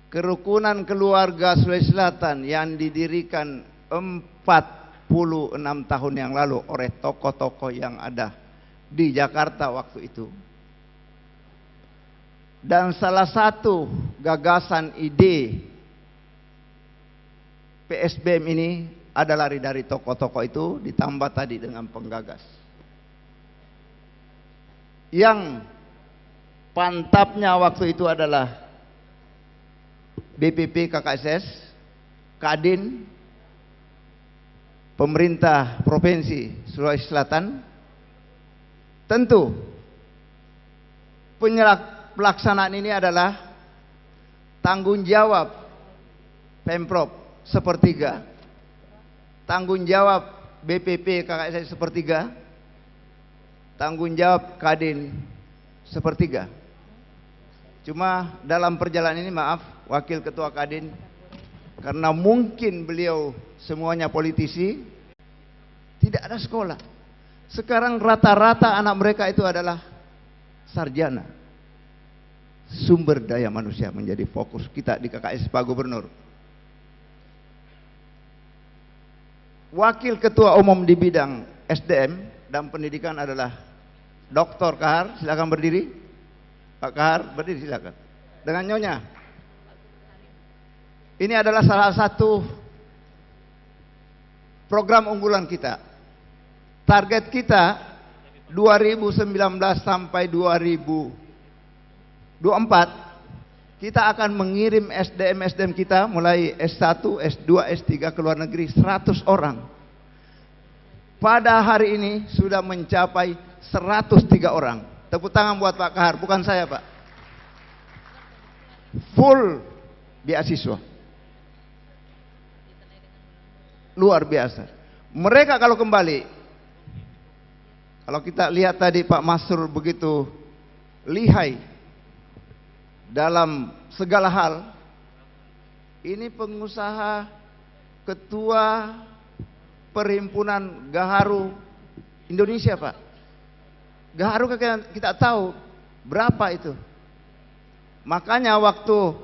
Kerukunan keluarga Sulawesi Selatan yang didirikan 46 tahun yang lalu oleh tokoh-tokoh yang ada di Jakarta waktu itu. Dan salah satu gagasan ide PSBM ini adalah dari tokoh-tokoh itu ditambah tadi dengan penggagas. Yang pantapnya waktu itu adalah BPP KKSS, Kadin, pemerintah Provinsi Sulawesi Selatan. Tentu pelaksanaan ini adalah tanggung jawab Pemprov sepertiga, tanggung jawab BPP KKSS sepertiga, tanggung jawab Kadin sepertiga. Cuma dalam perjalanan ini, maaf Wakil Ketua Kadin, karena mungkin beliau semuanya politisi, tidak ada sekolah. Sekarang rata-rata anak mereka itu adalah sarjana. Sumber daya manusia menjadi fokus kita di KKSS Pak Gubernur. Wakil Ketua Umum di bidang SDM dan pendidikan adalah Dr. Kahar. Silakan berdiri. Pak Kahar, berdiri silakan. Dengan Nyonya. Ini adalah salah satu program unggulan kita. Target kita 2019 sampai 2024 kita akan mengirim SDM kita mulai S1, S2, S3 ke luar negeri 100 orang. Pada hari ini sudah mencapai 103 orang. Tepuk tangan buat Pak Kahar, bukan saya Pak. Full beasiswa. Luar biasa. Mereka kalau kembali, kalau kita lihat tadi Pak Masrur begitu lihai dalam segala hal. Ini pengusaha, ketua perhimpunan Gaharu Indonesia Pak. Gaharu kita tahu berapa itu. Makanya waktu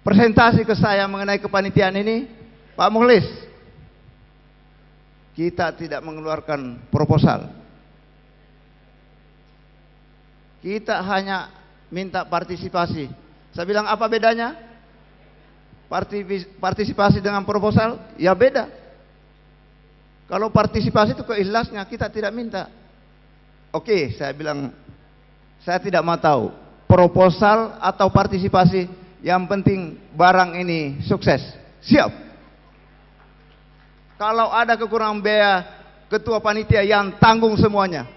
presentasi ke saya mengenai kepanitiaan ini, Pak Mukhlis, kita tidak mengeluarkan proposal. Kita hanya minta partisipasi. Saya bilang apa bedanya? Partisipasi dengan proposal? Ya beda. Kalau partisipasi itu keikhlasnya, kita tidak minta. Oke, saya bilang saya tidak mau tahu proposal atau partisipasi, yang penting barang ini sukses. Siap. Kalau ada kekurangan biaya, ketua panitia yang tanggung semuanya.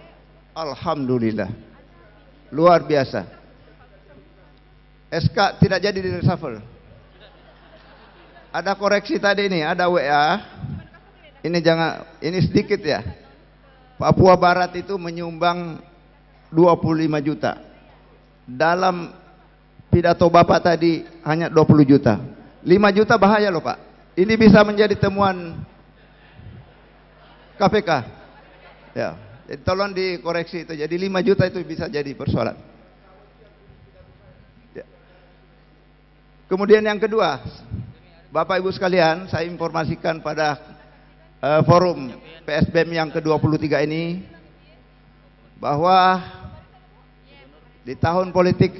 Alhamdulillah. Luar biasa. SK tidak jadi di reshuffle. Ada koreksi tadi ini, ada WA. Ini jangan, ini sedikit ya. Papua Barat itu menyumbang 25 juta. dalam pidato Bapak tadi hanya 20 juta. 5 juta bahaya loh Pak. Ini bisa menjadi temuan KPK. Ya, jadi tolong dikoreksi itu. Jadi 5 juta itu bisa jadi persoalan. Ya. Kemudian yang kedua, Bapak Ibu sekalian, saya informasikan pada forum PSBM yang ke-23 ini bahwa di tahun politik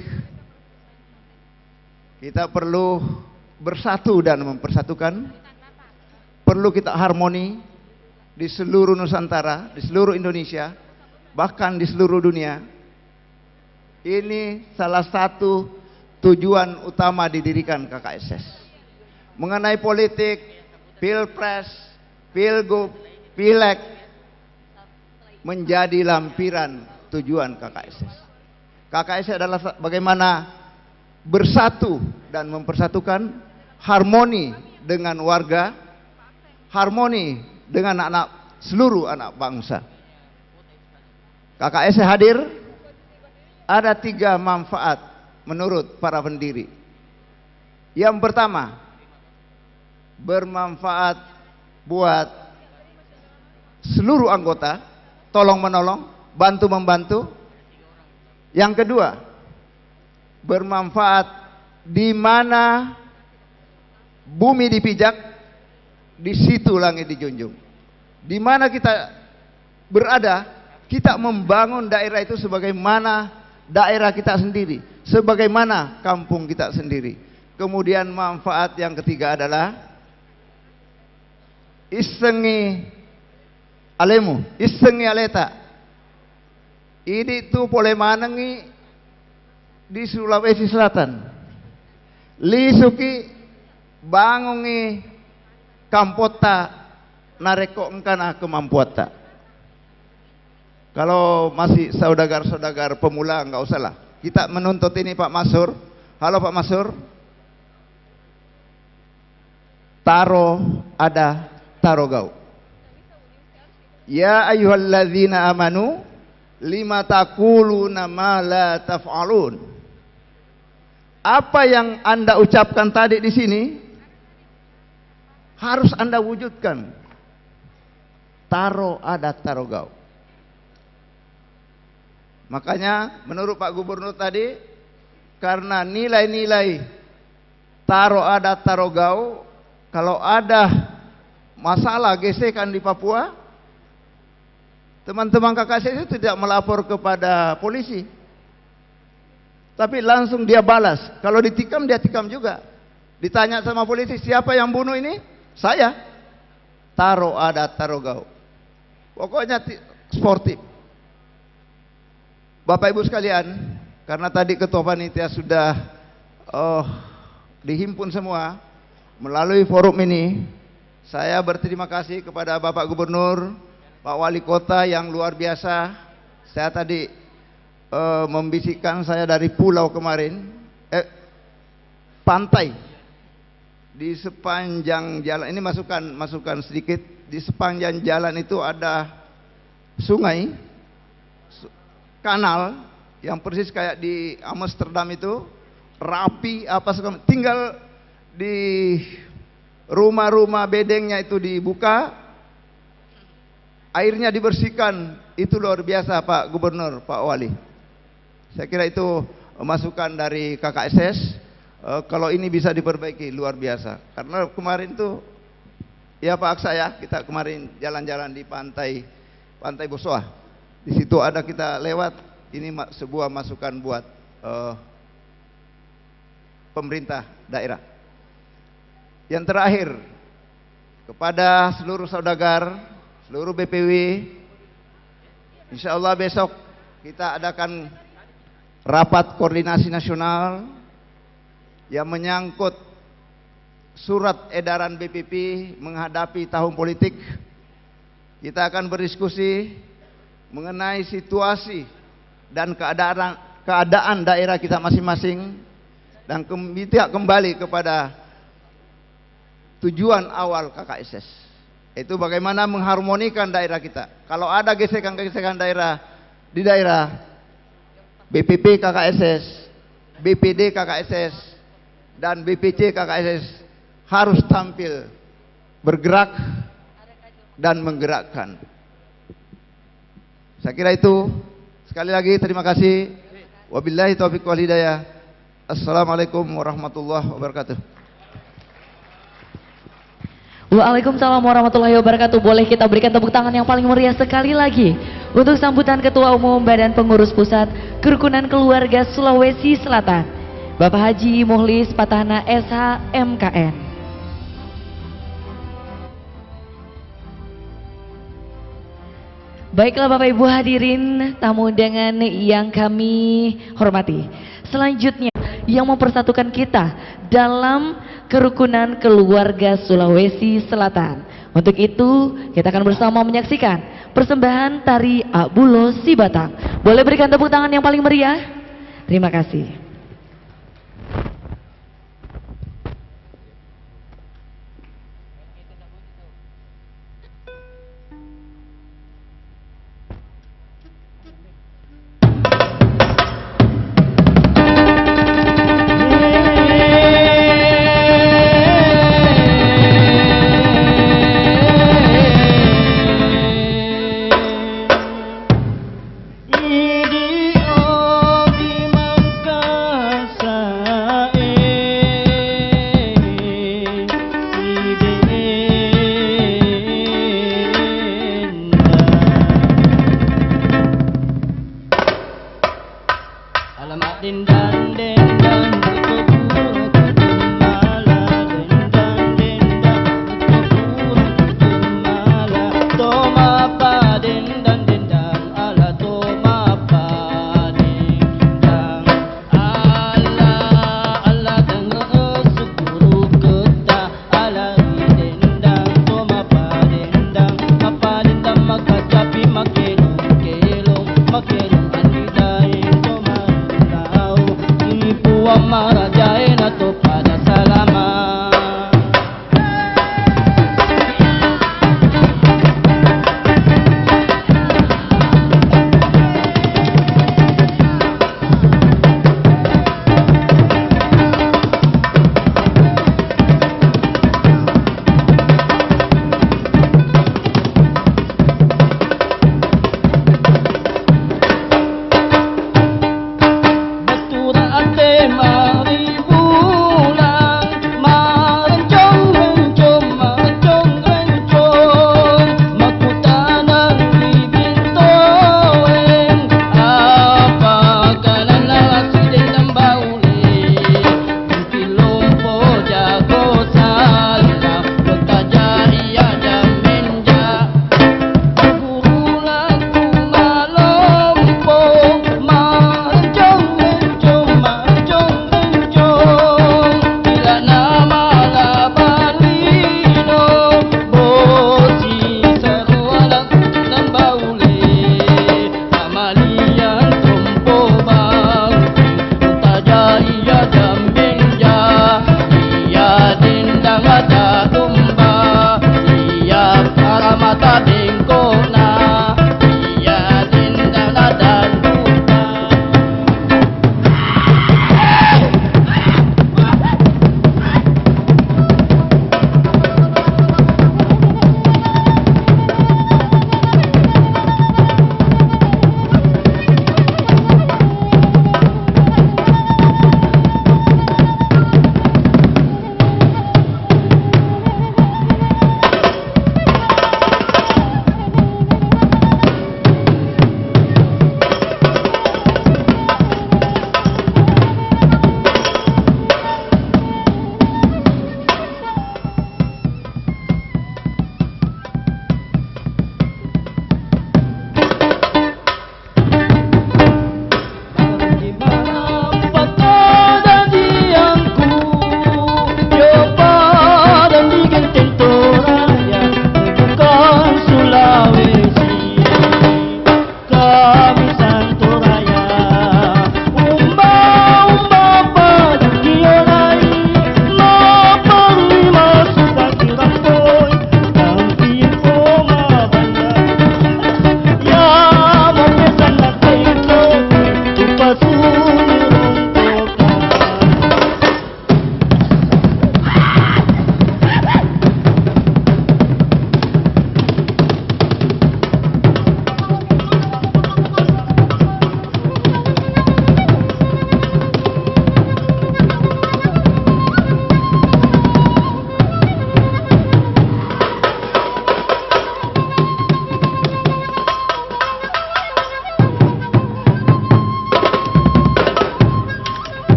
kita perlu bersatu dan mempersatukan, perlu kita harmoni di seluruh Nusantara, di seluruh Indonesia, bahkan di seluruh dunia. Ini salah satu tujuan utama didirikan KKSS. Mengenai politik, pilpres, pilgub, pileg menjadi lampiran tujuan KKSS. KKSS adalah bagaimana bersatu dan mempersatukan, harmoni dengan warga, harmoni dengan seluruh anak bangsa. KKSS hadir, ada 3 manfaat menurut para pendiri. Yang pertama, bermanfaat buat seluruh anggota, tolong menolong, bantu membantu. Yang kedua, bermanfaat di mana bumi dipijak, di situ langit dijunjung. Di mana kita berada, kita membangun daerah itu sebagaimana daerah kita sendiri, sebagaimana kampung kita sendiri. Kemudian manfaat yang ketiga adalah isengi alemu, isengi aleta. Ini tuh boleh manengi di Sulawesi Selatan. Lisuki bangungi kampota nareko engkana kemampuata. Kalau masih saudagar-saudagar pemula enggak usah lah. Kita menuntut ini Pak Masur. Halo Pak Masur. Taro ada tarogau. Ya ayyuhalladzina amanu lima taquluna ma la taf'alun. Apa yang Anda ucapkan tadi di sini harus Anda wujudkan. Taro ada tarogau. Makanya menurut Pak Gubernur tadi, karena nilai-nilai taro ada tarogau, kalau ada masalah gesekan di Papua, teman-teman KKSS itu tidak melapor kepada polisi, tapi langsung dia balas. Kalau ditikam, dia tikam juga. Ditanya sama polisi, siapa yang bunuh ini? Saya. Taro ada tarogau. Pokoknya sportif. Bapak Ibu sekalian, karena tadi Ketua Panitia sudah dihimpun semua melalui forum ini, saya berterima kasih kepada Bapak Gubernur, Pak Wali Kota yang luar biasa. Saya tadi membisikkan saya dari pulau kemarin, pantai di sepanjang jalan ini, masukan sedikit, di sepanjang jalan itu ada sungai, kanal yang persis kayak di Amsterdam itu, rapi apa segala, tinggal di rumah-rumah bedengnya itu dibuka, airnya dibersihkan. Itu luar biasa Pak Gubernur, Pak Wali. Saya kira itu masukan dari KKSS. Kalau ini bisa diperbaiki luar biasa. Karena kemarin tuh ya Pak Aksa ya, kita kemarin jalan-jalan di pantai Bosoa. Di situ ada kita lewat, ini sebuah masukan buat pemerintah daerah. Yang terakhir, kepada seluruh saudagar, seluruh BPW, insya Allah besok kita adakan rapat koordinasi nasional yang menyangkut surat edaran BPP menghadapi tahun politik. Kita akan berdiskusi mengenai situasi dan keadaan daerah kita masing-masing, dan kita kembali kepada tujuan awal KKSS, itu bagaimana mengharmonikan daerah kita. Kalau ada gesekan-gesekan daerah di daerah, BPP KKSS, BPD KKSS, dan BPC KKSS harus tampil bergerak dan menggerakkan. Saya kira itu. Sekali lagi terima kasih. Wabillahi taufiq wal hidayah. Assalamualaikum warahmatullahi wabarakatuh. Waalaikumsalam warahmatullahi wabarakatuh. Boleh kita berikan tepuk tangan yang paling meriah sekali lagi untuk sambutan Ketua Umum Badan Pengurus Pusat Kerukunan Keluarga Sulawesi Selatan, Bapak Haji Muhlis Patahna SH MKN. Baiklah Bapak Ibu hadirin tamu undangan yang kami hormati. Selanjutnya yang mempersatukan kita dalam kerukunan keluarga Sulawesi Selatan. Untuk itu kita akan bersama menyaksikan persembahan tari Akbulo Sibatang. Boleh berikan tepuk tangan yang paling meriah? Terima kasih. Idi obi mangka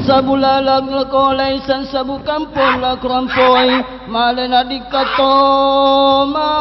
Sabulalag la kolay san sabu kampon la krampoy malena dikatoma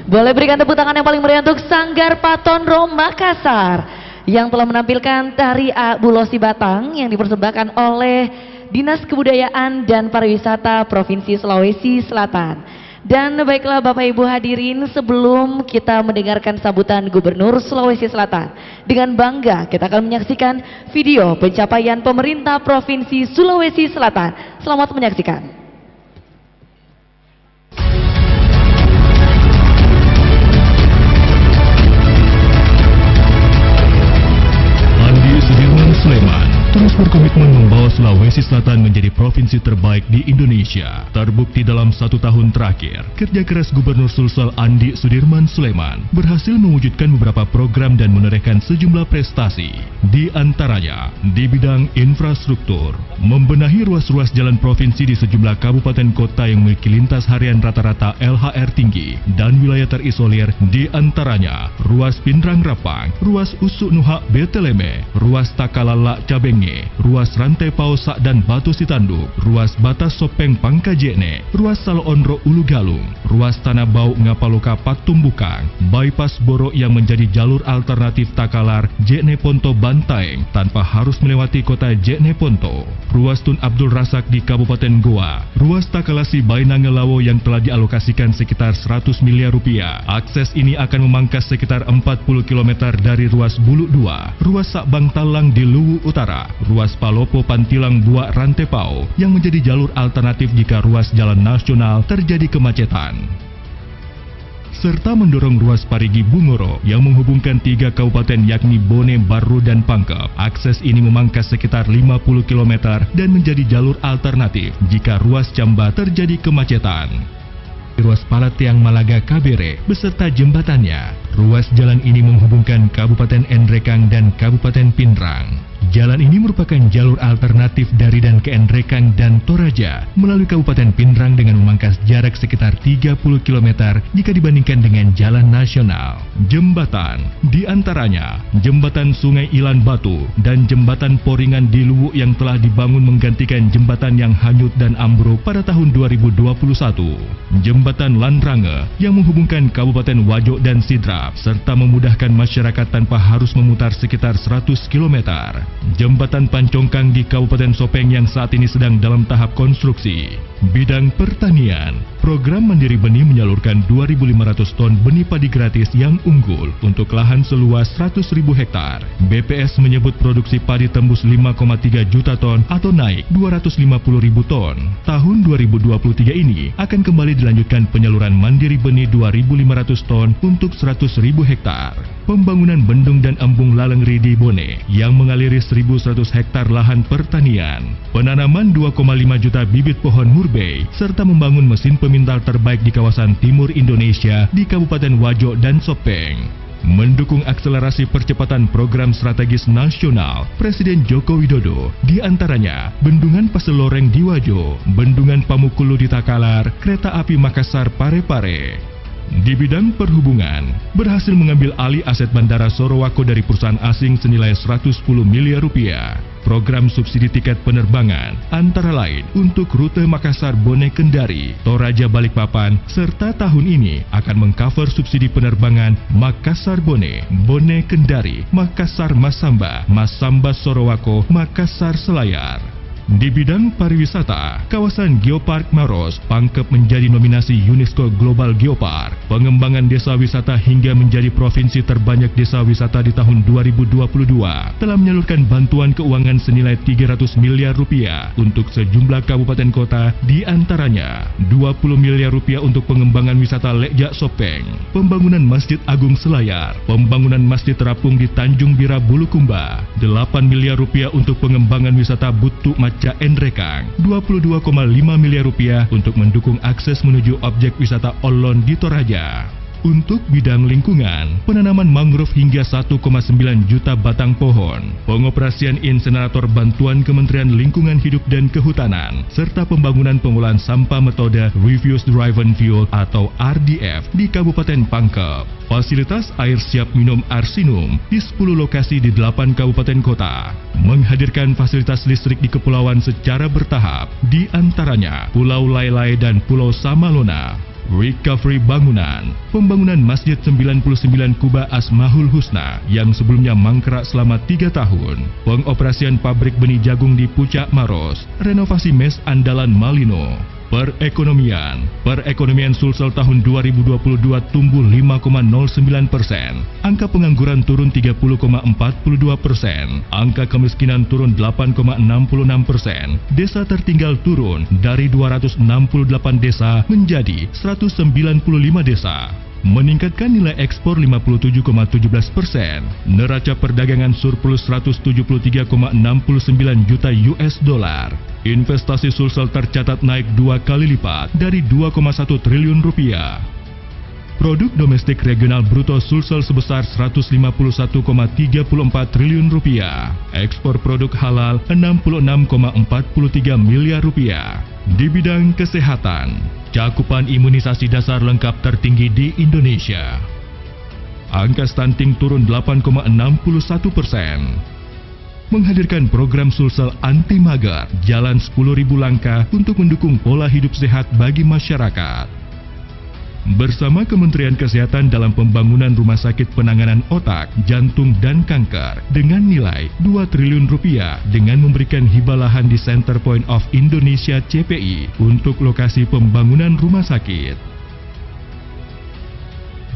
Boleh berikan tepuk tangan yang paling meriah untuk Sanggar Patonro Makassar yang telah menampilkan tari Bulosi Batang yang dipersembahkan oleh Dinas Kebudayaan dan Pariwisata Provinsi Sulawesi Selatan. Dan baiklah Bapak Ibu hadirin, sebelum kita mendengarkan sambutan Gubernur Sulawesi Selatan, dengan bangga kita akan menyaksikan video pencapaian pemerintah Provinsi Sulawesi Selatan. Selamat menyaksikan. Sleman terus berkomitmen membawa Sulawesi Selatan menjadi provinsi terbaik di Indonesia. Terbukti dalam 1 tahun terakhir, kerja keras Gubernur Sulsel Andi Sudirman Sulaiman berhasil mewujudkan beberapa program dan menorehkan sejumlah prestasi. Di antaranya, di bidang infrastruktur, membenahi ruas-ruas jalan provinsi di sejumlah kabupaten kota yang memiliki lintas harian rata-rata LHR tinggi dan wilayah terisolir, di antaranya ruas Pindrang Rapang, ruas Usuk Nuhak Beteleme, ruas Takalala Cabenge, ruas Rantai Pausak dan Batu Sitanduk, ruas Batas Sopeng Pangkajene, ruas Salonro Ulu Galung, ruas Tanah Bau Ngapaloka Patumbukang, bypass Boro yang menjadi jalur alternatif Takalar Jene Ponto Bantaeng tanpa harus melewati kota Jene Ponto, ruas Tun Abdul Razak di Kabupaten Goa, ruas Takalasi Bainangelawo yang telah dialokasikan sekitar 100 miliar rupiah. Akses ini akan memangkas sekitar 40 km dari ruas Bulu 2, ruas Sakbang Talang di Luwu Utara, ruas Palopo Pantilang Buak Rantepau yang menjadi jalur alternatif jika ruas jalan nasional terjadi kemacetan, serta mendorong ruas Parigi Bungoro yang menghubungkan 3 kabupaten yakni Bone, Barru, dan Pangkep. Akses ini memangkas sekitar 50 km dan menjadi jalur alternatif jika ruas Camba terjadi kemacetan. Ruas Palatiang Malaga Kabere beserta jembatannya. Ruas jalan ini menghubungkan Kabupaten Endrekang dan Kabupaten Pindrang. Jalan ini merupakan jalur alternatif dari dan ke Endrekang dan Toraja melalui Kabupaten Pindrang dengan memangkas jarak sekitar 30 km jika dibandingkan dengan jalan nasional. Jembatan, di antaranya Jembatan Sungai Ilan Batu dan Jembatan Poringan di Luwu yang telah dibangun menggantikan jembatan yang hanyut dan ambruk pada tahun 2021. Jembatan Landrange yang menghubungkan Kabupaten Wajo dan Sidrap serta memudahkan masyarakat tanpa harus memutar sekitar 100 km. Jembatan Pancongkang di Kabupaten Sopeng yang saat ini sedang dalam tahap konstruksi. Bidang pertanian, program Mandiri Benih menyalurkan 2.500 ton benih padi gratis yang unggul untuk lahan seluas 100.000 hektar. BPS menyebut produksi padi tembus 5,3 juta ton atau naik 250.000 ton. Tahun 2023 ini akan kembali dilanjutkan penyaluran Mandiri Benih 2.500 ton untuk 100.000 hektar. Pembangunan bendung dan embung Lalengri di Bone yang mengaliri 1.100 hektar lahan pertanian. Penanaman 2,5 juta bibit pohon murbei serta membangun mesin pemintal terbaik di kawasan timur Indonesia di Kabupaten Wajo dan Sopeng. Mendukung akselerasi percepatan program strategis nasional Presiden Joko Widodo, di antaranya Bendungan Paseloreng di Wajo, Bendungan Pamukulu di Takalar, Kereta Api Makassar Parepare. Di bidang perhubungan, berhasil mengambil alih aset Bandara Sorowako dari perusahaan asing senilai 110 miliar rupiah. Program subsidi tiket penerbangan antara lain untuk rute Makassar Bone Kendari, Toraja Balikpapan, serta tahun ini akan mengcover subsidi penerbangan Makassar Bone, Bone Kendari, Makassar Masamba, Masamba Sorowako, Makassar Selayar. Di bidang pariwisata, kawasan Geopark Maros pangkep menjadi nominasi UNESCO Global Geopark. Pengembangan desa wisata hingga menjadi provinsi terbanyak desa wisata di tahun 2022 telah menyalurkan bantuan keuangan senilai 300 miliar rupiah untuk sejumlah kabupaten kota, di antaranya 20 miliar rupiah untuk pengembangan wisata Lekjak Sopeng, pembangunan Masjid Agung Selayar, pembangunan Masjid Terapung di Tanjung Bira Bulukumba, 8 miliar rupiah untuk pengembangan wisata Butuk Maca Enrekang, 22,5 miliar rupiah untuk mendukung akses menuju objek wisata Olon di Toraja. Untuk bidang lingkungan, penanaman mangrove hingga 1,9 juta batang pohon, pengoperasian insenerator bantuan Kementerian Lingkungan Hidup dan Kehutanan, serta pembangunan pengolahan sampah metode Refuse Driven Fuel atau RDF di Kabupaten Pangkep. Fasilitas air siap minum Arsinum di 10 lokasi di 8 kabupaten kota. Menghadirkan fasilitas listrik di kepulauan secara bertahap, di antaranya Pulau Lailai dan Pulau Samalona. Recovery bangunan, pembangunan Masjid 99 Kuba Asmahul Husna yang sebelumnya mangkrak selama 3 tahun, pengoperasian pabrik benih jagung di Pucak Maros, renovasi mes andalan Malino. Perekonomian Sulsel tahun 2022 tumbuh 5,09%, angka pengangguran turun 30,42%, angka kemiskinan turun 8,66%, desa tertinggal turun dari 268 desa menjadi 195 desa. Meningkatkan nilai ekspor 57,17%, neraca perdagangan surplus 173,69 juta US dollar. Investasi Sulsel tercatat naik 2 kali lipat dari 2,1 triliun rupiah. Produk domestik regional bruto Sulsel sebesar 151,34 triliun rupiah. Ekspor produk halal 66,43 miliar rupiah. Di bidang kesehatan, cakupan imunisasi dasar lengkap tertinggi di Indonesia. Angka stunting turun 8,61%. Menghadirkan program Sulsel anti mager, jalan 10.000 langkah untuk mendukung pola hidup sehat bagi masyarakat. Bersama Kementerian Kesehatan dalam pembangunan rumah sakit penanganan otak, jantung, dan kanker dengan nilai 2 triliun rupiah dengan memberikan hibah lahan di Center Point of Indonesia CPI untuk lokasi pembangunan rumah sakit.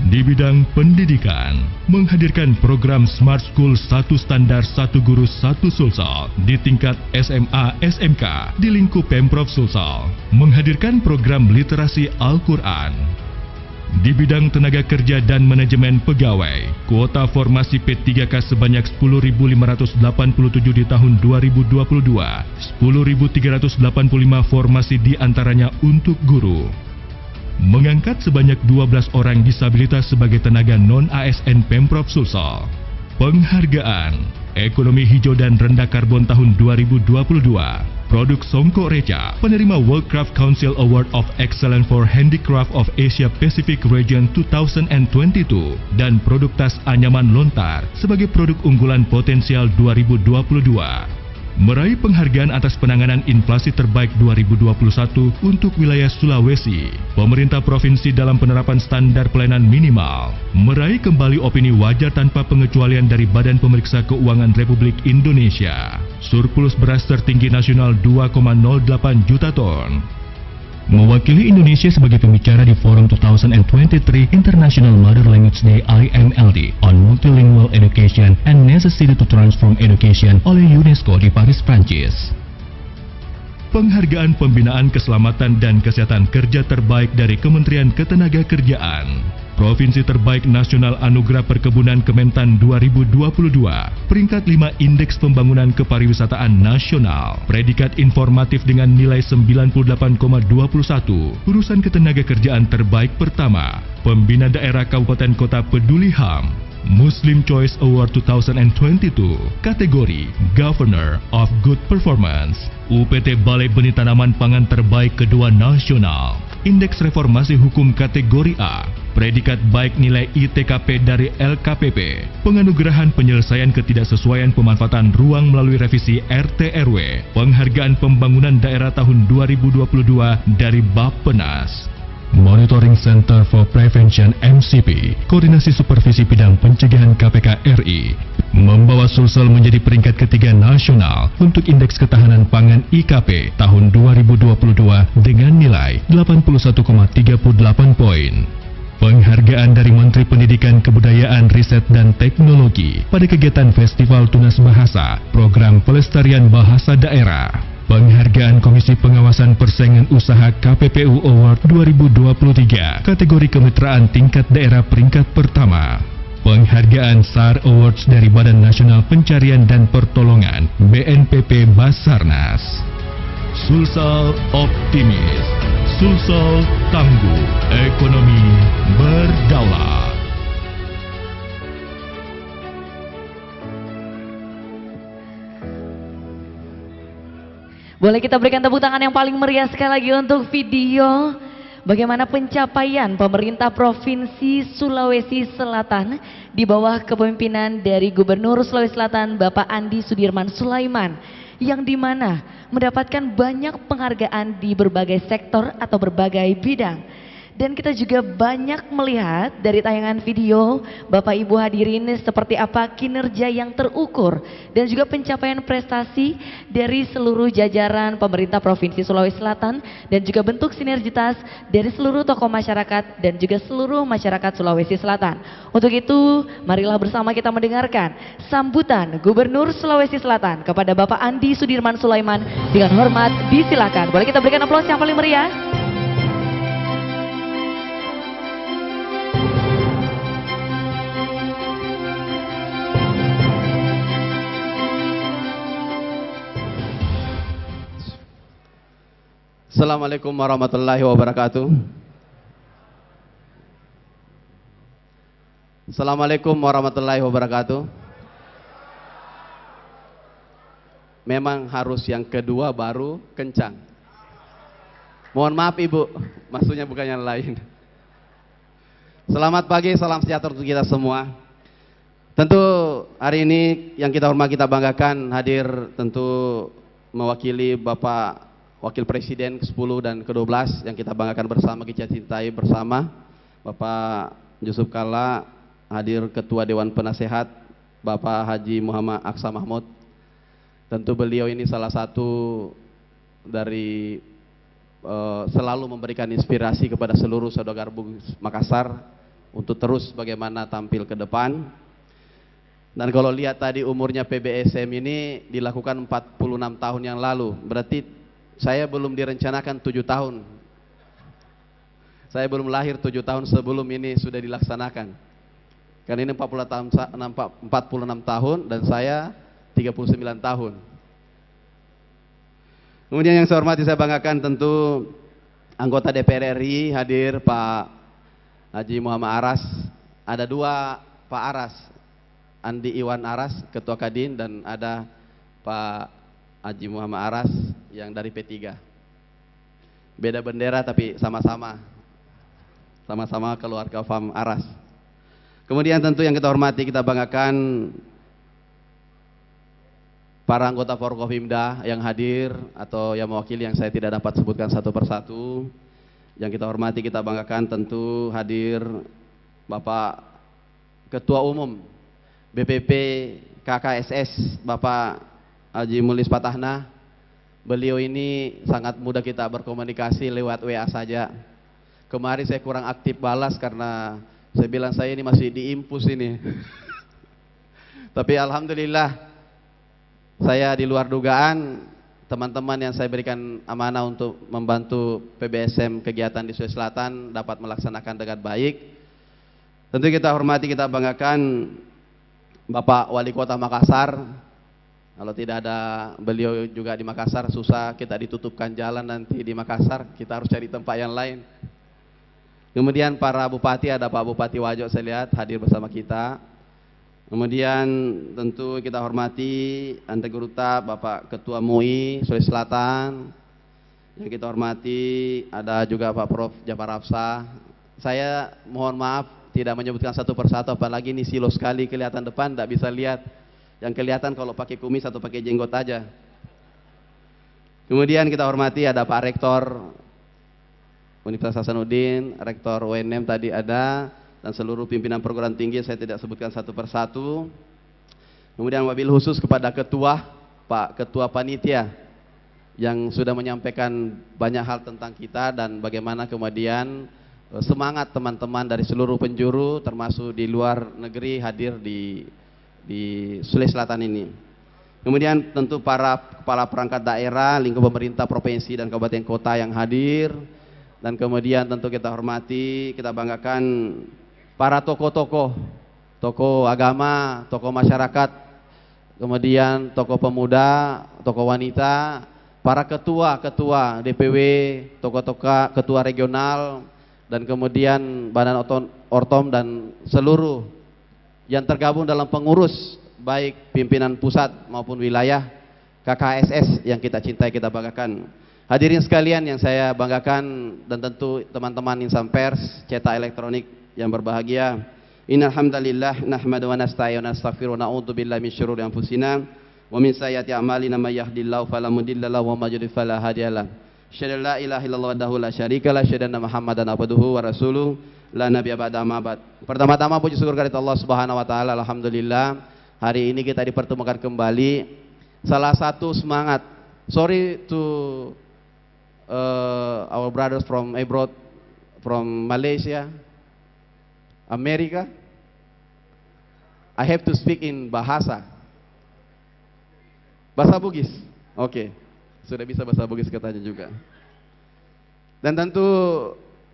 Di bidang pendidikan, menghadirkan program Smart School 1 Standar 1 Guru 1 Sulsel di tingkat SMA SMK di lingkup Pemprov Sulsel, menghadirkan program literasi Al-Quran. Di bidang tenaga kerja dan manajemen pegawai, kuota formasi P3K sebanyak 10.587 di tahun 2022, 10.385 formasi diantaranya untuk guru. Mengangkat sebanyak 12 orang disabilitas sebagai tenaga non-ASN Pemprov Sulsel. Penghargaan Ekonomi Hijau dan Rendah Karbon tahun 2022. Produk Songkok Reca, penerima World Craft Council Award of Excellence for Handicraft of Asia Pacific Region 2022 dan produk tas anyaman lontar sebagai produk unggulan potensial 2022. Meraih penghargaan atas penanganan inflasi terbaik 2021 untuk wilayah Sulawesi, pemerintah provinsi dalam penerapan standar pelayanan minimal, meraih kembali opini wajar tanpa pengecualian dari Badan Pemeriksa Keuangan Republik Indonesia, surplus beras tertinggi nasional 2,08 juta ton. Mewakili Indonesia sebagai pembicara di Forum 2023 International Mother Language Day IMLD on Multilingual Education and Necessity to Transform Education oleh UNESCO di Paris, Prancis. Penghargaan Pembinaan Keselamatan dan Kesehatan Kerja Terbaik dari Kementerian Ketenagakerjaan. Provinsi Terbaik Nasional Anugerah Perkebunan Kementan 2022, peringkat 5 Indeks Pembangunan Kepariwisataan Nasional, predikat informatif dengan nilai 98,21, urusan ketenagakerjaan terbaik pertama, Pembina Daerah Kabupaten Kota Peduli HAM, Muslim Choice Award 2022, kategori Governor of Good Performance, UPT Balai Benih Tanaman Pangan Terbaik Kedua Nasional, Indeks Reformasi Hukum kategori A, predikat baik nilai ITKP dari LKPP, penganugerahan penyelesaian ketidaksesuaian pemanfaatan ruang melalui revisi RT/RW, penghargaan pembangunan daerah tahun 2022 dari Bappenas. Monitoring Center for Prevention MCP, Koordinasi Supervisi Bidang Pencegahan KPK RI, membawa Sulsel menjadi peringkat ketiga nasional untuk Indeks Ketahanan Pangan IKP tahun 2022 dengan nilai 81,38 poin. Penghargaan dari Menteri Pendidikan Kebudayaan Riset dan Teknologi pada kegiatan Festival Tunas Bahasa, Program Pelestarian Bahasa Daerah. Penghargaan Komisi Pengawasan Persaingan Usaha KPPU Award 2023 kategori kemitraan tingkat daerah peringkat pertama. Penghargaan SAR Awards dari Badan Nasional Pencarian dan Pertolongan BNPB Basarnas. Sulsel optimis, Sulsel tangguh, ekonomi berdaulat. Boleh kita berikan tepuk tangan yang paling meriah sekali lagi untuk video bagaimana pencapaian pemerintah Provinsi Sulawesi Selatan di bawah kepemimpinan dari Gubernur Sulawesi Selatan Bapak Andi Sudirman Sulaiman, yang dimana mendapatkan banyak penghargaan di berbagai sektor atau berbagai bidang. Dan kita juga banyak melihat dari tayangan video Bapak Ibu hadirin seperti apa kinerja yang terukur dan juga pencapaian prestasi dari seluruh jajaran pemerintah Provinsi Sulawesi Selatan dan juga bentuk sinergitas dari seluruh tokoh masyarakat dan juga seluruh masyarakat Sulawesi Selatan. Untuk itu marilah bersama kita mendengarkan sambutan Gubernur Sulawesi Selatan kepada Bapak Andi Sudirman Sulaiman. Dengan hormat disilakan. Boleh kita berikan aplaus yang paling meriah? Assalamualaikum warahmatullahi wabarakatuh. Assalamualaikum warahmatullahi wabarakatuh. Memang harus yang kedua baru kencang. Mohon maaf Ibu, maksudnya bukan yang lain. Selamat pagi, salam sejahtera untuk kita semua. Tentu hari ini yang kita hormati, kita banggakan hadir tentu mewakili Bapak Wakil Presiden ke-10 dan ke-12 yang kita banggakan bersama, kita cintai bersama. Bapak Yusuf Kalla, hadir Ketua Dewan Penasehat Bapak Haji Muhammad Aksa Mahmud. Tentu beliau ini salah satu dari selalu memberikan inspirasi kepada seluruh saudagar Bugis Makassar untuk terus bagaimana tampil ke depan. Dan kalau lihat tadi umurnya PBSM ini dilakukan 46 tahun yang lalu, berarti saya belum direncanakan 7 tahun. Saya belum lahir 7 tahun sebelum ini sudah dilaksanakan. Karena ini 46 tahun dan saya 39 tahun. Kemudian yang saya hormati, saya banggakan tentu anggota DPR RI hadir Pak Haji Muhammad Aras. Ada 2 Pak Aras, Andi Iwan Aras, Ketua Kadin, dan ada Pak Haji Muhammad Aras yang dari P3. Beda bendera tapi sama-sama keluarga FAM Aras. Kemudian tentu yang kita hormati, kita banggakan para anggota Forkopimda yang hadir atau yang mewakili, yang saya tidak dapat sebutkan satu persatu. Yang kita hormati, kita banggakan tentu hadir Bapak Ketua Umum BPP KKSS Bapak Haji Mulis Patahna. Beliau ini sangat mudah kita berkomunikasi lewat WA saja. Kemarin saya kurang aktif balas karena saya bilang saya ini masih diimpus ini. Tapi alhamdulillah saya di luar dugaan, teman-teman yang saya berikan amanah untuk membantu PBSM kegiatan di Sulawesi Selatan dapat melaksanakan dengan baik. Tentu kita hormati, kita banggakan Bapak Wali Kota Makassar. Kalau tidak ada beliau juga di Makassar, susah kita ditutupkan jalan nanti di Makassar, kita harus cari tempat yang lain. Kemudian para bupati, ada Pak Bupati Wajo saya lihat hadir bersama kita. Kemudian tentu kita hormati Ante Guruta, Bapak Ketua MUI Sulawesi Selatan. Yang kita hormati ada juga Pak Prof Jafar Hafsah. Saya mohon maaf tidak menyebutkan satu persatu, apalagi ini silo sekali, kelihatan depan tidak bisa lihat. Yang kelihatan kalau pakai kumis atau pakai jenggot aja. Kemudian kita hormati ada Pak Rektor Universitas Hasanuddin, Rektor UNM tadi ada, dan seluruh pimpinan perguruan tinggi saya tidak sebutkan satu persatu. Kemudian wabil khusus kepada ketua, Pak Ketua Panitia yang sudah menyampaikan banyak hal tentang kita dan bagaimana kemudian semangat teman-teman dari seluruh penjuru termasuk di luar negeri hadir di Sulawesi Selatan ini. Kemudian tentu para kepala perangkat daerah, lingkup pemerintah provinsi dan kabupaten kota yang hadir. Dan kemudian tentu kita hormati, kita banggakan para tokoh-tokoh, tokoh agama, tokoh masyarakat, kemudian tokoh pemuda, tokoh wanita, para ketua-ketua DPW, tokoh-tokoh ketua regional, dan kemudian Badan Ortom dan seluruh yang tergabung dalam pengurus baik pimpinan pusat maupun wilayah KKSS yang kita cintai, kita banggakan. Hadirin sekalian yang saya banggakan dan tentu teman-teman insan pers, cetak elektronik yang berbahagia. Innal hamdalillah nahmadu wa nasta'inu wa nastaghfiru wa na'udzu billahi min syururi anfusina wa min sayyiati a'malina may yahdihillahu fala mudilla lahu wa may yudlil fala hadiyalah. Asyhadu an la ilaha illallah wahdahu la syarika lah, asyhadu anna Muhammadan abduhu wa rasuluh, la nabiyya ba'da ma ba'd. Pertama-tama puji syukur kepada Allah Subhanahu wa taala. Alhamdulillah hari ini kita dipertemukan kembali. Salah satu semangat, sorry to our brothers from abroad, from Malaysia, America. I have to speak in bahasa Bugis. Oke, sudah bisa bahasa Bugis katanya juga. Dan tentu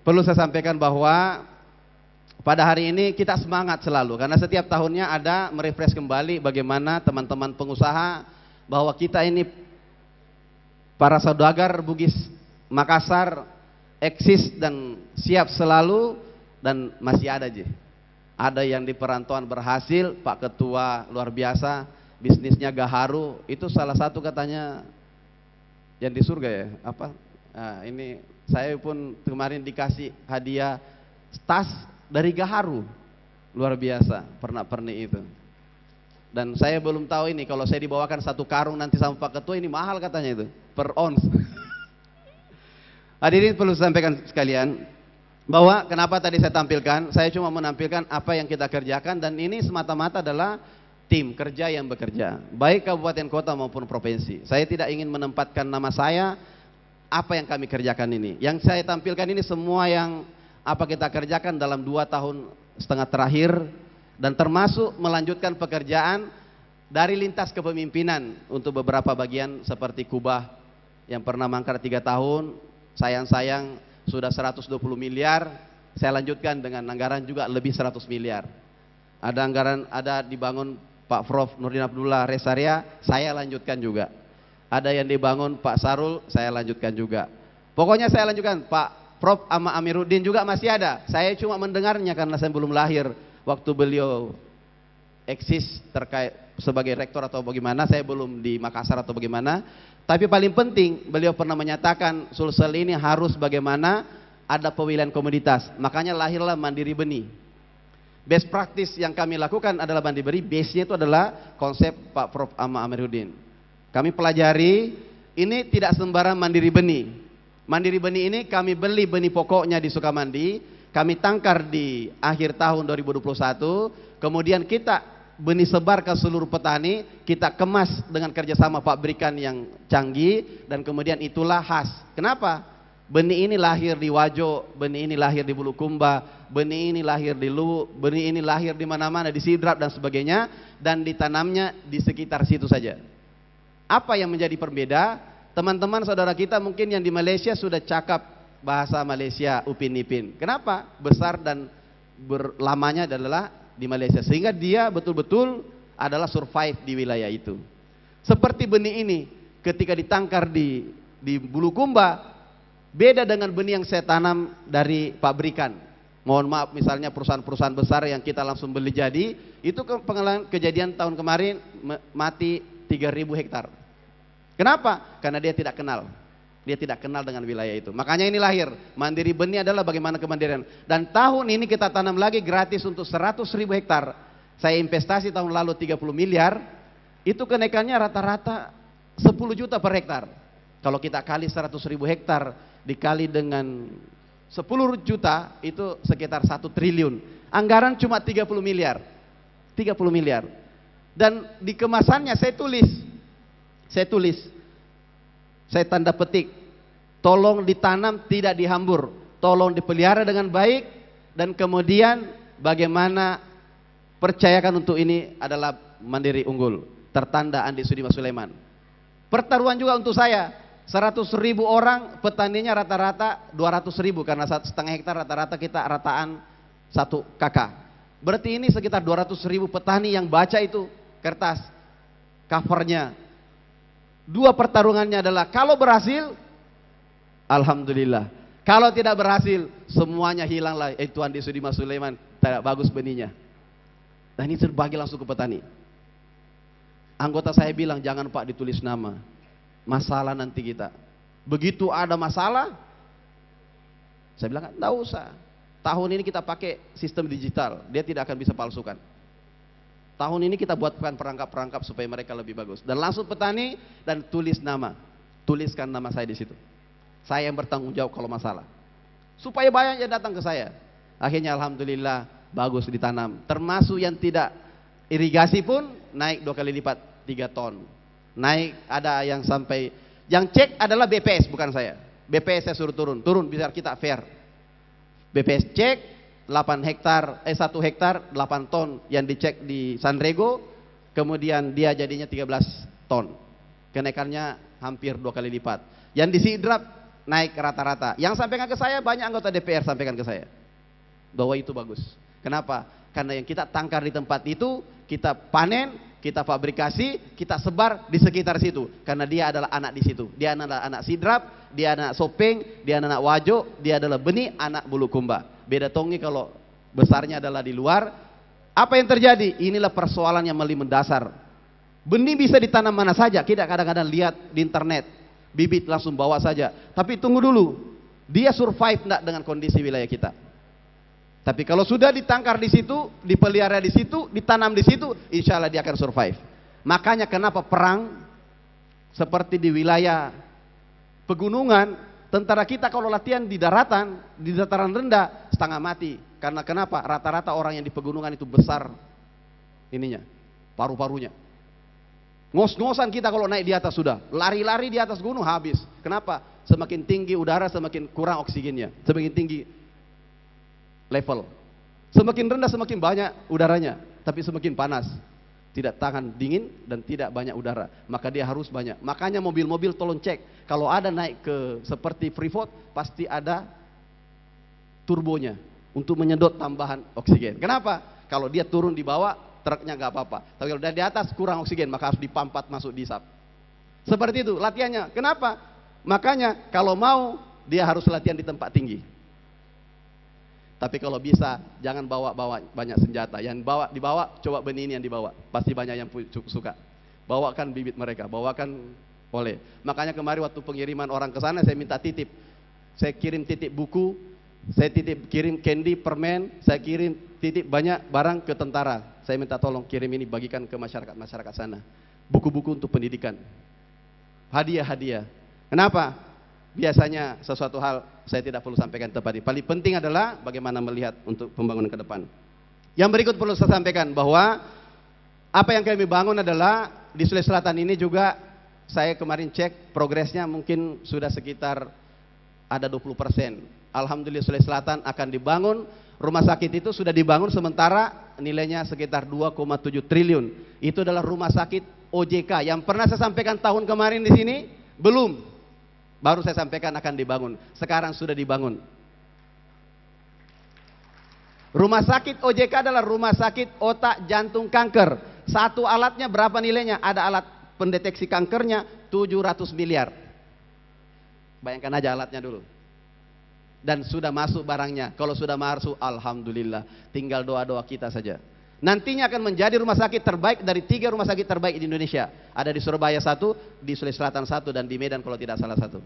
perlu saya sampaikan bahwa pada hari ini kita semangat selalu karena setiap tahunnya ada merefresh kembali bagaimana teman-teman pengusaha bahwa kita ini para saudagar Bugis Makassar eksis dan siap selalu dan masih ada aja. Ada yang di perantauan berhasil, Pak Ketua luar biasa, bisnisnya gaharu, itu salah satu katanya yang di surga ya. Apa? Nah, ini saya pun kemarin dikasih hadiah tas dari gaharu, luar biasa, pernak-pernik itu. Dan saya belum tahu ini kalau saya dibawakan satu karung nanti sama Pak Ketua ini mahal katanya itu per ons. Hadirin perlu saya sampaikan sekalian bahwa kenapa tadi saya tampilkan, saya cuma menampilkan apa yang kita kerjakan dan ini semata-mata adalah tim kerja yang bekerja, baik kabupaten kota maupun provinsi. Saya tidak ingin menempatkan nama saya, apa yang kami kerjakan ini. Yang saya tampilkan ini semua yang apa kita kerjakan dalam 2,5 tahun terakhir dan termasuk melanjutkan pekerjaan dari lintas kepemimpinan untuk beberapa bagian seperti Kubah yang pernah mangkrak 3 tahun. Sayang-sayang sudah 120 miliar, saya lanjutkan dengan anggaran juga lebih 100 miliar. Ada anggaran, ada dibangun Pak Prof Nurdin Abdullah Resaria, saya lanjutkan juga. Ada yang dibangun Pak Sarul, saya lanjutkan juga. Pokoknya saya lanjutkan. Pak Prof Ama Amiruddin juga masih ada. Saya cuma mendengarnya karena saya belum lahir waktu beliau eksis terkait sebagai rektor atau bagaimana, saya belum di Makassar atau bagaimana. Tapi paling penting beliau pernah menyatakan Sulsel ini harus bagaimana ada pewilayaan komoditas. Makanya lahirlah Mandiri Benih. Best practice yang kami lakukan adalah Mandiri Benih. Base-nya itu adalah konsep Pak Prof Ama Amiruddin. Kami pelajari ini tidak sembarang Mandiri Benih. Mandiri Benih ini kami beli benih pokoknya di Sukamandi, kami tangkar di akhir tahun 2021, kemudian kita benih sebar ke seluruh petani, kita kemas dengan kerjasama pabrikan yang canggih, dan kemudian itulah khas. Kenapa? Benih ini lahir di Wajo, benih ini lahir di Bulukumba, benih ini lahir di Luwu, benih ini lahir di mana-mana, di Sidrap dan sebagainya, dan ditanamnya di sekitar situ saja. Apa yang menjadi perbeda? Teman-teman saudara kita mungkin yang di Malaysia sudah cakap bahasa Malaysia Upin Ipin. Kenapa? Besar dan berlamanya adalah di Malaysia, sehingga dia betul-betul adalah survive di wilayah itu. Seperti benih ini ketika ditangkar di Bulukumba beda dengan benih yang saya tanam dari pabrikan. Mohon maaf, misalnya perusahaan-perusahaan besar yang kita langsung beli jadi, itu pengalaman kejadian tahun kemarin mati 3.000 hektar. Kenapa? Karena dia tidak kenal. Dia tidak kenal dengan wilayah itu. Makanya ini lahir. Mandiri Benih adalah bagaimana kemandirian. Dan tahun ini kita tanam lagi gratis untuk 100.000 hektar. Saya investasi tahun lalu 30 miliar. Itu kenaikannya rata-rata 10 juta per hektar. Kalau kita kali 100.000 hektar dikali dengan 10 juta itu sekitar 1 triliun. Anggaran cuma 30 miliar. 30 miliar. Dan di kemasannya saya tulis, saya tanda petik, tolong ditanam tidak dihambur, tolong dipelihara dengan baik, dan kemudian bagaimana percayakan untuk ini adalah Mandiri Unggul, tertanda Andi Sudirman Sulaiman. Pertaruhan juga untuk saya, 100.000 orang, petaninya rata-rata 200.000, karena 1,5 hektar rata-rata kita rataan 1 kakak. Berarti ini sekitar 200.000 petani yang baca itu kertas covernya. 2 pertarungannya adalah kalau berhasil, alhamdulillah. Kalau tidak berhasil, semuanya hilanglah. Itu Andi Sudirman Sulaiman, tidak bagus benihnya. Dan ini terbagi langsung ke petani. Anggota saya bilang, jangan Pak ditulis nama, masalah nanti kita. Begitu ada masalah, saya bilang tidak usah. Tahun ini kita pakai sistem digital, dia tidak akan bisa palsukan. Tahun ini kita buatkan perangkap-perangkap supaya mereka lebih bagus. Dan langsung petani dan tulis nama, tuliskan nama saya di situ. Saya yang bertanggung jawab kalau masalah. Supaya banyak yang datang ke saya. Akhirnya alhamdulillah bagus ditanam. Termasuk yang tidak irigasi pun naik 2 kali lipat, 3 ton. Naik ada yang sampai, yang cek adalah BPS bukan saya. BPS saya suruh turun biar kita fair. BPS cek 1 hektar 8 ton yang dicek di Sanrego, kemudian dia jadinya 13 ton. Kenaikannya hampir 2 kali lipat. Yang di Sidrap naik rata-rata. Yang sampaikan ke saya banyak anggota DPR sampaikan ke saya bahwa itu bagus. Kenapa? Karena yang kita tangkar di tempat itu, kita panen, kita fabrikasi, kita sebar di sekitar situ. Karena dia adalah anak di situ. Dia adalah anak Sidrap, dia anak Sopeng, dia anak Wajo, dia adalah benih anak Bulukumba. Beda tongi kalau besarnya adalah di luar. Apa yang terjadi? Inilah persoalan yang paling mendasar. Benih bisa ditanam mana saja. Kita kadang-kadang lihat di internet, bibit langsung bawa saja. Tapi tunggu dulu, dia survive enggak dengan kondisi wilayah kita? Tapi kalau sudah ditangkar di situ, dipelihara di situ, ditanam di situ, insya Allah dia akan survive. Makanya kenapa perang seperti di wilayah pegunungan, tentara kita kalau latihan di daratan, di dataran rendah, setengah mati. Karena kenapa? Rata-rata orang yang di pegunungan itu besar ininya, paru-parunya. Ngos-ngosan kita kalau naik di atas sudah, lari-lari di atas gunung habis. Kenapa? Semakin tinggi udara, semakin kurang oksigennya. Semakin tinggi level, semakin rendah semakin banyak udaranya, tapi semakin panas, tidak tahan dingin dan tidak banyak udara, maka dia harus banyak. Makanya mobil-mobil tolong cek, kalau ada naik ke seperti Freeport pasti ada turbonya untuk menyedot tambahan oksigen. Kenapa? Kalau dia turun di bawah truknya nggak apa-apa, tapi kalau dia di atas kurang oksigen maka harus dipampat masuk di sap. Seperti itu latihannya. Kenapa? Makanya kalau mau dia harus latihan di tempat tinggi. Tapi kalau bisa jangan bawa banyak senjata. Yang dibawa coba benih ini yang dibawa. Pasti banyak yang suka. Bawakan bibit mereka, bawakan oleh. Makanya kemarin waktu pengiriman orang ke sana saya minta titip. Saya kirim titip buku, saya kirim candy, permen, saya kirim titip banyak barang ke tentara. Saya minta tolong kirim ini bagikan ke masyarakat sana. Buku-buku untuk pendidikan. Hadiah-hadiah. Kenapa? Biasanya sesuatu hal saya tidak perlu sampaikan tempat ini. Paling penting adalah bagaimana melihat untuk pembangunan ke depan. Yang berikut perlu saya sampaikan bahwa apa yang kami bangun adalah di Sulawesi Selatan ini juga saya kemarin cek progresnya mungkin sudah sekitar ada 20%. Alhamdulillah Sulawesi Selatan akan dibangun. Rumah sakit itu sudah dibangun sementara nilainya sekitar 2,7 triliun. Itu adalah rumah sakit OJK yang pernah saya sampaikan tahun kemarin di sini belum. Baru saya sampaikan akan dibangun. Sekarang sudah dibangun. Rumah sakit OJK adalah rumah sakit otak jantung kanker. Satu alatnya berapa nilainya? Ada alat pendeteksi kankernya 700 miliar. Bayangkan aja alatnya dulu. Dan sudah masuk barangnya. Kalau sudah masuk, alhamdulillah. Tinggal doa-doa kita saja. Nantinya akan menjadi rumah sakit terbaik dari 3 rumah sakit terbaik di Indonesia. Ada di Surabaya 1, di Sulawesi Selatan 1, dan di Medan kalau tidak salah 1.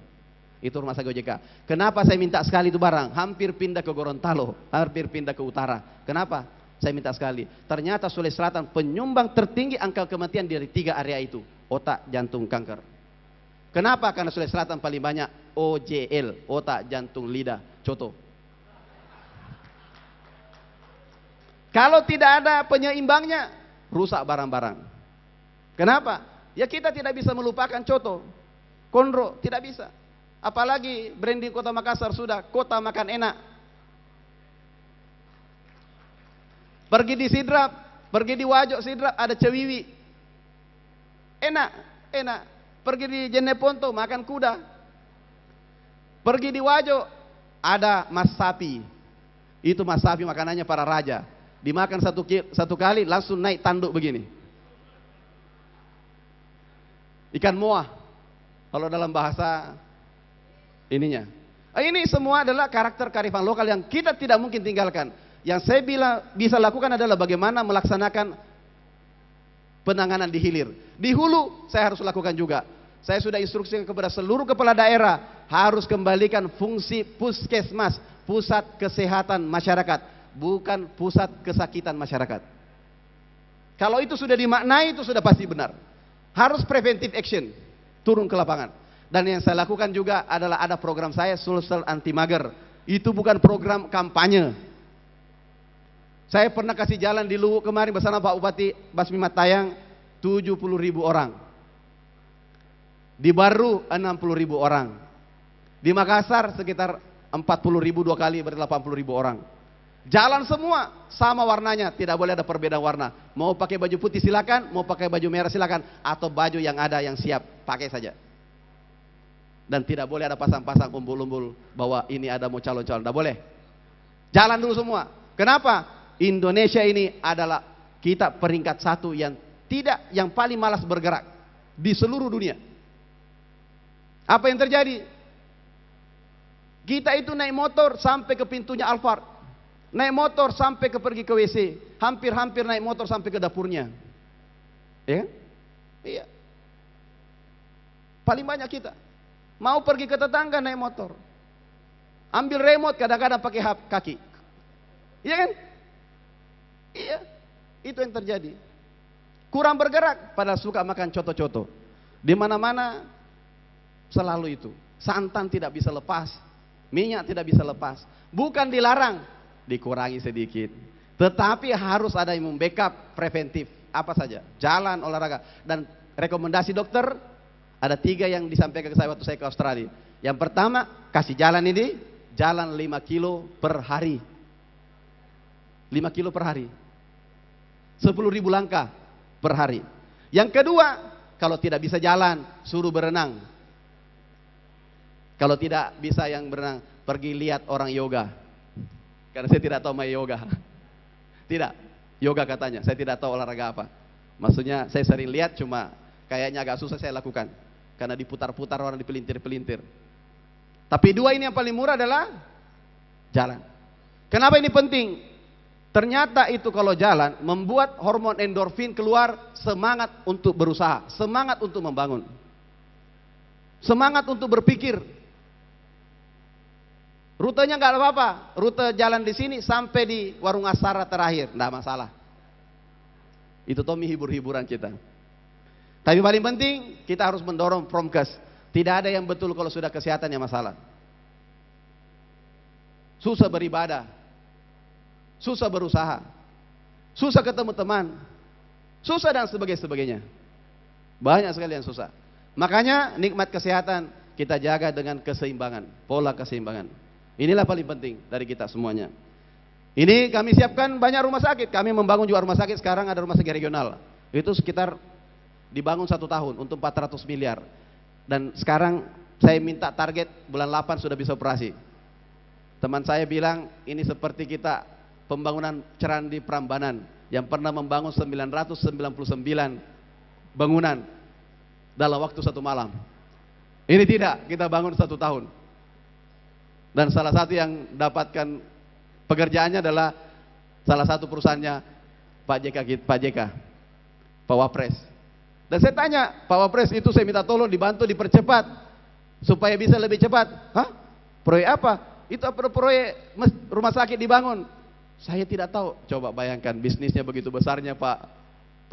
Itu rumah sakit OJK. Kenapa saya minta sekali itu barang? Hampir pindah ke Gorontalo, hampir pindah ke utara. Kenapa? Saya minta sekali. Ternyata Sulawesi Selatan penyumbang tertinggi angka kematian dari 3 area itu. Otak, jantung, kanker. Kenapa? Karena Sulawesi Selatan paling banyak OJL, otak, jantung, lidah, coto. Kalau tidak ada penyeimbangnya, rusak barang-barang. Kenapa? Ya kita tidak bisa melupakan coto, konro, tidak bisa. Apalagi branding Kota Makassar sudah kota makan enak. Pergi di Sidrap, pergi di Wajok Sidrap ada cewiwi. Enak, enak. Pergi di Jeneponto makan kuda. Pergi di Wajok ada mas sapi. Itu mas sapi makanannya para raja. Dimakan satu kali langsung naik tanduk begini. Ikan moa. Kalau dalam bahasa ininya. Ini semua adalah karakter kearifan lokal yang kita tidak mungkin tinggalkan. Yang saya bisa lakukan adalah bagaimana melaksanakan penanganan di hilir. Di hulu saya harus lakukan juga. Saya sudah instruksikan kepada seluruh kepala daerah harus kembalikan fungsi puskesmas, pusat kesehatan masyarakat, bukan pusat kesakitan masyarakat. Kalau itu sudah dimaknai, itu sudah pasti benar. Harus preventive action, turun ke lapangan. Dan yang saya lakukan juga adalah ada program saya Sulsel Anti Mager. Itu bukan program kampanye. Saya pernah kasih jalan di Luwu kemarin bersama Pak Bupati Basmi Matayang 70.000 orang. Di Baru 60.000 orang. Di Makassar sekitar 40.000 2 kali berarti 80.000 orang. Jalan semua sama warnanya, tidak boleh ada perbedaan warna. Mau pakai baju putih silakan, mau pakai baju merah silakan, atau baju yang ada yang siap pakai saja. Dan tidak boleh ada pasang-pasang umbul-umbul bahwa ini ada mau calon-calon, tidak boleh. Jalan dulu semua. Kenapa? Indonesia ini adalah kita peringkat 1 yang paling malas bergerak di seluruh dunia. Apa yang terjadi? Kita itu naik motor sampai ke pintunya Alphard, naik motor sampai pergi ke WC, hampir-hampir naik motor sampai ke dapurnya. Ya? Iya. Paling banyak kita mau pergi ke tetangga naik motor, ambil remote kadang-kadang pakai kaki. Iya kan? Iya. Itu yang terjadi. Kurang bergerak, padahal suka makan coto-coto. Di mana-mana selalu itu. Santan tidak bisa lepas, minyak tidak bisa lepas. Bukan dilarang, dikurangi sedikit. Tetapi harus ada yang membackup preventif. Apa saja? Jalan, olahraga. Dan rekomendasi dokter, ada 3 yang disampaikan ke saya waktu saya ke Australia. Yang pertama, kasih jalan ini, jalan 5 kilo per hari. 5 kilo per hari. 10.000 langkah per hari. Yang kedua, kalau tidak bisa jalan, suruh berenang. Kalau tidak bisa yang berenang, pergi lihat orang yoga. Karena saya tidak tahu main yoga. Tidak, yoga katanya, saya tidak tahu olahraga apa. Maksudnya saya sering lihat, cuma kayaknya agak susah saya lakukan. Karena diputar-putar orang, dipelintir-pelintir. Tapi 2 ini yang paling murah adalah jalan. Kenapa ini penting? Ternyata itu kalau jalan membuat hormon endorfin keluar, semangat untuk berusaha, semangat untuk membangun, semangat untuk berpikir. Rutenya nggak apa-apa, rute jalan di sini sampai di Warung Asara terakhir, nggak masalah. Itu Tommy hibur-hiburan kita. Tapi paling penting kita harus mendorong promkes. Tidak ada yang betul kalau sudah kesehatannya masalah. Susah beribadah, susah berusaha, susah ketemu teman, susah dan sebagainya. Banyak sekali yang susah. Makanya nikmat kesehatan kita jaga dengan keseimbangan, pola keseimbangan. Inilah paling penting dari kita semuanya. Ini kami siapkan banyak rumah sakit. Kami membangun juga rumah sakit. Sekarang ada rumah sakit regional. Itu sekitar dibangun 1 tahun untuk 400 miliar. Dan sekarang saya minta target bulan 8 sudah bisa operasi. Teman saya bilang ini seperti kita pembangunan Candi Prambanan yang pernah membangun 999 bangunan dalam waktu 1 malam. Ini tidak, kita bangun 1 tahun. Dan salah satu yang dapatkan pekerjaannya adalah salah satu perusahaannya Pak JK, Pak Wapres. Dan saya tanya, Pak Wapres itu saya minta tolong dibantu dipercepat supaya bisa lebih cepat. Hah? Proyek apa? Itu apa proyek rumah sakit dibangun? Saya tidak tahu. Coba bayangkan bisnisnya begitu besarnya Pak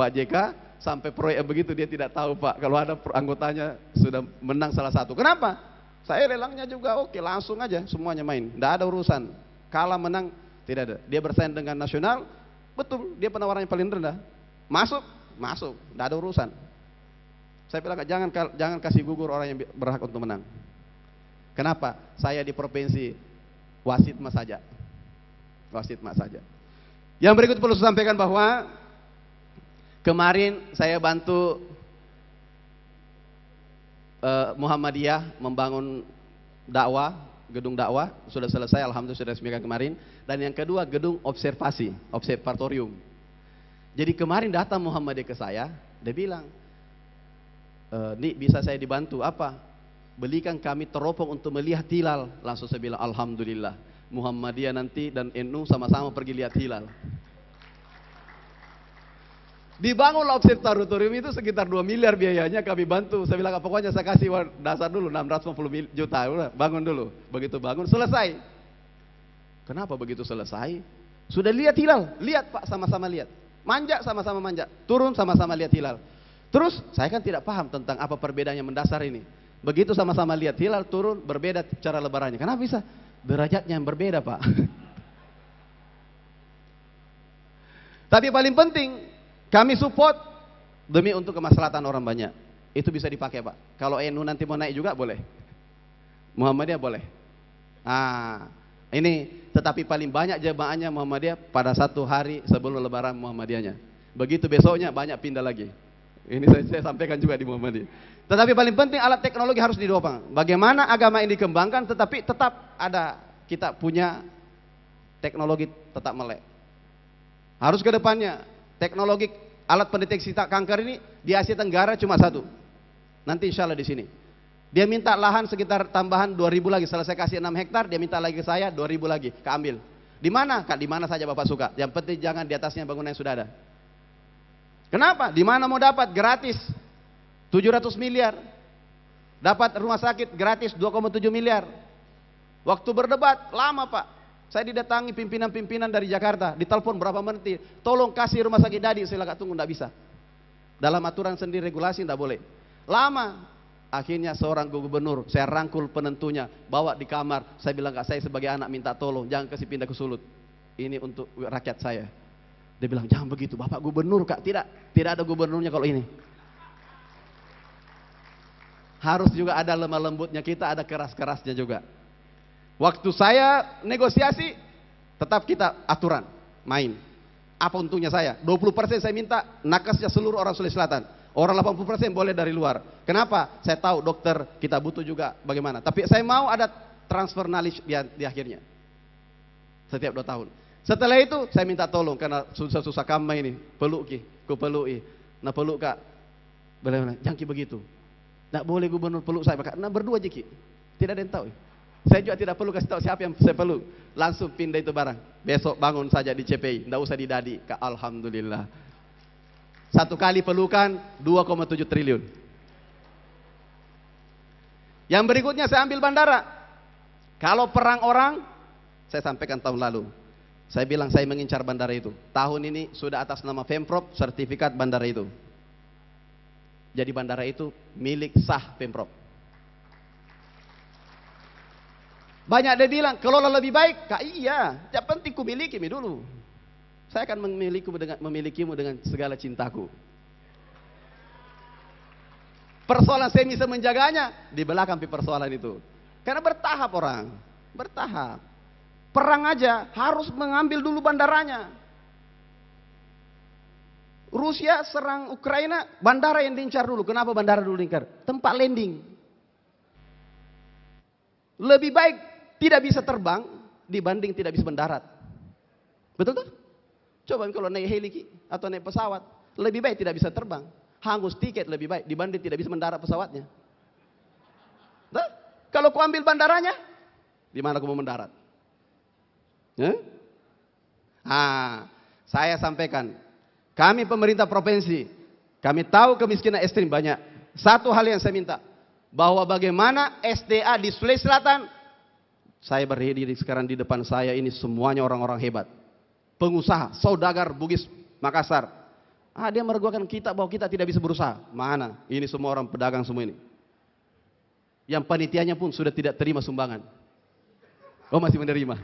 JK sampai proyek begitu dia tidak tahu Pak. Kalau ada anggotanya sudah menang salah satu. Kenapa? Saya lelangnya juga oke, langsung aja semuanya main. Tidak ada urusan. Kalah menang tidak ada. Dia bersaing dengan nasional, betul dia penawarannya paling rendah. Masuk, tidak ada urusan. Saya bilang jangan kasih gugur orang yang berhak untuk menang. Kenapa? Saya di provinsi wasit mas saja. Wasit mas saja. Yang berikut perlu saya sampaikan bahwa kemarin saya bantu Muhammadiyah membangun dakwah, gedung dakwah sudah selesai, alhamdulillah sudah resmikan kemarin. Dan yang kedua gedung observasi, observatorium. Jadi kemarin datang Muhammadiyah ke saya, dia bilang, "Nih bisa saya dibantu apa? Belikan kami teropong untuk melihat hilal." Langsung saya bilang, alhamdulillah, Muhammadiyah nanti dan NU sama-sama pergi lihat hilal. Dibangunlah observatorium itu sekitar 2 miliar biayanya, kami bantu. Saya bilang, pokoknya saya kasih dasar dulu 650 juta, udah bangun dulu. Begitu bangun, selesai. Kenapa begitu selesai? Sudah lihat hilal, lihat Pak, sama-sama lihat. Manja, sama-sama manja. Turun, sama-sama lihat hilal. Terus, saya kan tidak paham tentang apa perbedaannya mendasar ini. Begitu sama-sama lihat hilal, turun, berbeda cara lebarannya. Kenapa bisa? Derajatnya yang berbeda Pak. Tapi paling penting, kami support demi untuk kemaslahatan orang banyak. Itu bisa dipakai Pak. Kalau NU nanti mau naik juga boleh. Muhammadiyah boleh. Ini tetapi paling banyak jemaahnya Muhammadiyah pada satu hari sebelum lebaran Muhammadiyahnya. Begitu besoknya banyak pindah lagi. Ini saya sampaikan juga di Muhammadiyah. Tetapi paling penting alat teknologi harus didopang. Bagaimana agama ini dikembangkan tetapi tetap ada kita punya teknologi tetap melek. Harus ke depannya teknologi alat pendeteksi kanker ini di Asia Tenggara cuma satu. Nanti insya Allah di sini. Dia minta lahan sekitar tambahan 2.000 lagi. Selesai kasih 6 hektar, dia minta lagi ke saya 2.000 lagi. Keambil. Di mana? Kak, di mana saja Bapak suka. Yang penting jangan di atasnya bangunan yang sudah ada. Kenapa? Di mana mau dapat? Gratis. 700 miliar. Dapat rumah sakit gratis 2,7 miliar. Waktu berdebat lama Pak. Saya didatangi pimpinan-pimpinan dari Jakarta, ditelepon berapa menit, tolong kasih rumah sakit Dadi, saya bilang tunggu, tidak bisa. Dalam aturan sendiri regulasi tidak boleh. Lama, akhirnya seorang gubernur, saya rangkul penentunya, bawa di kamar, saya bilang Kak, saya sebagai anak minta tolong, jangan kasih pindah ke Sulut. Ini untuk rakyat saya. Dia bilang, jangan begitu, Bapak gubernur Kak, tidak ada gubernurnya kalau ini. Harus juga ada lemah lembutnya kita, ada keras-kerasnya juga. Waktu saya negosiasi, tetap kita aturan, main. Apa untungnya saya? 20% saya minta nakesnya seluruh orang Sulawesi Selatan. Orang 80% boleh dari luar. Kenapa? Saya tahu dokter kita butuh juga bagaimana. Tapi saya mau ada transfer knowledge di akhirnya. Setiap 2 tahun. Setelah itu saya minta tolong karena susah-susah kami ini. Peluk ki, ku peluk. Nah peluk Kak. Jangan begitu. Tidak boleh gubernur peluk saya. Nah berdua aja ki. Tidak ada yang tahu. Saya juga tidak perlu kasih tahu siapa yang saya peluk. Langsung pindah itu barang. Besok bangun saja di CPI. Tidak usah di Dadi. Alhamdulillah. Satu kali pelukan 2,7 triliun. Yang berikutnya saya ambil bandara. Kalau perang orang, saya sampaikan tahun lalu. Saya bilang saya mengincar bandara itu. Tahun ini sudah atas nama Pemprov sertifikat bandara itu. Jadi bandara itu milik sah Pemprov. Banyak dia bilang, kelola lebih baik. Kak, iya, yang penting ku miliki dulu. Saya akan memilikimu dengan segala cintaku. Persoalan saya bisa menjaganya di belakang persoalan itu. Karena bertahap orang, bertahap. Perang aja harus mengambil dulu bandaranya. Rusia serang Ukraina, bandara yang diincar dulu. Kenapa bandara dulu diincar? Tempat landing. Lebih baik tidak bisa terbang dibanding tidak bisa mendarat. Betul tuh? Coba kalau naik heli atau naik pesawat, lebih baik tidak bisa terbang. Hangus tiket lebih baik dibanding tidak bisa mendarat pesawatnya. Nah, kalau ku ambil bandaranya, di mana aku mau mendarat? Saya sampaikan, kami pemerintah provinsi, kami tahu kemiskinan ekstrim banyak. Satu hal yang saya minta, bahwa bagaimana SDA di Sulawesi Selatan. Saya berdiri sekarang di depan saya ini semuanya orang-orang hebat. Pengusaha, saudagar Bugis Makassar. Dia meragukan kita bahwa kita tidak bisa berusaha. Mana? Ini semua orang pedagang semua ini. Yang panitianya pun sudah tidak terima sumbangan. Oh masih menerima.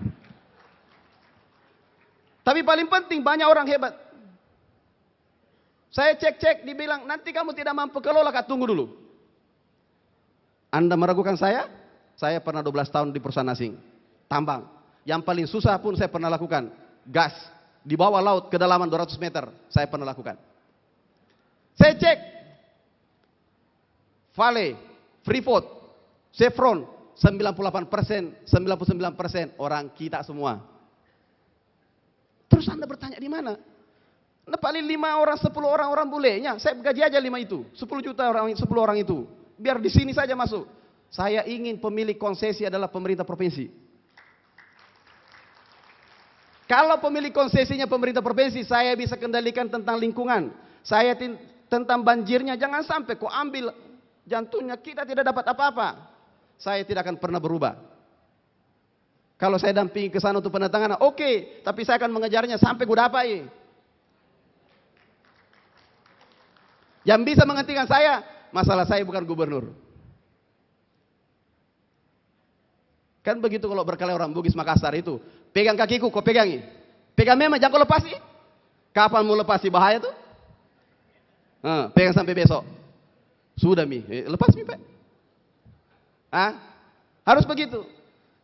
Tapi paling penting banyak orang hebat. Saya cek-cek, dibilang nanti kamu tidak mampu kelola, Kak, tunggu dulu. Anda meragukan saya? Saya pernah 12 tahun di perusahaan asing. Tambang. Yang paling susah pun saya pernah lakukan. Gas. Di bawah laut, kedalaman 200 meter. Saya pernah lakukan. Saya cek. Vale, Freeport, Chevron, 98%, 99% orang kita semua. Terus Anda bertanya di mana? Nah, paling 5 orang, 10 orang bolehnya. Saya gaji aja 5 itu. 10 juta orang, 10 orang itu. Biar di sini saja masuk. Saya ingin pemilik konsesi adalah pemerintah provinsi. Kalau pemilik konsesinya pemerintah provinsi, saya bisa kendalikan tentang lingkungan. Saya tentang banjirnya, jangan sampai kok ambil jantungnya, kita tidak dapat apa-apa. Saya tidak akan pernah berubah. Kalau saya dampingi ke sana untuk penandatanganan, oke, tapi saya akan mengejarnya sampai gue dapai. Yang bisa menghentikan saya, masalah saya bukan gubernur. Kan begitu kalau berkali orang Bugis Makassar itu, pegang kakiku, kau pegangi. Pegang memang, jangan kau lepasi. Kapan mau lepasi, bahaya tuh? Pegang sampai besok. Sudah Mi, lepas Mi Pak. Harus begitu.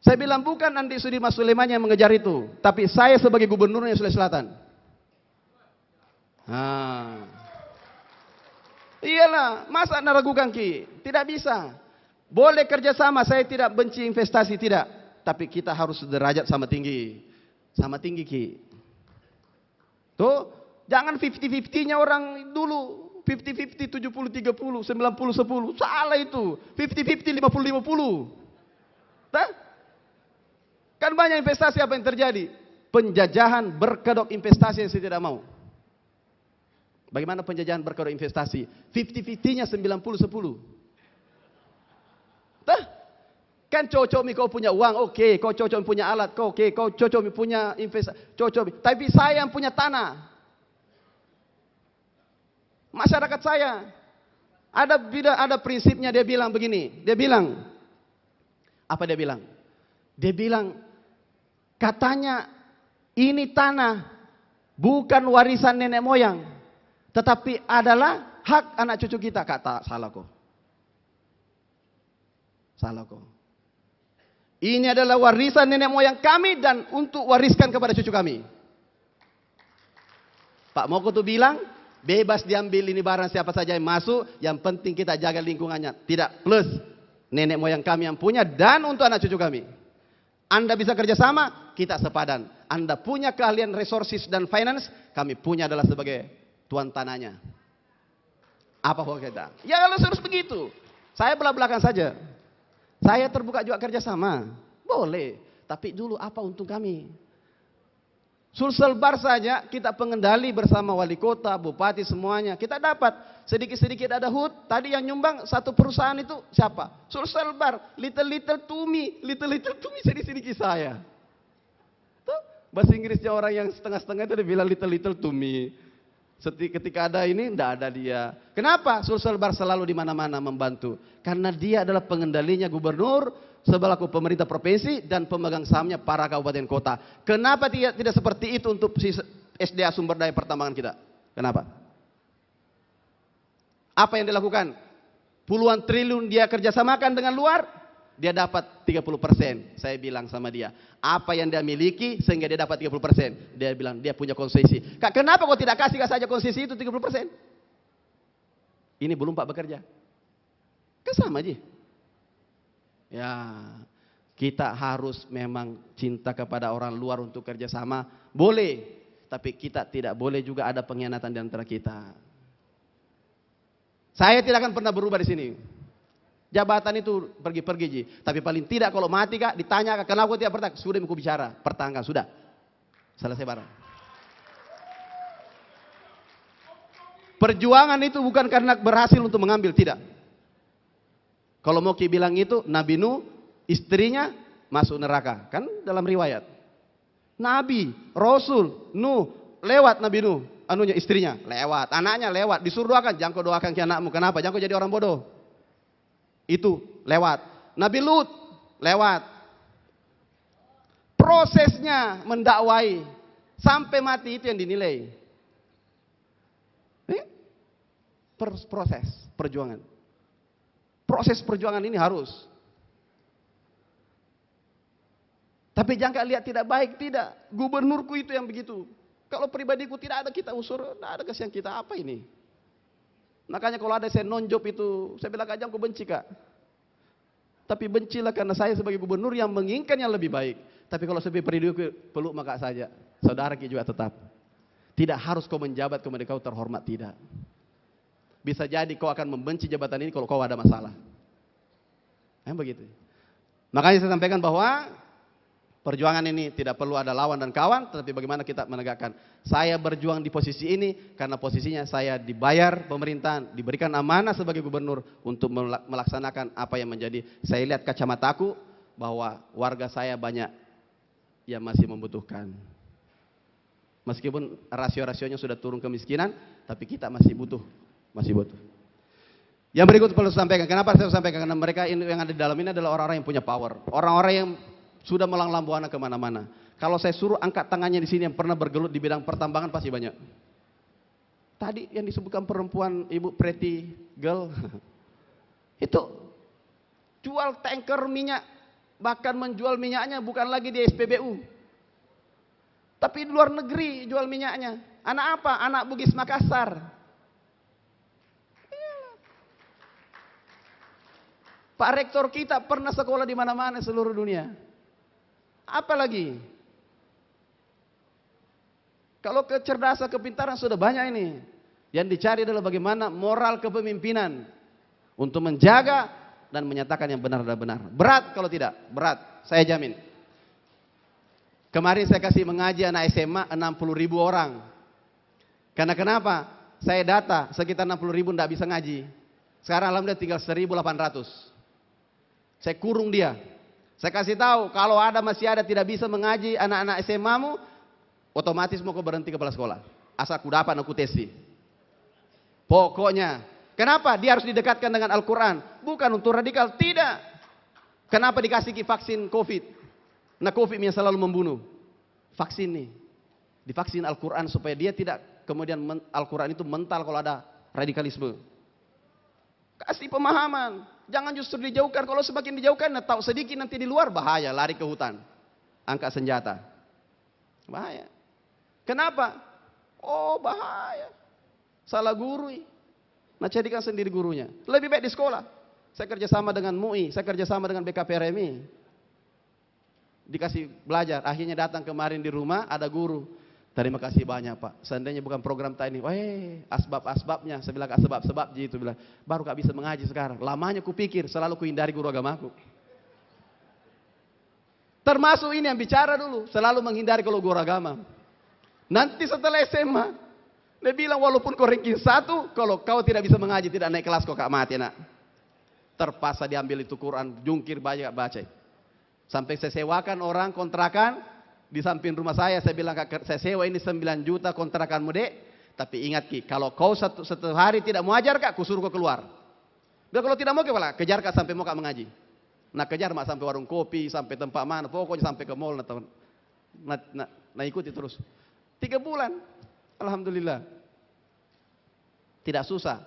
Saya bilang bukan Andi Sudirman Sulaiman yang mengejar itu, tapi saya sebagai gubernurnya Sulawesi Selatan. Iyalah, masa Anda ragukan Ki? Tidak bisa. Boleh kerjasama, saya tidak benci investasi, tidak. Tapi kita harus sederajat sama tinggi. Sama tinggi Ki. Tuh, jangan 50-50-nya orang dulu. 50-50, 70-30, 90-10. Salah itu. 50-50, 50-50. Kan banyak investasi, apa yang terjadi? Penjajahan berkedok investasi yang saya tidak mau. Bagaimana penjajahan berkedok investasi? 50-50-nya 90-10. Kan cocok kau punya uang, oke. Kau cocok punya alat, kau oke. Kau cocok punya investasi, cocok. Tapi saya yang punya tanah. Masyarakat saya ada prinsipnya, dia bilang begini. Dia bilang, apa dia bilang? Dia bilang, katanya ini tanah bukan warisan nenek moyang, tetapi adalah hak anak cucu kita. Kata, salah kok. Salah kok. Ini adalah warisan nenek moyang kami dan untuk wariskan kepada cucu kami. Pak Moko tuh bilang, bebas diambil ini barang siapa saja yang masuk, yang penting kita jaga lingkungannya. Tidak plus nenek moyang kami yang punya dan untuk anak cucu kami. Anda bisa kerjasama, kita sepadan. Anda punya keahlian resources dan finance, kami punya adalah sebagai tuan tanahnya. Apa kok kita? Ya kalau harus begitu. Saya belak-belakan saja. Saya terbuka juga kerjasama. Boleh. Tapi dulu apa untung kami? Sulselbar saja kita pengendali bersama wali kota, bupati semuanya. Kita dapat sedikit-sedikit ada HUT. Tadi yang nyumbang satu perusahaan itu siapa? Sulselbar, little to me sedikit-sedikit saya. Tuh, bahasa Inggrisnya orang yang setengah-setengah itu dia bilang little to me. Ketika ada ini, tidak ada dia. Kenapa? Sulselbar selalu di mana-mana membantu. Karena dia adalah pengendalinya gubernur, sebelaku pemerintah provinsi dan pemegang sahamnya para kabupaten kota. Kenapa tidak seperti itu untuk SDA sumber daya pertambangan kita? Kenapa? Apa yang dilakukan? Puluhan triliun dia kerjasamakan dengan luar, dia dapat 30%. Saya bilang sama dia, apa yang dia miliki sehingga dia dapat 30%. Dia bilang dia punya konsesi. Kak, kenapa kau tidak kasih saja konsesi itu 30%? Ini belum Pak bekerja. Kan sama aja. Ya, kita harus memang cinta kepada orang luar untuk kerjasama. Boleh, tapi kita tidak boleh juga ada pengkhianatan di antara kita. Saya tidak akan pernah berubah di sini. Jabatan itu pergi-pergi Ji. Tapi paling tidak kalau mati Kak, ditanya Kak, kenapa kau tidak bertanya? Sudah aku bicara, pertanggal sudah. Selesai barang. Perjuangan itu bukan karena berhasil untuk mengambil, tidak. Kalau mau bilang itu, Nabi Nuh, istrinya masuk neraka. Kan dalam riwayat. Nabi, Rasul, Nuh, lewat Nabi Nuh. Anunya istrinya, lewat. Anaknya lewat. Disuruh doakan, jangan kau doakan ke anakmu. Kenapa? Jangan kau jadi orang bodoh. Itu, lewat. Nabi Lut, lewat. Prosesnya mendakwai. Sampai mati itu yang dinilai. proses perjuangan. Proses perjuangan ini harus. Tapi jangan lihat tidak baik, tidak. Gubernurku itu yang begitu. Kalau pribadiku tidak ada kita usur, tidak ada kasihan kita, apa ini? Makanya kalau ada saya non-job itu, saya bilang aja aku benci kak. Tapi bencilah karena saya sebagai gubernur yang menginginkan yang lebih baik. Tapi kalau sebagai pribadiku peluk maka saja. Saudara kita juga tetap. Tidak harus kau menjabat kemudian kau terhormat, tidak. Bisa jadi kau akan membenci jabatan ini kalau kau ada masalah. Begitu. Makanya saya sampaikan bahwa perjuangan ini tidak perlu ada lawan dan kawan, tetapi bagaimana kita menegakkan. Saya berjuang di posisi ini karena posisinya saya dibayar pemerintahan, diberikan amanah sebagai gubernur untuk melaksanakan apa yang menjadi. Saya lihat kacamataku bahwa warga saya banyak yang masih membutuhkan. Meskipun rasio-rasionya sudah turun kemiskinan, tapi kita masih butuh. Yang berikut perlu saya sampaikan. Kenapa saya sampaikan? Karena mereka yang ada di dalam ini adalah orang-orang yang punya power. Orang-orang yang sudah melanglang buana kemana-mana. Kalau saya suruh angkat tangannya di sini yang pernah bergelut di bidang pertambangan pasti banyak. Tadi yang disebutkan perempuan ibu pretty girl itu jual tanker minyak, bahkan menjual minyaknya bukan lagi di SPBU, tapi di luar negeri jual minyaknya. Anak apa? Anak Bugis Makassar. Pak Rektor kita pernah sekolah di mana-mana seluruh dunia. Apalagi kalau kecerdasan, kepintaran sudah banyak ini. Yang dicari adalah bagaimana moral kepemimpinan untuk menjaga dan menyatakan yang benar dan benar. Berat kalau tidak, berat. Saya jamin. Kemarin saya kasih mengaji anak SMA 60.000 orang. Karena kenapa? Saya data sekitar 60.000 tidak bisa ngaji. Sekarang alhamdulillah tinggal 1.800. Saya kurung dia. Saya kasih tahu kalau masih ada tidak bisa mengaji anak-anak SMA-mu, otomatis mau kau berhenti kepala sekolah. Asal ku dapat aku tesi. Pokoknya. Kenapa? Dia harus didekatkan dengan Al-Quran. Bukan untuk radikal, tidak. Kenapa dikasih vaksin COVID? Nah COVID yang selalu membunuh. Vaksin nih. Divaksin Al-Quran supaya dia tidak kemudian Al-Quran itu mental kalau ada radikalisme. Kasih pemahaman. Jangan justru dijauhkan. Kalau semakin dijauhkan, tahu sedikit nanti di luar bahaya. Lari ke hutan. Angkat senjata. Bahaya. Kenapa? Oh bahaya. Salah guru. Nah jadikan sendiri gurunya. Lebih baik di sekolah. Saya kerjasama dengan MUI. Saya kerjasama dengan BKPRMI. Dikasih belajar. Akhirnya datang kemarin di rumah ada guru. Terima kasih banyak Pak. Seandainya bukan program tadi, asbab-asbabnya. Saya bilang asbab-sebab gitu bilang. Baru kak bisa mengaji sekarang. Lamanya kupikir selalu kuhindari guru agamaku. Termasuk ini yang bicara dulu. Selalu menghindari kalau guru agama. Nanti setelah SMA. Dia bilang walaupun kau ranking 1. Kalau kau tidak bisa mengaji, tidak naik kelas kau kak mati nak. Terpaksa diambil itu Quran. Jungkir banyak baca. Sampai saya sewakan orang kontrakan. Di samping rumah saya bilang, saya sewa ini 9 juta kontrakanmu dek. Tapi ingat Ki, kalau kau satu hari tidak mau ajar kak, kusuruh kau keluar. Dan kalau tidak mau kejar kak sampai mau kak mengaji. Nah kejar mak sampai warung kopi, sampai tempat mana, pokoknya sampai ke mall. Nah ikuti terus. 3 bulan, alhamdulillah. Tidak susah.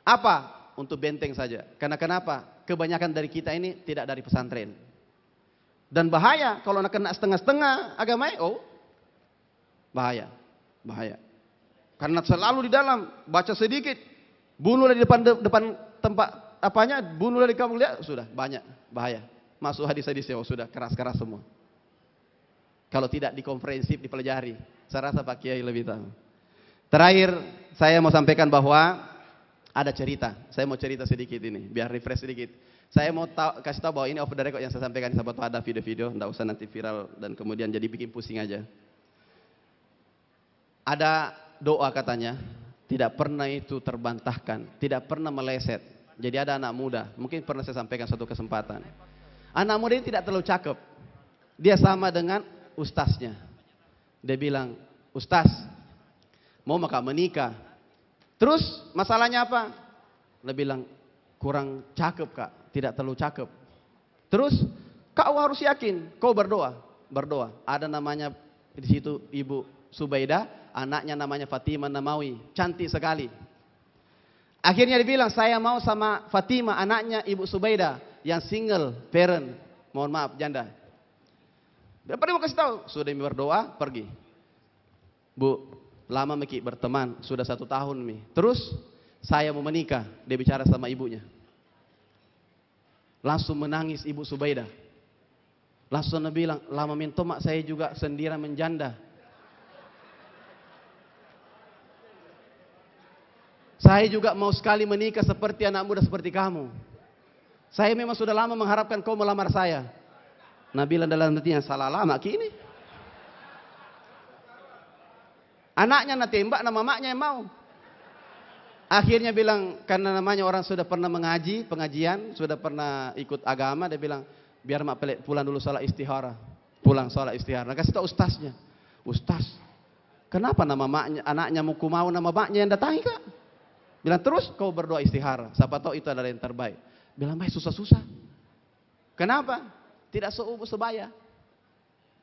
Apa? Untuk benteng saja. Karena kenapa? Kebanyakan dari kita ini tidak dari pesantren. Dan bahaya kalau nak kena setengah-setengah agamanya, bahaya. Karena selalu di dalam baca sedikit, bunuhlah di depan tempat apanya, bunuhlah di kamu lihat sudah banyak bahaya. Masuk hadis-hadis sudah keras-keras semua. Kalau tidak dikomprehensif dipelajari, saya rasa Pak Kiai lebih tahu. Terakhir saya mau sampaikan bahwa ada cerita. Saya mau cerita sedikit ini biar refresh sedikit. Saya mau kasih tahu bahwa ini off the record yang saya sampaikan. Sahabat ada video-video, tidak usah nanti viral dan kemudian jadi bikin pusing aja. Ada doa katanya, tidak pernah itu terbantahkan, tidak pernah meleset. Jadi ada anak muda, mungkin pernah saya sampaikan suatu kesempatan. Anak muda ini tidak terlalu cakep. Dia sama dengan ustaznya. Dia bilang, Ustaz, mau maka menikah. Terus masalahnya apa? Dia bilang, kurang cakep kak. Tidak terlalu cakep. Terus kau harus yakin, kau berdoa. Ada namanya di situ Ibu Subaidah, anaknya namanya Fatimah Namawi, cantik sekali. Akhirnya dia bilang, saya mau sama Fatimah, anaknya Ibu Subaidah, yang single parent, mohon maaf, janda. Dia pergi mau kasih tahu, sudah berdoa, pergi. Bu, lama Miki berteman, sudah 1 tahun Mi. Terus, saya mau menikah, dia bicara sama ibunya. Langsung menangis Ibu Subaidah. Langsung dia bilang, lama minto mak saya juga sendirian menjanda. Saya juga mau sekali menikah seperti anak muda seperti kamu. Saya memang sudah lama mengharapkan kau melamar saya. Nabila dalam hatinya, salah lama kini. Anaknya nak tembak, nama maknya yang mau. Akhirnya bilang, karena namanya orang sudah pernah mengaji, pengajian, sudah pernah ikut agama, dia bilang, biar mak pulang dulu sholat istihara. Pulang sholat istihara. Nah, kasih tahu ustaznya. Ustaz, kenapa nama maknya, anaknya mau nama maknya yang datangi kak? Bilang, terus kau berdoa istihara. Siapa tahu itu adalah yang terbaik. Bilang, baik susah-susah. Kenapa? Tidak sebaya.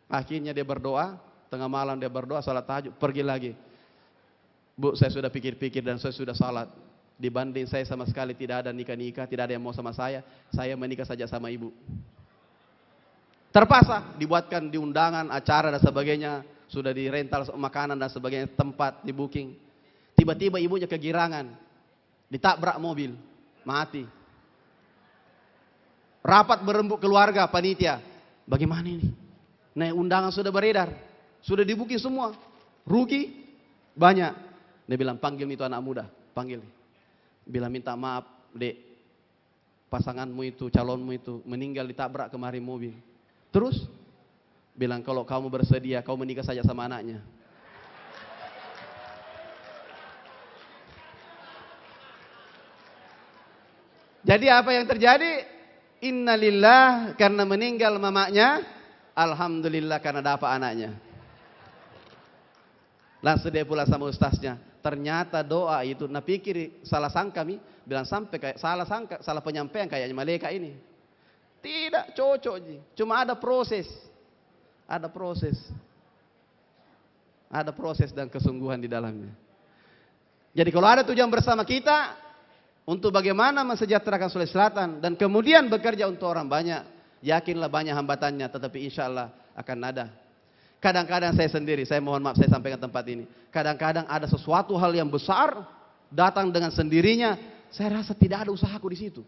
Akhirnya dia berdoa. Tengah malam dia berdoa, salat tahajud. Pergi lagi. Bu, saya sudah pikir-pikir dan saya sudah salat. Dibanding saya sama sekali tidak ada nikah-nikah. Tidak ada yang mau sama saya. Saya menikah saja sama ibu. Terpaksa dibuatkan di undangan, acara dan sebagainya. Sudah dirental makanan dan sebagainya. Tempat di booking. Tiba-tiba ibunya kegirangan. Ditabrak mobil, mati. Rapat berembuk keluarga, panitia. Bagaimana ini? Nah, undangan sudah beredar. Sudah dibuki semua. Rugi banyak. Dia bilang, panggil itu anak muda. Panggil. Bilang, minta maaf, dek. Pasanganmu itu, calonmu itu, meninggal ditabrak kemarin mobil. Terus? Bilang, kalau kamu bersedia, kau menikah saja sama anaknya. Jadi apa yang terjadi? Innalillah karena meninggal mamanya, alhamdulillah karena dapat anaknya. Langsung dia pulang sama ustaznya. Ternyata doa itu, nah pikir salah sangka mi, bilang sampai kayak salah sangka, salah penyampaian kayaknya malaikat ini. Tidak cocok ji, cuma ada proses, ada proses, ada proses dan kesungguhan di dalamnya. Jadi kalau ada tujuan bersama kita, untuk bagaimana mensejahterakan Sulawesi Selatan dan kemudian bekerja untuk orang banyak, yakinlah banyak hambatannya, tetapi insya Allah akan ada. Kadang-kadang saya sendiri, saya mohon maaf saya sampaikan tempat ini. Kadang-kadang ada sesuatu hal yang besar datang dengan sendirinya, saya rasa tidak ada usahaku di situ.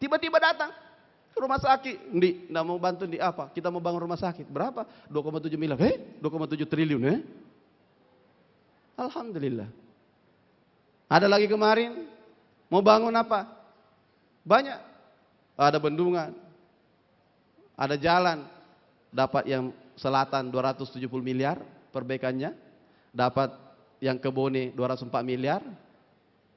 Tiba-tiba datang ke rumah sakit, nggak mau bantu di apa? Kita mau bangun rumah sakit, berapa? 2,7 miliar, 2,7 triliun, Alhamdulillah. Ada lagi kemarin, mau bangun apa? Banyak. Ada bendungan, ada jalan, dapat yang selatan 270 miliar perbaikannya, dapat yang ke Bone 204 miliar,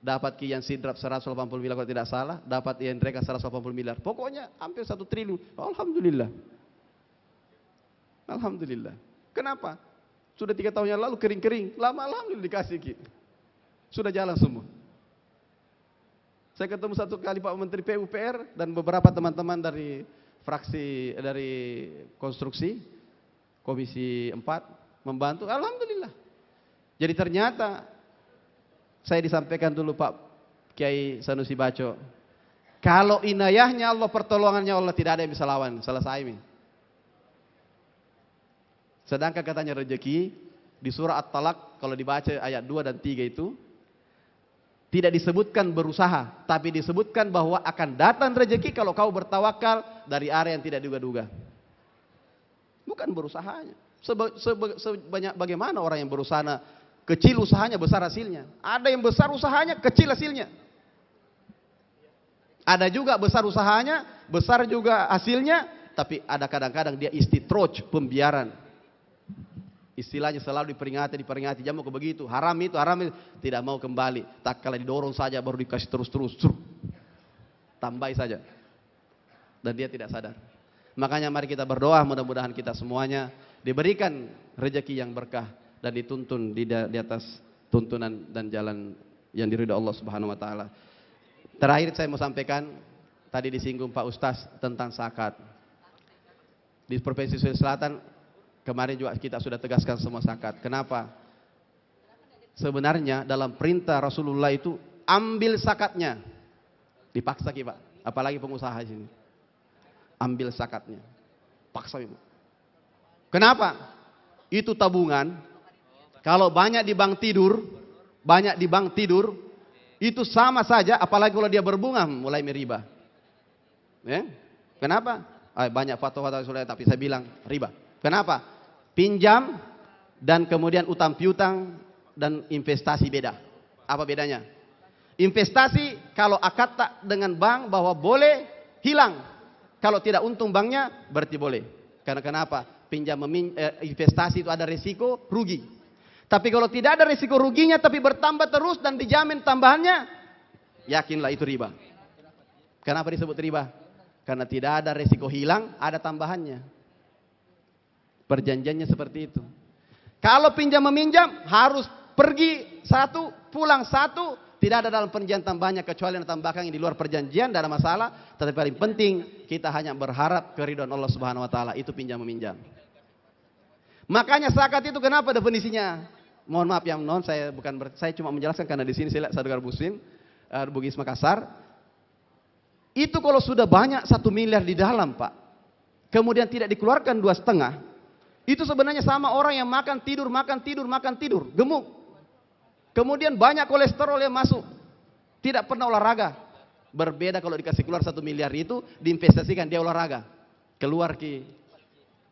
dapat ke yang Sidrap 180 miliar kalau tidak salah, dapat yang Reka 180 miliar. Pokoknya hampir 1 triliun. Alhamdulillah. Alhamdulillah. Kenapa? Sudah 3 tahun yang lalu kering-kering, lama alhamdulillah dikasih gitu. Sudah jalan semua. Saya ketemu 1 kali Pak Menteri PUPR dan beberapa teman-teman dari fraksi, dari konstruksi, Komisi 4, membantu. Alhamdulillah. Jadi ternyata, saya disampaikan dulu Pak Kiai Sanusi Baco, kalau inayahnya Allah, pertolongannya Allah, tidak ada yang bisa lawan. Selesai mi. Sedangkan katanya rezeki, di surah At-Talaq, kalau dibaca ayat 2 dan 3 itu, tidak disebutkan berusaha, tapi disebutkan bahwa akan datang rezeki kalau kau bertawakal dari area yang tidak duga-duga. Bukan berusahanya. Sebanyak bagaimana orang yang berusaha, kecil usahanya, besar hasilnya. Ada yang besar usahanya, kecil hasilnya. Ada juga besar usahanya, besar juga hasilnya, tapi ada kadang-kadang dia istitroj, pembiaran. Istilahnya selalu diperingati, jangan mau ke begitu, haram itu, tidak mau kembali. Tak kala didorong saja baru dikasih terus, tambahi saja. Dan dia tidak sadar. Makanya mari kita berdoa, mudah-mudahan kita semuanya diberikan rezeki yang berkah dan dituntun di atas tuntunan dan jalan yang diridhoi Allah Subhanahu wa taala. Terakhir saya mau sampaikan, tadi disinggung Pak Ustaz tentang zakat. Di Provinsi Sulawesi Selatan kemarin juga kita sudah tegaskan semua zakat. Kenapa? Sebenarnya dalam perintah Rasulullah itu ambil zakatnya. Dipaksa Ki Pak, apalagi pengusaha di sini. Ambil zakatnya. Paksa Ibu. Kenapa? Itu tabungan. Kalau banyak di bank tidur, itu sama saja, apalagi kalau dia berbunga mulai meriba. Ya? Kenapa? Banyak fatwa-fatwa sudah, tapi saya bilang riba. Kenapa? Pinjam dan kemudian utang piutang dan investasi beda. Apa bedanya? Investasi kalau akad tak dengan bank bahwa boleh hilang. Kalau tidak untung banknya berarti boleh. Karena kenapa? Investasi itu ada risiko rugi. Tapi kalau tidak ada risiko ruginya tapi bertambah terus dan dijamin tambahannya, yakinlah itu riba. Kenapa disebut riba? Karena tidak ada risiko hilang, ada tambahannya. Perjanjiannya seperti itu. Kalau pinjam meminjam harus pergi satu, pulang satu, tidak ada dalam perjanjian tambahnya kecuali yang tambahkan yang di luar perjanjian, tidak ada masalah. Tapi paling penting kita hanya berharap keridhaan Allah Subhanahu Wa Taala, itu pinjam meminjam. Makanya zakat itu kenapa definisinya? Mohon maaf yang non, saya cuma menjelaskan karena di sini saya lihat saudagar Muslim Bugis Makassar. Itu kalau sudah banyak 1 miliar di dalam Pak, kemudian tidak dikeluarkan 2,5, itu sebenarnya sama orang yang makan tidur, gemuk. Kemudian banyak kolesterol yang masuk, tidak pernah olahraga. Berbeda kalau dikasih keluar 1 miliar itu, diinvestasikan dia olahraga, keluar Ki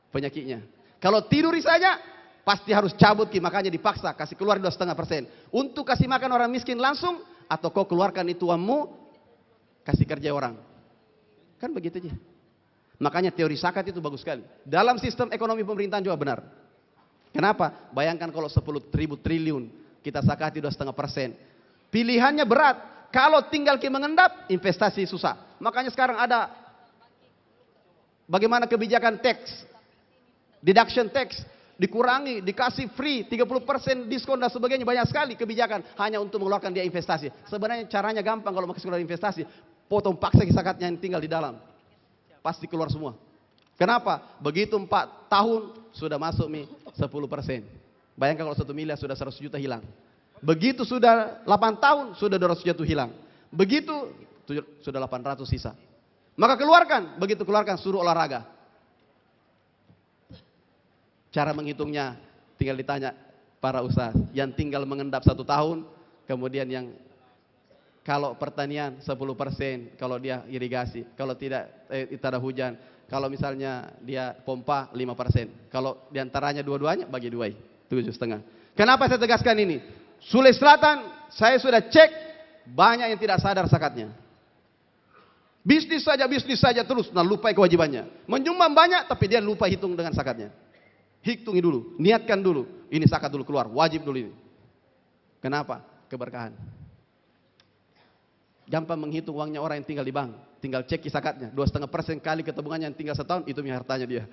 penyakitnya. Kalau tidur saja, pasti harus cabut Ki, makanya dipaksa kasih keluar 2,5%. Untuk kasih makan orang miskin langsung, atau kau keluarkan itu uangmu, kasih kerja orang. Kan begitu aja. Makanya teori zakat itu bagus sekali. Dalam sistem ekonomi pemerintahan juga benar. Kenapa? Bayangkan kalau 10.000 triliun, kita zakati 2,5%. Pilihannya berat. Kalau tinggal mengendap, investasi susah. Makanya sekarang ada bagaimana kebijakan tax, deduction tax, dikurangi, dikasih free, 30% diskon dan sebagainya, banyak sekali kebijakan hanya untuk mengeluarkan dia investasi. Sebenarnya caranya gampang kalau mau keluar investasi, potong paksa zakatnya yang tinggal di dalam. Pasti keluar semua. Kenapa? Begitu 4 tahun sudah masuk 10%. Bayangkan kalau 1 miliar sudah 100 juta hilang. Begitu sudah 8 tahun sudah 200 juta hilang. Begitu sudah 800 sisa. Maka keluarkan, begitu keluarkan suruh olahraga. Cara menghitungnya tinggal ditanya para ustaz yang tinggal mengendap 1 tahun, kemudian yang kalau pertanian 10%, kalau dia irigasi, kalau tidak ada hujan, kalau misalnya dia pompa 5%, kalau diantaranya dua-duanya bagi 2, 7,5. Kenapa saya tegaskan ini? Sulawesi Selatan saya sudah cek banyak yang tidak sadar zakatnya. Bisnis saja terus, nah lupa kewajibannya. Menyumbang banyak tapi dia lupa hitung dengan zakatnya. Hitungi dulu, niatkan dulu, ini zakat dulu keluar, wajib dulu ini. Kenapa? Keberkahan. Gampang menghitung uangnya orang yang tinggal di bank, tinggal cek zakatnya, 2,5% kali ketabungannya yang tinggal setahun, itu hartanya dia.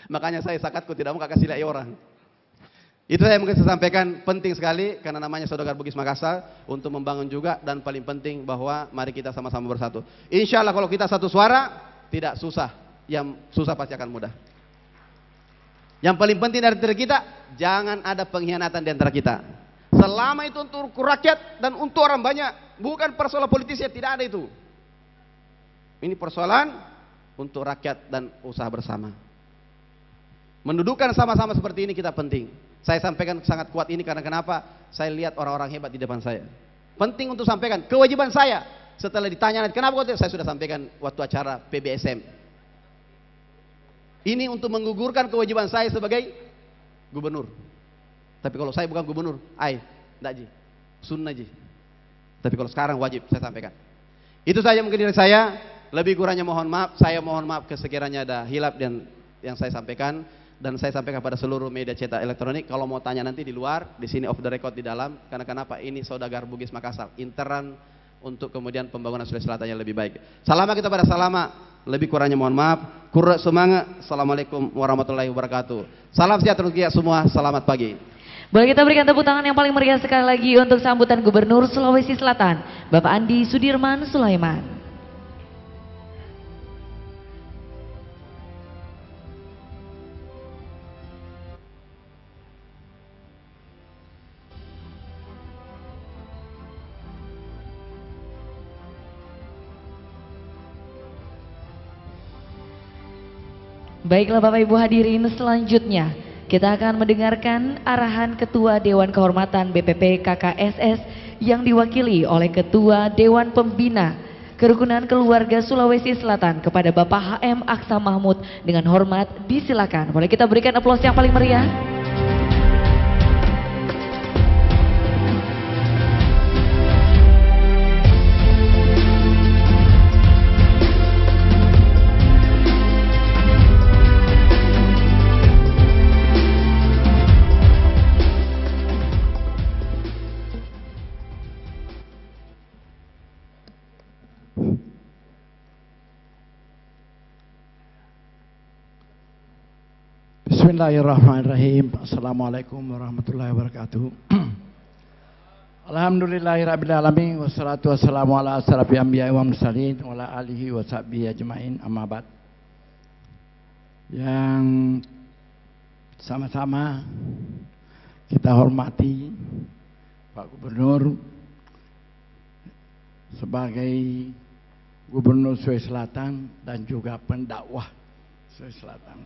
Makanya saya zakatku tidak mau kasih lihat orang. Itu saya mungkin saya sampaikan, penting sekali karena namanya Saudagar Bugis Makassar untuk membangun juga, dan paling penting bahwa mari kita sama-sama bersatu. Insya Allah kalau kita satu suara, tidak susah, yang susah pasti akan mudah. Yang paling penting dari diri kita, jangan ada pengkhianatan di antara kita. Selama itu untuk rakyat dan untuk orang banyak, bukan persoalan politis, tidak ada itu. Ini persoalan untuk rakyat dan usaha bersama. Mendudukkan sama-sama seperti ini kita penting. Saya sampaikan sangat kuat ini karena kenapa? Saya lihat orang-orang hebat di depan saya. Penting untuk sampaikan kewajiban saya. Setelah ditanya kenapa saya sudah sampaikan waktu acara PBSM. Ini untuk menggugurkan kewajiban saya sebagai gubernur. Tapi kalau saya bukan gubernur, enggak ji, sunnah ji. Tapi kalau sekarang wajib saya sampaikan. Itu saja mungkin dari saya. Lebih kurangnya mohon maaf. Saya mohon maaf sekiranya ada hilap dan yang saya sampaikan. Dan saya sampaikan pada seluruh media cetak elektronik. Kalau mau tanya nanti di luar, di sini off the record di dalam. Karena kenapa? Ini Saudagar Bugis Makassar, intern untuk kemudian pembangunan Sulawesi Selatan yang lebih baik. Salama kita pada salama. Lebih kurangnya mohon maaf. Kurang semangat. Assalamualaikum warahmatullahi wabarakatuh. Salam sejahtera untuk kita semua. Selamat pagi. Boleh kita berikan tepuk tangan yang paling meriah sekali lagi untuk sambutan Gubernur Sulawesi Selatan, Bapak Andi Sudirman Sulaiman. Baiklah Bapak Ibu hadirin, selanjutnya kita akan mendengarkan arahan Ketua Dewan Kehormatan BPP KKSS yang diwakili oleh Ketua Dewan Pembina Kerukunan Keluarga Sulawesi Selatan kepada Bapak HM Aksa Mahmud. Dengan hormat disilakan. Boleh kita berikan aplaus yang paling meriah? Bismillahirrahmanirrahim. Assalamualaikum warahmatullahi wabarakatuh. Alhamdulillahirabbil alamin wassalatu wassalamu ala asrofil anbiya'i wal mursalin wa ala alihi wa sahbihi ajmain, amma ba'd. Yang sama-sama kita hormati Pak Gubernur sebagai Gubernur Sulawesi Selatan dan juga pendakwah Sulawesi Selatan.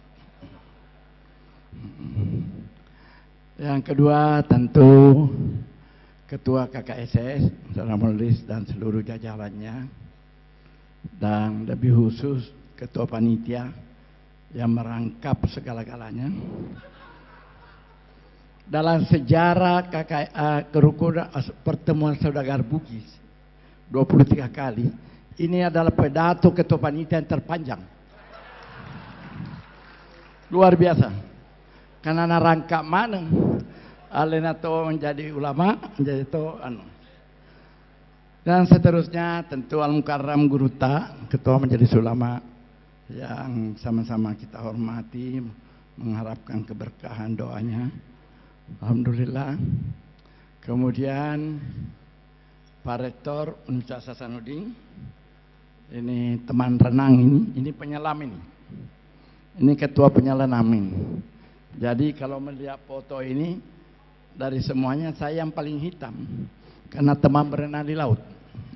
Yang kedua tentu Ketua KKSS, Saudara Menulis dan seluruh jajarannya, dan lebih khusus Ketua Panitia yang merangkap segala-galanya. Dalam sejarah kerukunan pertemuan saudagar Bugis 23 kali, ini adalah pidato Ketua Panitia yang terpanjang. Luar biasa. Karena rangka mana alena to menjadi ulama, menjadi to dan seterusnya tentu Al Mukarram Guruta, ketua majelis ulama yang sama-sama kita hormati, mengharapkan keberkahan doanya. Alhamdulillah. Kemudian Pak Rektor Universitas Hasanuddin, ini teman renang ini penyelam ini ketua penyelam ini. Jadi kalau melihat foto ini, dari semuanya saya yang paling hitam karena teman berenang di laut.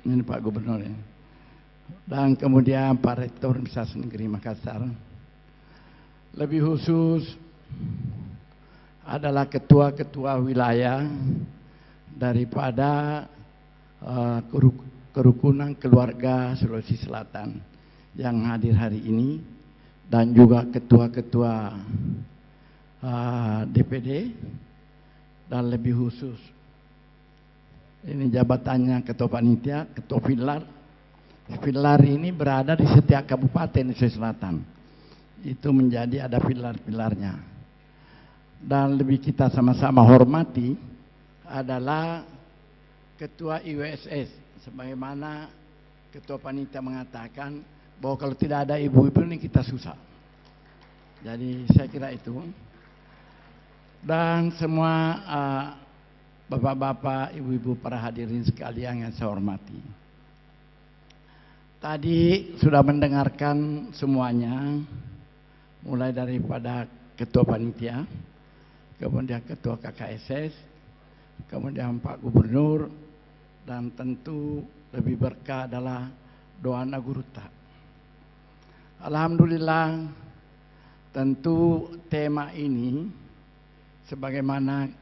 Ini Pak Gubernur ini. Dan kemudian Pak Rektor Universitas Negeri Makassar. Lebih khusus adalah ketua-ketua wilayah daripada Kerukunan Keluarga Sulawesi Selatan yang hadir hari ini, dan juga ketua-ketua DPD, dan lebih khusus ini jabatannya Ketua Panitia, Ketua Pilar. Pilar ini berada di setiap kabupaten di Sulawesi Selatan. Itu menjadi ada pilar-pilarnya. Dan lebih kita sama-sama hormati adalah Ketua IWSS, sebagaimana Ketua Panitia mengatakan bahwa kalau tidak ada ibu-ibu ini kita susah. Jadi saya kira itu. Dan semua bapak-bapak, ibu-ibu, para hadirin sekalian yang saya hormati. Tadi sudah mendengarkan semuanya, mulai daripada Ketua Panitia, kemudian Ketua KKSS, kemudian Pak Gubernur, dan tentu lebih berkah adalah doa Naguruta. Alhamdulillah, tentu tema ini sebagaimana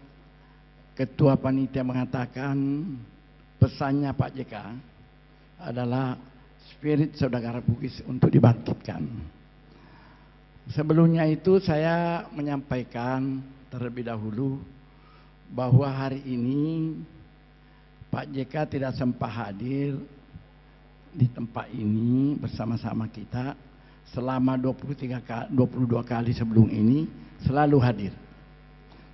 Ketua Panitia mengatakan, pesannya Pak JK adalah spirit saudagar Bugis untuk dibangkitkan. Sebelumnya itu saya menyampaikan terlebih dahulu bahwa hari ini Pak JK tidak sempat hadir di tempat ini bersama-sama kita. Selama 22 kali sebelum ini selalu hadir.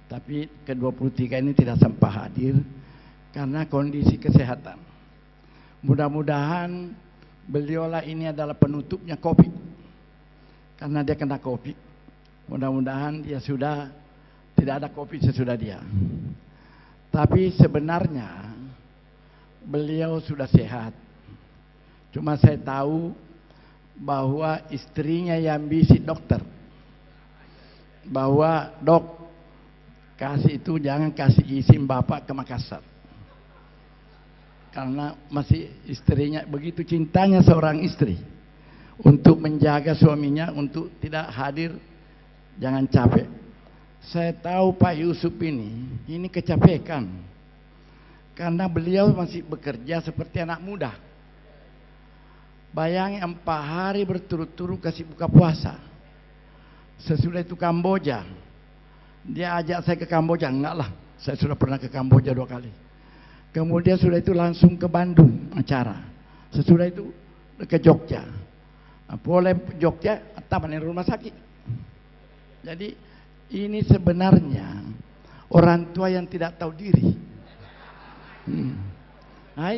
Tapi ke-23 ini tidak sempat hadir karena kondisi kesehatan. Mudah-mudahan beliaulah ini adalah penutupnya COVID. Karena dia kena COVID. Mudah-mudahan dia sudah tidak ada COVID sesudah dia. Tapi sebenarnya beliau sudah sehat. Cuma saya tahu bahwa istrinya yang bisi dokter. Bahwa dok, kasih itu jangan kasih izin bapak ke Makassar. Karena masih istrinya begitu cintanya seorang istri. untuk menjaga suaminya untuk tidak hadir, jangan capek. Saya tahu Pak Yusuf ini kecapekan karena beliau masih bekerja seperti anak muda. Bayangin 4 hari berturut-turut kasih buka puasa. Sesudah itu Kamboja, dia ajak saya ke Kamboja. Enggak lah, saya sudah pernah ke Kamboja 2 kali. Kemudian sudah itu langsung ke Bandung acara. Sesudah itu ke Jogja. Boleh Jogja, taman rumah sakit. Jadi ini sebenarnya orang tua yang tidak tahu diri. Nah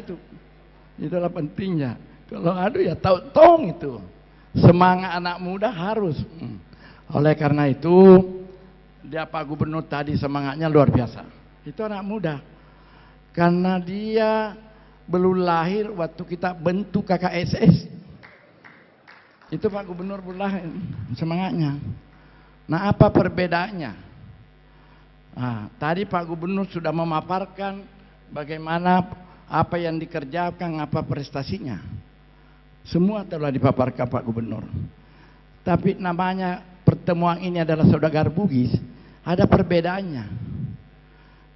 itulah pentingnya. Kalau aduh ya tahu tong itu. Semangat anak muda harus. Oleh karena itu dia Pak Gubernur tadi semangatnya luar biasa. Itu anak muda. Karena dia belum lahir waktu kita bentuk KKSS. Itu Pak Gubernur belum lahir semangatnya. Nah, apa perbedaannya? Nah, tadi Pak Gubernur sudah memaparkan bagaimana apa yang dikerjakan, apa prestasinya. Semua telah dipaparkan Pak Gubernur. Tapi namanya pertemuan ini adalah saudagar Bugis, ada perbedaannya.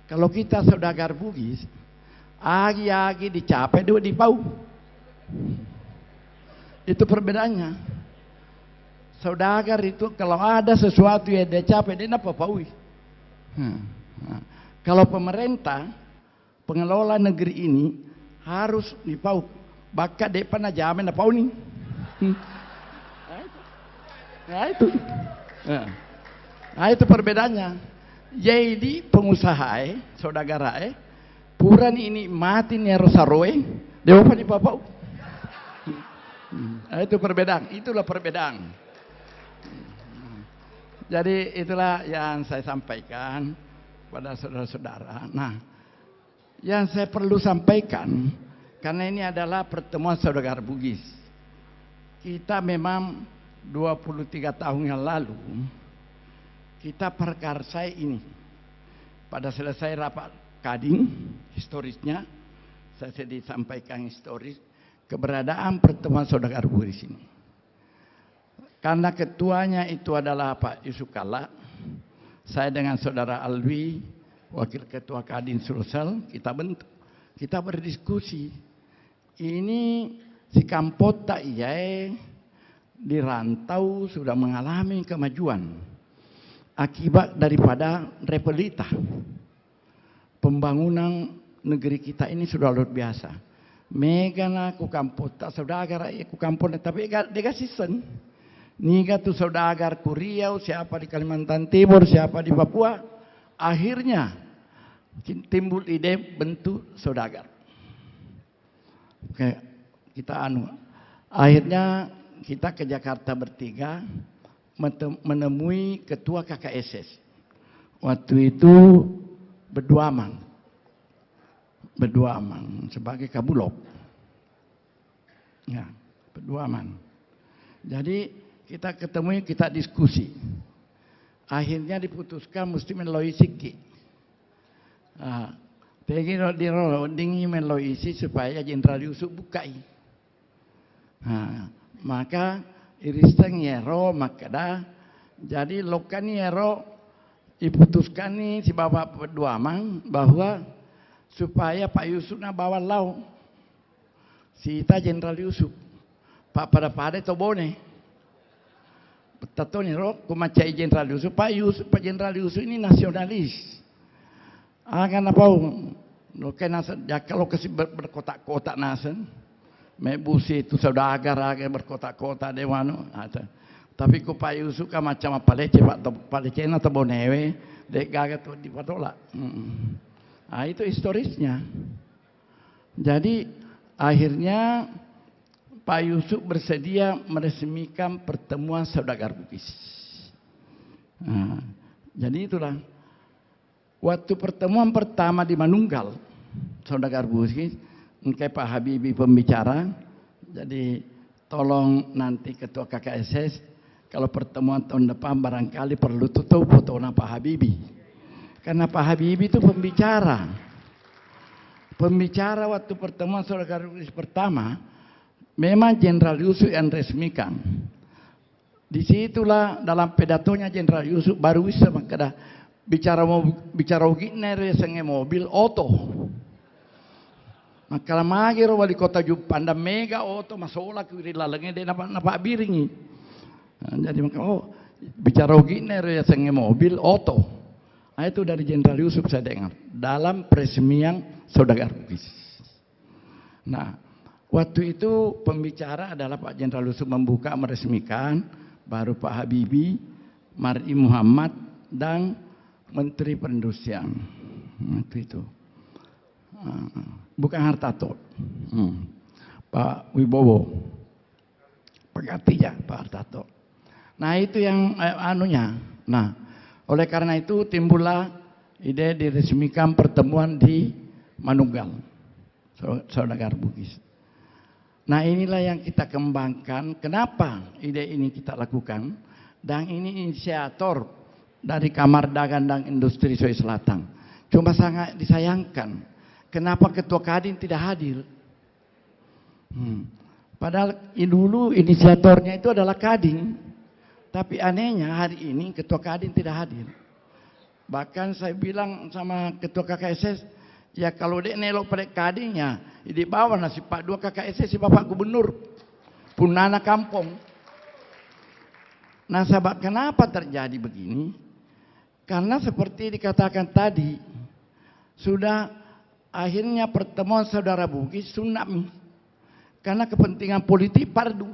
Kalau kita saudagar Bugis, agi-agi dicapai, dua dipau. Itu perbedaannya. Saudagar itu kalau ada sesuatu yang dia capai, dia napa paui. Kalau pemerintah, pengelola negeri ini harus dipau. Baka dia pernah jamin apa nih. Nah itu perbedaannya. Jadi pengusaha saudagar puran ini mati nih rosaroe, dia apa di papau. Nah, itu perbedaan, itulah perbedaan. Jadi itulah yang saya sampaikan pada saudara-saudara. Nah, yang saya perlu sampaikan karena ini adalah pertemuan saudagar Bugis. Kita memang 23 tahun yang lalu kita perkarsai ini. Pada selesai rapat Kadin historisnya, saya disampaikan historis keberadaan pertemuan saudagar Bugis ini. Karena ketuanya itu adalah Pak Yusuf Kalla, saya dengan saudara Alwi, wakil ketua Kadin Sulsel, kita berdiskusi. Ini si Kampota di rantau sudah mengalami kemajuan akibat daripada repelita. Pembangunan negeri kita ini sudah luar biasa. Megana ku Kampota saudagar ku Kampota tapi dega season. Niga tu saudagar ku Riau, siapa di Kalimantan Timur, siapa di Papua. Akhirnya timbul ide bentuk saudagar. Oke, kita akhirnya kita ke Jakarta bertiga menemui ketua KKSS. Waktu itu Berdua Amang sebagai kabulok. Ya, Berdua Amang. Jadi kita ketemu, kita diskusi. Akhirnya diputuskan mesti melalui siki. Tegi dingi melalui isi supaya Jenderal Yusuf bukai. Maka iristeng yero makada. Jadi lokan yero diputuskan nih si Bapak Berdua Amang bahwa supaya Pak Yusuf na bawa lau. Si ita Jenderal Yusuf. Pak pada tobone. Tato ni ro kumacai Jenderal Yusuf, Pak Jenderal Yusuf ini nasionalis. Akan apa? Lo kalau kasih berkotak-kotak nasen, mebusi itu saudagar berkotak-kotak dewano. Tapi ku Pak Yusuf kan macam apa lece Pak lece atau bonewe, dek gagat di patola. Itu historisnya. Jadi akhirnya Pak Yusuf bersedia meresmikan pertemuan saudagar Bugis. Jadi itulah waktu pertemuan pertama di Manunggal saudagar Bugis, engkai Pak Habibie pembicara. Jadi tolong nanti ketua KKSS kalau pertemuan tahun depan barangkali perlu tutup foto Pak Habibie. Karena Pak Habibie itu pembicara. Pembicara waktu pertemuan saudagar Bugis pertama. memang Jenderal Yusuf yang resmikan. Disitulah dalam pedatonya Jenderal Yusuf baru bisa makada bicara giner senge mobil oto. Maka magiro wali kota Jupanda mega oto masola kiri lalangnya dia napa biringi. Jadi maka bicara giner senge mobil oto. Nah, itu dari Jenderal Yusuf saya dengar dalam peresmian Saudagar Bugis. Nah, waktu itu pembicara adalah Pak Jenderal Yusuf membuka meresmikan, baru Pak Habibie, Mar'i Muhammad dan Menteri Perindustrian. Waktu itu. Bukan Hartarto. Pak Wibowo. Penggantinya Pak Hartarto. Nah, itu yang anunya. Nah, oleh karena itu timbullah ide diresmikan pertemuan di Manunggal, Saudagar Bugis. Nah, inilah yang kita kembangkan. Kenapa ide ini kita lakukan? Dan ini inisiator dari Kamar Dagang dan Industri Sulawesi Selatan. Cuma sangat disayangkan, kenapa Ketua Kadin tidak hadir? Padahal dulu inisiatornya itu adalah Kadin. Tapi anehnya hari ini Ketua Kadin tidak hadir. Bahkan saya bilang sama Ketua KKSS, ya kalau dia nelok pada Kadinnya, di bawah nasi Pak Dua KKSS si Bapak Gubernur, punana kampung. Nah, sahabat, kenapa terjadi begini? Karena seperti dikatakan tadi, sudah akhirnya pertemuan Saudara Bugis tsunami. Karena kepentingan politik pardu.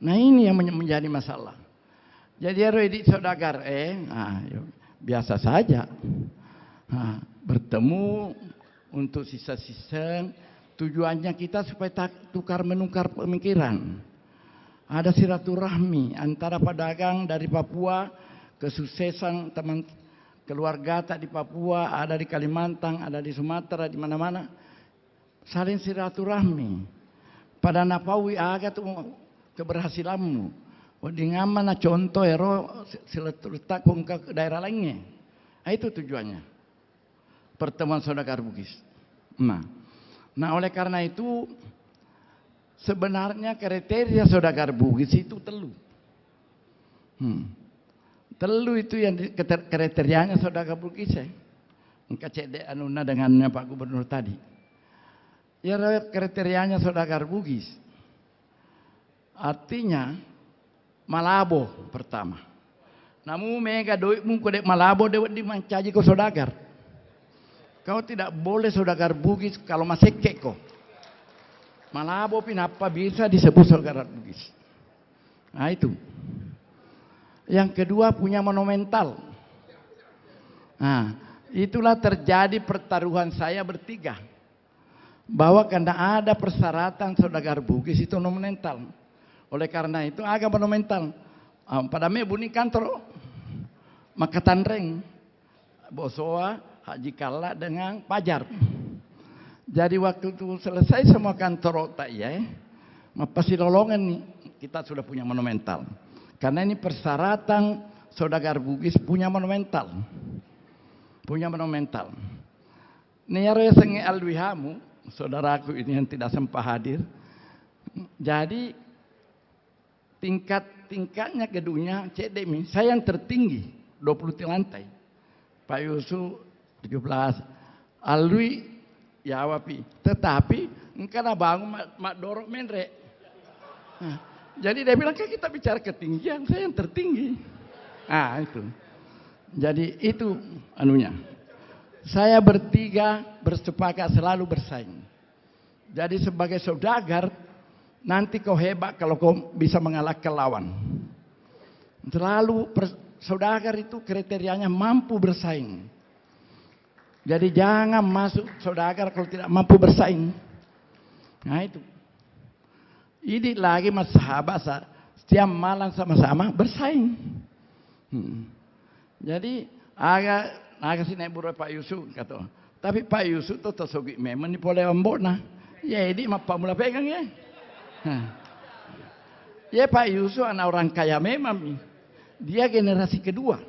Nah, ini yang menjadi masalah. Jadi Redi Saudagar biasa saja. Bertemu untuk sisa-sisa, tujuannya kita supaya tukar menukar pemikiran. Ada silaturahmi antara pedagang dari Papua, kesuksesan teman keluarga tak di Papua, ada di Kalimantan, ada di Sumatera, di mana-mana. Saling silaturahmi. Pada napawi aga tuh keberhasilanmu. Di mana contoh ero silaturahmi ke daerah lainnya. Nah, itu tujuannya. Pertemuan Saudagar Bugis. Nah, oleh karena itu sebenarnya kriteria Saudagar Bugis itu telu. Telu itu yang kriterianya Saudagar Bugis ya. Kecede anuna dengannya Pak Gubernur tadi. Ya, kriterianya Saudagar Bugis. Artinya Malabo pertama. Namun mega doitmu kodek Malabo dewet dimancaji ko Saudagar. Kau tidak boleh Saudagar Bugis kalau masih keko. Malabo pinapa bisa disebut Saudagar Bugis. Nah, itu. Yang kedua punya monumental. Nah, itulah terjadi pertaruhan saya bertiga. Bahwa karena ada persyaratan Saudagar Bugis itu monumental. Oleh karena itu agak monumental. Pada me bunyi kantor Makatan Reng, Bosoa, Haji Kalla dengan Pajar. Jadi waktu itu selesai semua kantor tak ya, pasti lolongan nih kita sudah punya monumental. Karena ini persyaratan Saudagar Bugis punya monumental. Punya monumental. Niaro senge alwihamu, saudaraku ini yang tidak sempat hadir. Jadi tingkatnya gedungnya CDMI, saya yang tertinggi 20 lantai. Pak Yusuf 17, Alwi ya wapi. Tetapi karena bangun mak dorong menre. Jadi dia bilang kita bicara ketinggian, saya yang tertinggi. Itu. Jadi itu anunya. Saya bertiga bersepakat selalu bersaing. Jadi sebagai saudagar, nanti kau hebat kalau kau bisa mengalahkan lawan. Selalu saudagar itu kriterianya mampu bersaing. Jadi jangan masuk saudagar kalau tidak mampu bersaing. Nah itu. Ini lagi mas sahabat setiap malam sama-sama bersaing. Jadi agak sini buru Pak Yusuf kata. Tapi Pak Yusuf tuh tersogi memang ni boleh ambona. Ya ini mah pamula pegang ya. Ya Pak Yusuf anak orang kaya memang. Dia generasi kedua.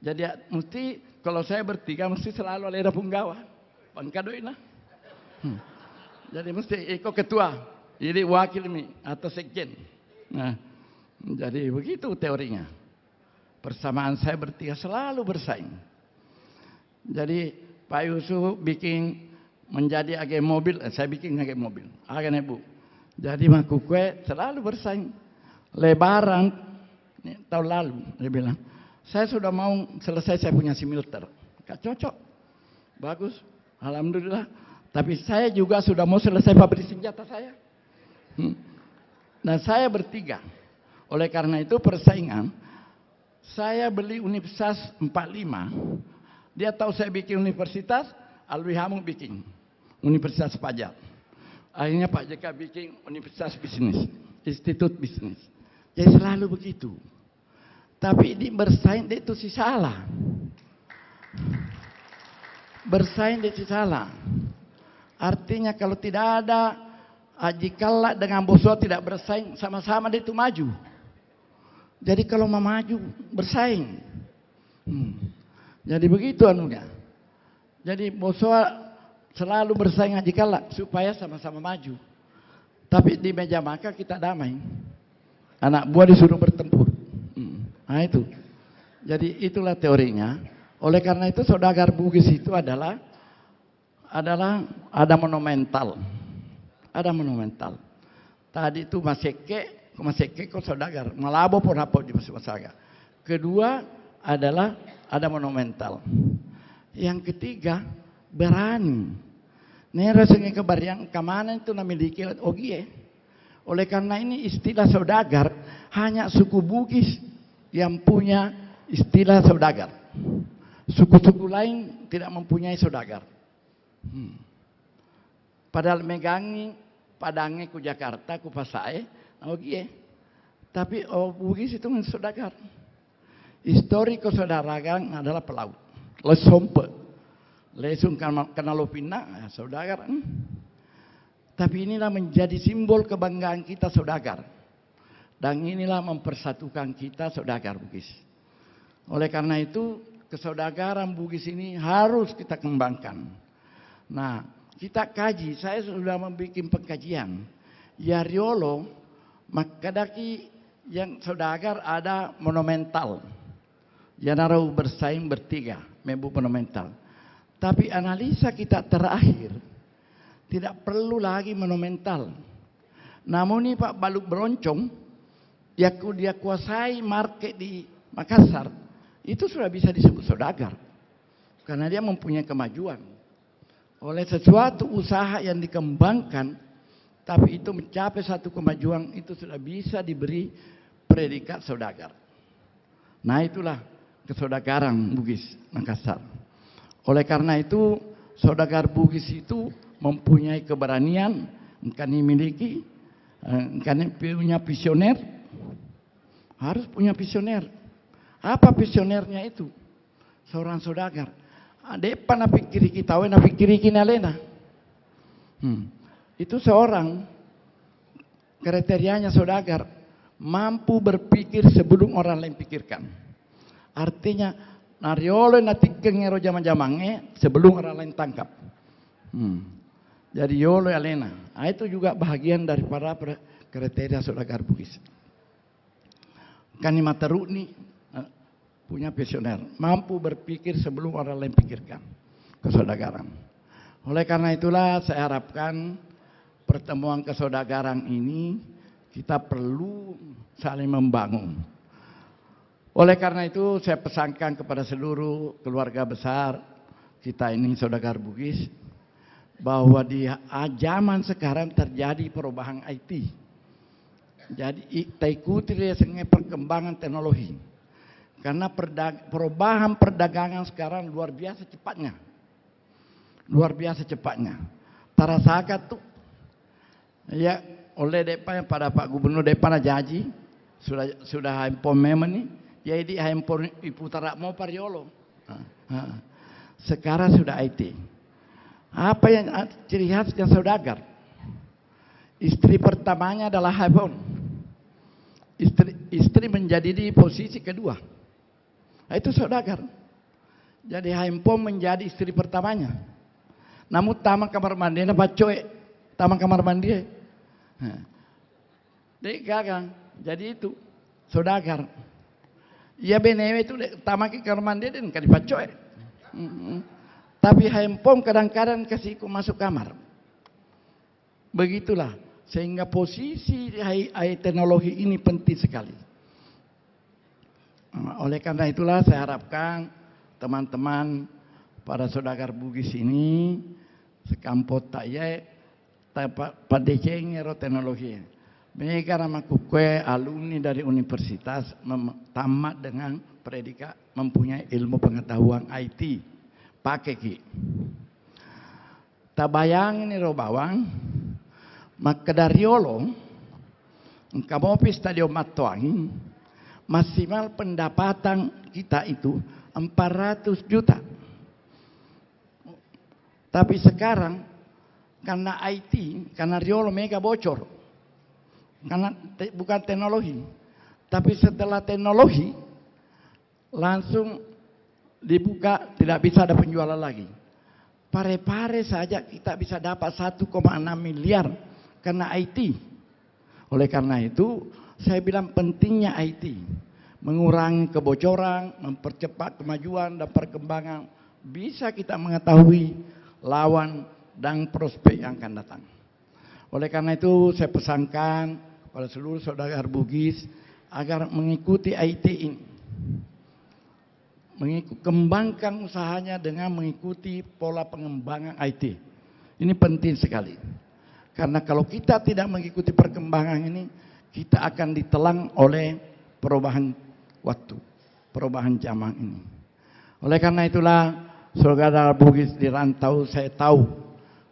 Jadi mesti kalau saya bertiga mesti selalu ada punggawa. Pangkadoin lah. Jadi mesti ikut ketua, jadi wakil ini atau sekjen. Nah, jadi begitu teorinya. Persamaan saya bertiga selalu bersaing. Jadi Pak Yusuf bikin menjadi agen mobil, saya bikin agen mobil, agen ibu. Jadi Maku Kue selalu bersaing. Lebaran tahun lalu dia bilang, saya sudah mau selesai, saya punya simulator. Gak cocok, bagus, alhamdulillah. Tapi saya juga sudah mau selesai pabrik senjata saya. Nah saya bertiga. Oleh karena itu persaingan, saya beli Universitas 45. Dia tahu saya bikin universitas, Alwi Hamung bikin Universitas Pajak. Akhirnya Pak JK bikin Universitas Bisnis, Institut Bisnis. Jadi selalu begitu. Tapi di bersaing itu sih salah. Bersaing itu salah. Artinya kalau tidak ada Ajikala dengan Boso tidak bersaing, sama-sama dia itu maju. Jadi kalau mau maju bersaing. Jadi begitu anunya. Jadi Boso selalu bersaing Ajikala supaya sama-sama maju. Tapi di meja makan kita damai. Anak buah disuruh bertempur. Nah itu. Jadi itulah teorinya. Oleh karena itu saudagar Bugis itu adalah ada monumental. Ada monumental. Tadi itu Maseke kok saudagar. Malabo pun apa di Masaga. Kedua adalah ada monumental. Yang ketiga berani. Nera sengi kebarian kemana itu namiliki ogie. Oleh karena ini istilah saudagar hanya suku Bugis yang punya istilah saudagar. Suku-suku lain tidak mempunyai saudagar. Padahal megangi padange ku Jakarta ku Pasai, ogie. Tapi Bugis itu saudagar. Histori kesaudaraan adalah pelaut. Lesompe. Lesung Kanalopina, saudagar. Tapi inilah menjadi simbol kebanggaan kita saudagar. Dan inilah mempersatukan kita saudagar Bugis. Oleh karena itu kesaudagaran Bugis ini harus kita kembangkan. Nah, kita kaji, saya sudah membuat pengkajian. Ya Riolo, makadaki yang saudagar ada monumental. Ya narau bersaing bertiga, membu monumental. Tapi analisa kita terakhir, tidak perlu lagi monumental. Namun ini Pak Baluk Beroncong, dia kuasai market di Makassar, itu sudah bisa disebut saudagar. Karena dia mempunyai kemajuan. Oleh sesuatu usaha yang dikembangkan, tapi itu mencapai satu kemajuan, itu sudah bisa diberi predikat saudagar. Nah itulah kesaudagaran Bugis Makassar. Oleh karena itu, saudagar Bugis itu mempunyai keberanian, kami miliki, kami punya visioner, harus punya visioner. Apa visionernya itu? Seorang saudagar. Depan napi kiri kita, napi kiri kina lena. Itu seorang kriterianya saudagar mampu berpikir sebelum orang lain pikirkan. Artinya nariolo natikeng ero zaman-zamannya sebelum orang lain tangkap. Jadi yolo alena. Itu juga bahagian daripada kriteria saudagar Bugis. Kani Mataruni punya visioner, mampu berpikir sebelum orang lain pikirkan. Kesaudagaran. Oleh karena itulah saya harapkan pertemuan kesaudagaran ini kita perlu saling membangun. Oleh karena itu saya pesankan kepada seluruh keluarga besar kita ini saudagar Bugis bahwa di zaman sekarang terjadi perubahan IT. Jadi kita ikuti perkembangan teknologi. Karena perubahan perdagangan sekarang luar biasa cepatnya. Luar biasa cepatnya. Tarasakat tuh ya oleh depan pada Pak Gubernur depan janji sudah handphone memang nih. Jadi handphone iputara mau pariolo. Sekarang sudah IT. Apa yang ciri khasnya saudagar? Istri pertamanya adalah handphone. Istri menjadi di posisi kedua. Itu saudagar. Jadi handphone menjadi istri pertamanya. Namun taman kamar mandi Pak Coe taman kamar mandi. Dek gagang, jadi itu saudagar. Ya benewe itu taman kamar mandi dan kan dipacoy. Tapi handphone kadang-kadang kasih masuk kamar. Begitulah, sehingga posisi teknologi ini penting sekali. Oleh karena itulah saya harapkan teman-teman para saudagar Bugis ini sekampot tak ya pada cengero teknologi. Mereka nama kue alumni dari universitas tamat dengan predikat mempunyai ilmu pengetahuan IT. Pakai ki. Tak bayangin ro bawang, maka dari Yolo, kamu pi stadion Matoangin, maksimal pendapatan kita itu 400 juta. Tapi sekarang karena IT, karena Riolo mega bocor, karena bukan teknologi, tapi setelah teknologi langsung dibuka tidak bisa ada penjualan lagi. Pare-pare saja kita bisa dapat 1,6 miliar karena IT. Oleh karena itu saya bilang pentingnya IT, mengurangi kebocoran, mempercepat kemajuan dan perkembangan, bisa kita mengetahui lawan dan prospek yang akan datang. Oleh karena itu saya pesankan kepada seluruh saudagar Bugis agar mengikuti IT ini. Kembangkan usahanya dengan mengikuti pola pengembangan IT. Ini penting sekali. Karena kalau kita tidak mengikuti perkembangan ini, kita akan ditelan oleh perubahan waktu, perubahan zaman ini. Oleh karena itulah, saudara Bugis di rantau, saya tahu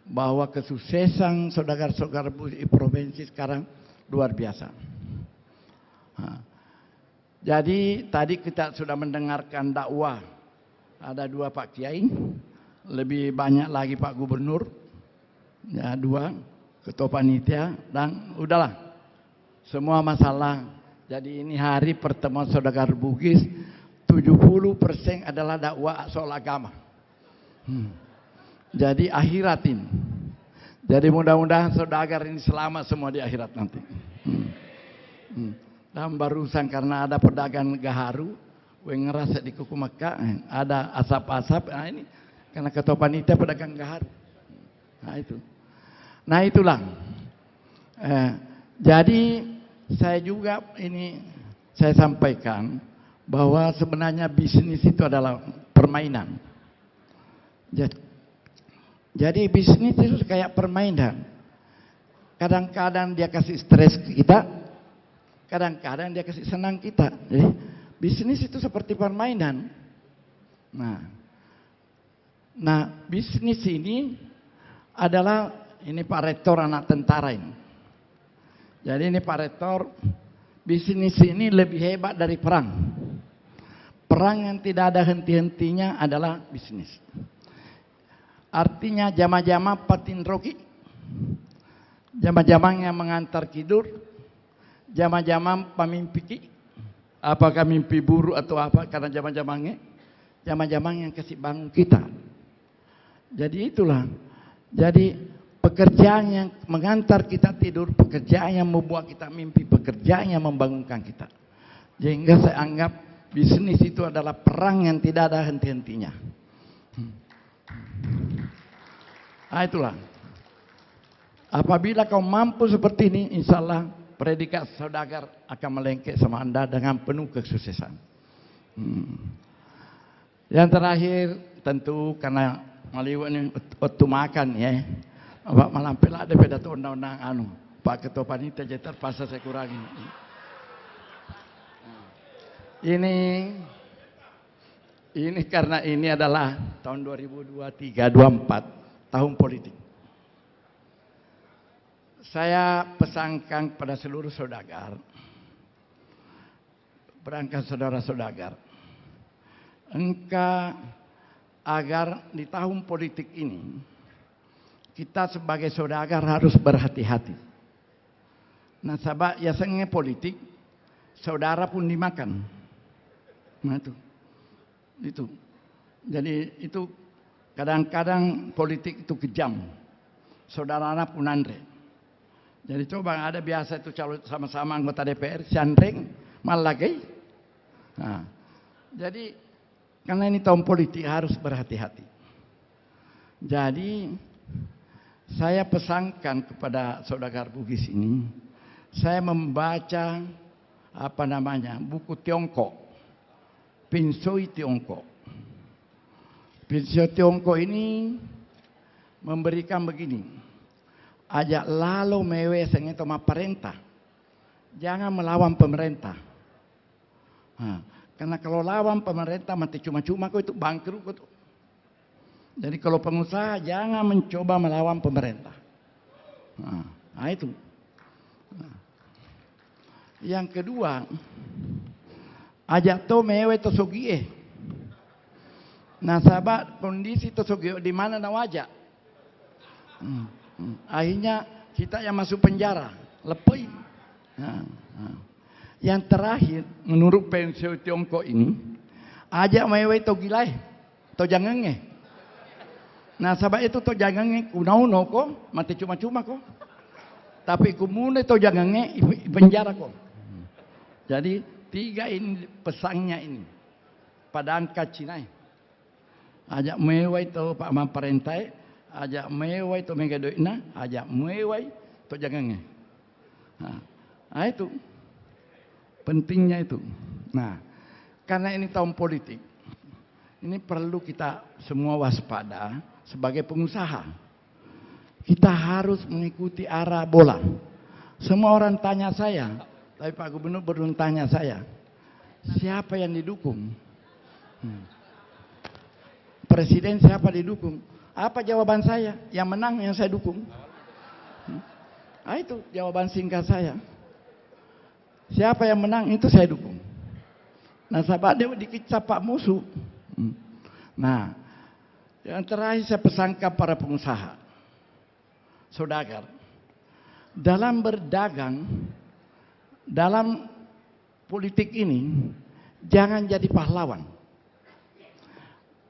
bahwa kesuksesan saudara-saudara Bugis di provinsi sekarang luar biasa. Jadi tadi kita sudah mendengarkan dakwah, ada 2 Pak Kiai, lebih banyak lagi Pak Gubernur, ya 2 Ketua Panitia, dan udahlah semua masalah. Jadi ini hari pertemuan saudagar Bugis, 70% adalah dakwah soal agama. Jadi akhiratin. Jadi mudah-mudahan saudagar ini selamat semua di akhirat nanti. Dan barusan karena ada pedagang gaharu, ngerasa di Kuku Mekah, ada asap-asap, nah ini karena Ketua Panitia pedagang gaharu. Nah itu. Nah itulah. Jadi saya juga ini saya sampaikan bahwa sebenarnya bisnis itu adalah permainan. Jadi bisnis itu kayak permainan. Kadang-kadang dia kasih stres kita, kadang-kadang dia kasih senang kita. Jadi bisnis itu seperti permainan. Nah bisnis ini adalah ini Pak Rektor anak tentara ini. Jadi ini Pak Rektor, bisnis ini lebih hebat dari perang. Perang yang tidak ada henti-hentinya adalah bisnis. Artinya jama-jama patin roki, jama-jama yang mengantar tidur, jama-jama pamimpi, apakah mimpi buruk atau apa, karena jama-jamanya, jama-jama yang kasih bangun kita. Jadi itulah, jadi pekerjaan yang mengantar kita tidur, pekerjaan yang membuat kita mimpi, pekerjaan yang membangunkan kita. Sehingga saya anggap bisnis itu adalah perang yang tidak ada henti-hentinya. Nah itulah. Apabila kau mampu seperti ini, insya Allah predikat saudagar akan melengket sama Anda dengan penuh kesuksesan. Yang terakhir tentu karena maliwat ini waktu makan ya. Pak malampir ada pidato undang-undang Pak Ketua Panitia jadi terpaksa saya kurangi. Ini karena ini adalah tahun 2023-24 tahun politik. Saya pesankan kepada seluruh saudagar, berangkat saudara-saudagar, engkau agar di tahun politik ini kita sebagai saudagar harus berhati-hati. Nah, sabab ya senge politik, saudara pun dimakan. Nah itu. Jadi itu kadang-kadang politik itu kejam. saudara anak Punandre. Jadi coba ada biasa itu calon sama-sama anggota DPR, Sandreng, Malagai. Nah, jadi karena ini tahun politik harus berhati-hati. Jadi saya pesankan kepada saudara Bugis ini, saya membaca buku Tiongkok, Pinsoi Tiongkok. Pinsoi Tiongkok ini memberikan begini, ajak lalu mewe sengeto ma perintah, jangan melawan pemerintah. Nah, karena kalau lawan pemerintah mati cuma-cuma kok itu bangkrut kok. Jadi kalau pengusaha jangan mencoba melawan pemerintah. Nah itu. Nah. Yang kedua, ajak to mewe to sogie. Nah sahabat kondisi to sogie di mana na wajak. Akhirnya kita yang masuk penjara, lepoi. Yang terakhir, menurut Pinsoi Tiongkok ini, ajak mewe to gilai, to jangenge. Nah sahabat itu to jangenge kunau kok, mati cuma-cuma kok. Tapi kumune to jangenge penjara kok. Jadi 3 ini pesannya ini pada angka Cina. Ajak mewe to Pak Maparentai, ajak mewe to megadoina, ajak mewe to jangenge. Nah itu pentingnya itu. Nah karena ini tahun politik, ini perlu kita semua waspada sebagai pengusaha. Kita harus mengikuti arah bola. Semua orang tanya saya, tapi Pak Gubernur belum tanya saya, siapa yang didukung? Presiden siapa didukung? Apa jawaban saya? Yang menang yang saya dukung. Nah itu jawaban singkat saya. Siapa yang menang itu saya dukung. Nah sahabat dia dikicap Pak musuh. Nah yang terakhir saya pesankan para pengusaha, saudagar, dalam berdagang, dalam politik ini jangan jadi pahlawan.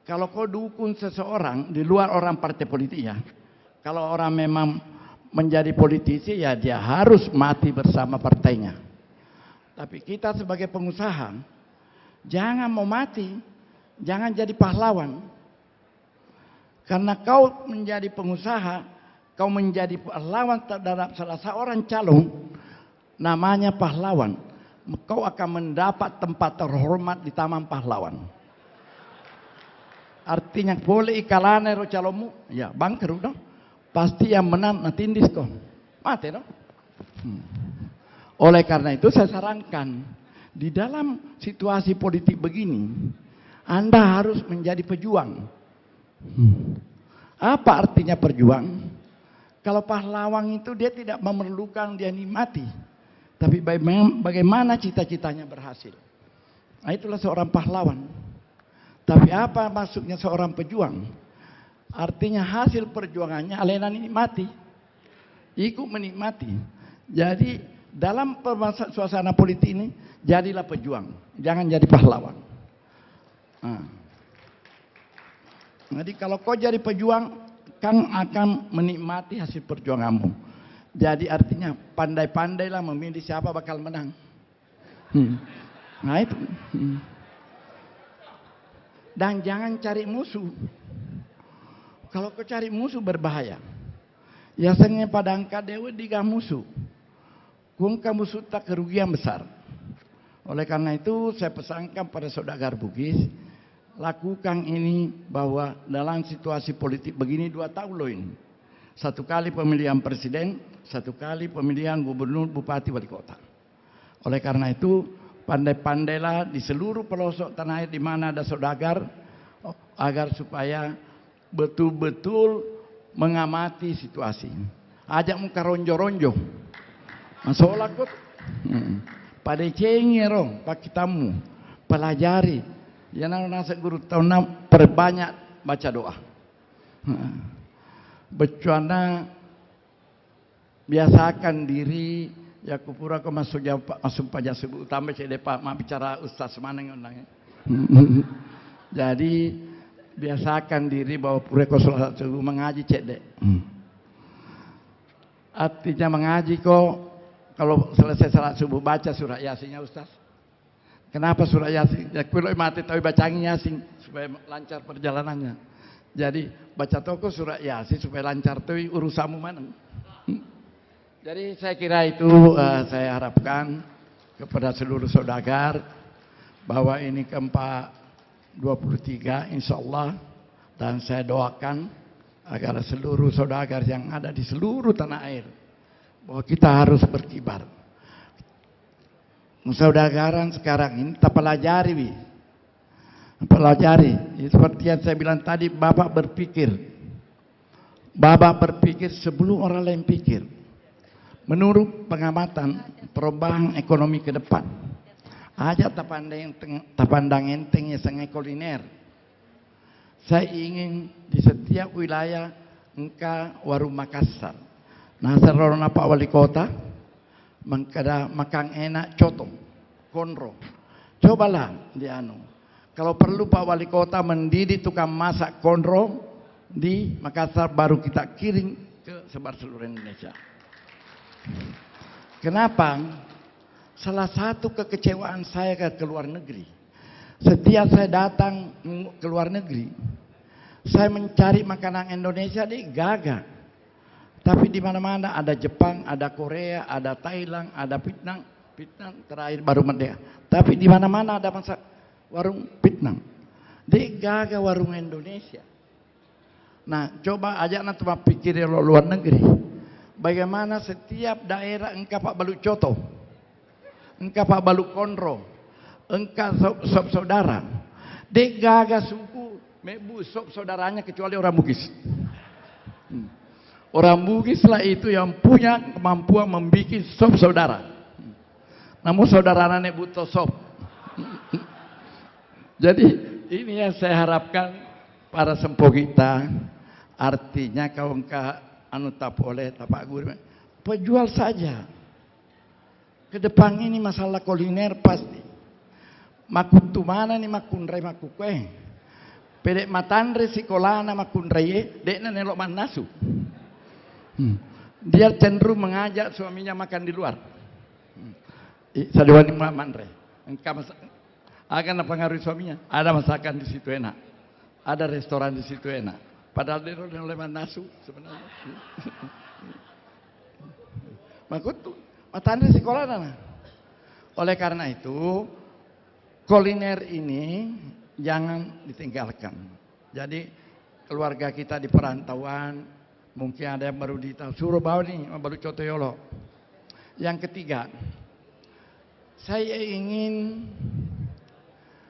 Kalau kau dukung seseorang di luar orang partai politik ya, kalau orang memang menjadi politisi ya dia harus mati bersama partainya. Tapi kita sebagai pengusaha jangan mau mati, jangan jadi pahlawan. Karena kau menjadi pengusaha, kau menjadi pahlawan terhadap salah seorang calon, namanya pahlawan. Kau akan mendapat tempat terhormat di Taman Pahlawan. Artinya boleh ikalane ro calonmu, ya bangkrut dong. Pasti yang menang nanti indis kau, mati dong. Oleh karena itu saya sarankan, di dalam situasi politik begini, Anda harus menjadi pejuang. Apa artinya perjuang? Kalau pahlawan itu dia tidak memerlukan dia nikmati, tapi bagaimana cita-citanya berhasil. Nah itulah seorang pahlawan. Tapi apa maksudnya seorang pejuang? Artinya hasil perjuangannya alena nikmati, ikut menikmati. Jadi dalam suasana politik ini jadilah pejuang, jangan jadi pahlawan. Jadi kalau kau jadi pejuang, kau akan menikmati hasil perjuanganmu. Jadi artinya pandai-pandailah memilih siapa bakal menang. Nah itu. Dan jangan cari musuh. Kalau kau cari musuh berbahaya. Biasanya pada angka dewa diga musuh. Kung kamu suta kerugian besar. Oleh karena itu saya pesankan pada saudara Bugis, lakukan ini bahwa dalam situasi politik begini 2 tahun loh ini. 1 kali pemilihan presiden, 1 kali pemilihan gubernur, bupati, wali kota. Oleh karena itu pandai-pandailah di seluruh pelosok tanah air di mana ada saudagar, agar supaya betul-betul mengamati situasi. Ajak muka ronjo-ronjo. Masalah kot. Pada cengero pak tamu pelajari. Ya nasa guru tahun perbanyak baca doa. Becuana biasakan diri ya kupura ko masuk pajak subuh utama cede pak mak bicara ustaz mana ngundang. Jadi biasakan diri bahwa pura ko sholat subuh mengaji cede. Artinya mengaji kok kalau selesai salat subuh baca surah Yasinnya Ustaz. Kenapa surah Yasin? Ya kulo mati tapi bacaan Yasin supaya lancar perjalanannya. Jadi baca toko surah Yasin supaya lancar tuh urusanmu mana. Jadi saya kira itu saya harapkan kepada seluruh saudagar bahwa ini ke-23 insya Allah, dan saya doakan agar seluruh saudagar yang ada di seluruh tanah air bahwa kita harus berkibar. Saudagaran sekarang ini kita pelajari, seperti yang saya bilang tadi, Bapak berpikir sebelum orang lain pikir. Menurut pengamatan perubahan ekonomi ke depan, aja tapandang entengnya sengai kuliner. Saya ingin di setiap wilayah engka warung Makassar. Nah, serona Pak Wali Kota mengkada makan enak coto, konro. Cobalah di kalau perlu Pak Wali Kota mendidik tukang masak konro di Makassar, baru kita kirim ke seluruh Indonesia. Kenapa? Salah satu kekecewaan saya ke luar negeri. Setiap saya datang ke luar negeri, saya mencari makanan Indonesia di gagah. Tapi di mana-mana ada Jepang, ada Korea, ada Thailand, ada Vietnam terakhir baru Merdeka. Tapi di mana-mana ada warung Vietnam. Di gagah warung Indonesia. Nah, coba ajak nanti pikir luar negeri. Bagaimana setiap daerah engkau Pak Balu Coto, engkau Pak Balu Konro, engkau sop saudara. Di gagah suku mebu sop saudaranya kecuali orang Bugis. Orang Bugis lah itu yang punya kemampuan membuat sop saudara. Namun saudara nenek butuh sop. Jadi ini yang saya harapkan para sempo kita. Artinya kau engkau tap oleh tapak guru, penjual saja. Ke depan ini masalah kuliner pasti. Makutu mana nih makunrai makukwe. Pedek matandre sikolana makunrai, dekna nelok manasu. Dia cenderung mengajak suaminya makan di luar. Sadewani mandre. Engkau masak. Akan pengaruhi suaminya. Ada masakan di situ enak. Ada restoran di situ enak. Padahal dia oleh manasu sebenarnya. Makutu, matandre sekolah nana. Oleh karena itu, kuliner ini jangan ditinggalkan. Jadi keluarga kita di perantauan, mungkin ada yang baru di Surabaya nih, baru Cotoyolo. Yang ketiga, saya ingin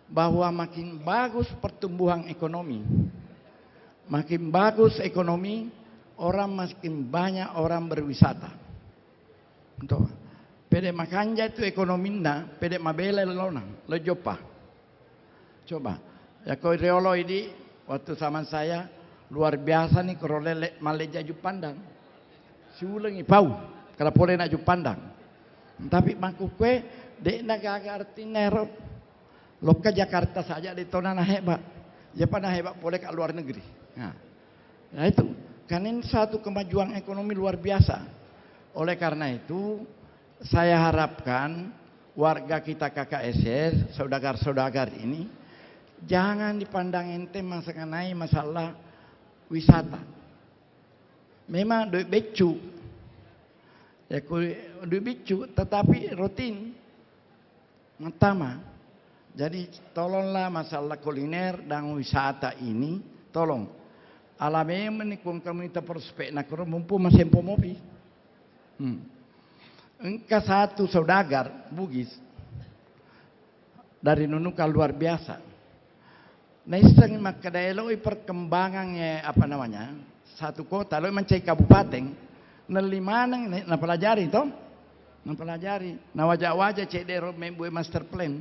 bahwa makin bagus pertumbuhan ekonomi. Makin bagus ekonomi, orang makin banyak orang berwisata. Untuk pede makanja itu ekonomi na, pede mabele lona, lejopa. Coba, ya kau reolo ini waktu zaman saya luar biasa nih korolele Malaysia Jupandang. Siulengi pau, kalau boleh nak Jupandang. Tapi maku kue dek naga artinero, loka Jakarta saja di tonana hebat. Ya pada hebat boleh ke luar negeri. Nah itu, kan ini satu kemajuan ekonomi luar biasa. Oleh karena itu, saya harapkan warga kita KKSS, saudagar-saudagar ini, jangan dipandang ente mengenai masalah wisata. Memang duit becu, ya duit becu, tetapi rutin, pertama. Jadi tolonglah masalah kuliner dan wisata ini, tolong. Alame menikung komunitas prospek nak mumpung masih pomopi. Engkau satu saudagar Bugis dari Nunuka luar biasa. Nah, iseng makadaeloi perkembangannya apa namanya satu kota, lo mencari kabupaten, nelimanang na pelajari toh, na pelajari, na wajah-wajah cek dero membuat master plan.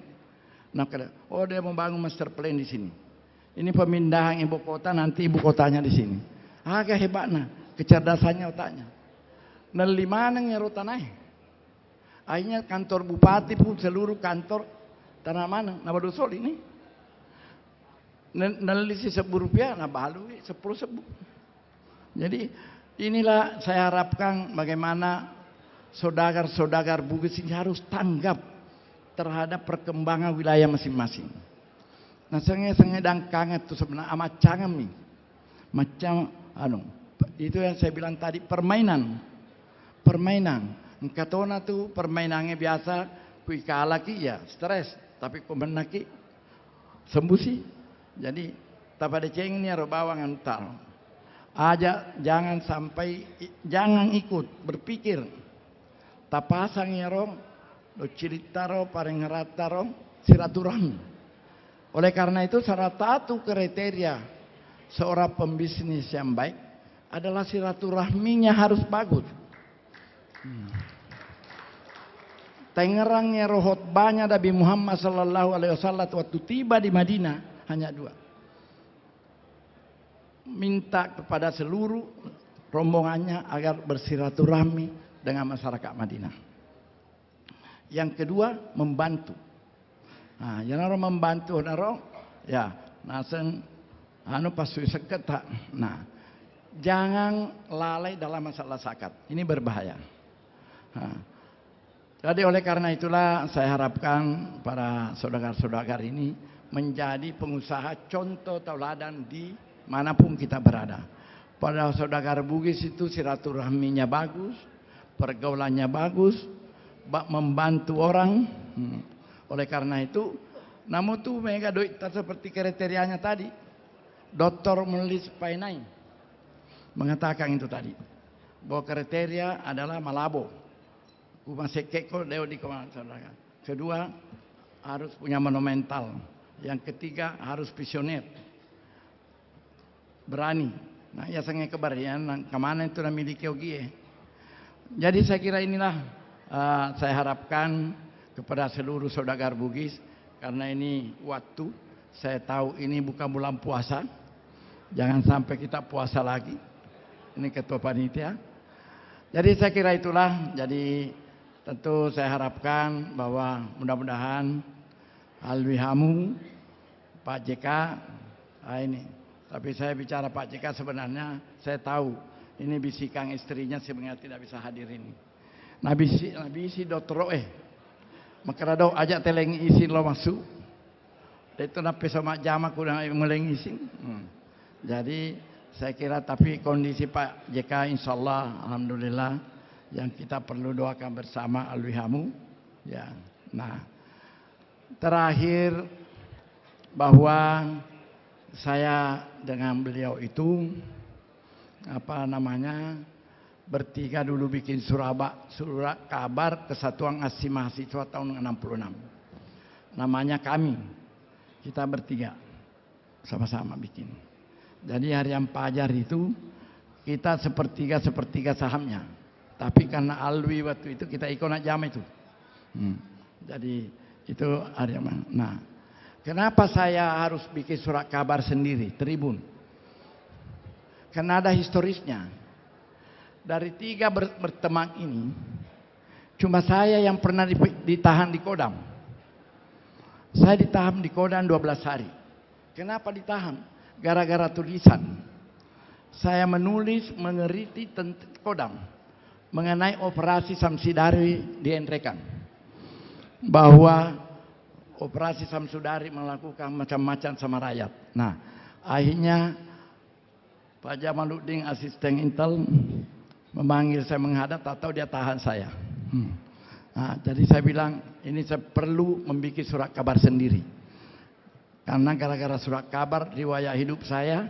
Nah, oh dia membangun master plan di sini. Ini pemindahan ibu kota, nanti ibu kotanya di sini. Agak hebatnya, kecerdasannya otaknya. Nelimanang ya rotanai. Akhirnya kantor bupati pun seluruh kantor tanah mana, nabadusol ini. Nalisi 10 rupiah, nabalui 10 sebu. Jadi inilah saya harapkan bagaimana saudagar-saudagar Bugis ini harus tanggap terhadap perkembangan wilayah masing-masing. Nah, sangat dan kangen itu sebenarnya amat canggih nih. Macam itu yang saya bilang tadi, permainan. Katona tuh permainannya biasa, kui kalah ki ya stres, tapi kau menang ki sembuh sih. Jadi tak pada ceng ni aro bawang antar. Jangan ikut berpikir. Tak pasang ya ro, lo cerita ro, paling rata ro, silaturahmi. Oleh karena itu salah satu kriteria seorang pembisnis yang baik adalah silaturahminya harus bagus. Tangerangnya rohot banyak Nabi Muhammad sallallahu alaihi wasallam waktu tiba di Madinah hanya 2. Minta kepada seluruh rombongannya agar bersilaturahmi dengan masyarakat Madinah. Yang kedua, membantu. Nah, yang membantu ya, nasen pasui seketa. Nah, jangan lalai dalam masalah zakat. Ini berbahaya. Nah, jadi oleh karena itulah saya harapkan para saudagar-saudagar ini menjadi pengusaha contoh tauladan di manapun kita berada. Pada saudagar Bugis itu silaturahminya bagus, pergaulannya bagus, membantu orang. Oleh karena itu, namun tuh mereka doit seperti kriterianya tadi. Dr. Melis Painai mengatakan itu tadi, bahwa kriteria adalah Malabo. Kedua, harus punya monumental. Yang ketiga, harus visioner, berani. Nah, ya sangat kebarian kemana itu namiliki ogie. Jadi saya kira inilah saya harapkan kepada seluruh saudagar Bugis, karena ini waktu saya tahu ini bukan bulan puasa, jangan sampai kita puasa lagi. Ini ketua panitia. Jadi saya kira itulah. Jadi tentu saya harapkan bahwa mudah-mudahan Alwihamu, Pak JK, ini. Tapi saya bicara Pak JK sebenarnya saya tahu ini bisikan istrinya sebenarnya tidak bisa hadir ini. Nabi isi dokter maka do ajak teleng isin lo masuk. Itu nape sama jama kurang ngeleng isin. Jadi saya kira tapi kondisi Pak JK insyaallah alhamdulillah yang kita perlu doakan bersama Alwihamu ya. Nah, terakhir bahwa saya dengan beliau itu bertiga dulu bikin surat kabar Kesatuan Aksi Mahasiswa tahun 66. Namanya kami. Kita bertiga sama-sama bikin. Jadi harian Pajar itu kita sepertiga sahamnya. Tapi karena Alwi waktu itu kita ikut jam itu. Jadi itu harian. Nah, kenapa saya harus bikin surat kabar sendiri, Tribun? Karena ada historisnya. Dari 3 berteman ini, cuma saya yang pernah ditahan di Kodam. Saya ditahan di Kodam 12 hari. Kenapa ditahan? Gara-gara tulisan. Saya menulis mengeriti tentang Kodam mengenai operasi Samsudari di Entrekan. Bahwa operasi Samsudari melakukan macam-macam sama rakyat. Nah, akhirnya Pak Jamaluddin asisten Intel memanggil saya menghadap, tak tahu dia tahan saya. Nah, jadi saya bilang ini saya perlu membuat surat kabar sendiri. Karena gara-gara surat kabar riwayat hidup saya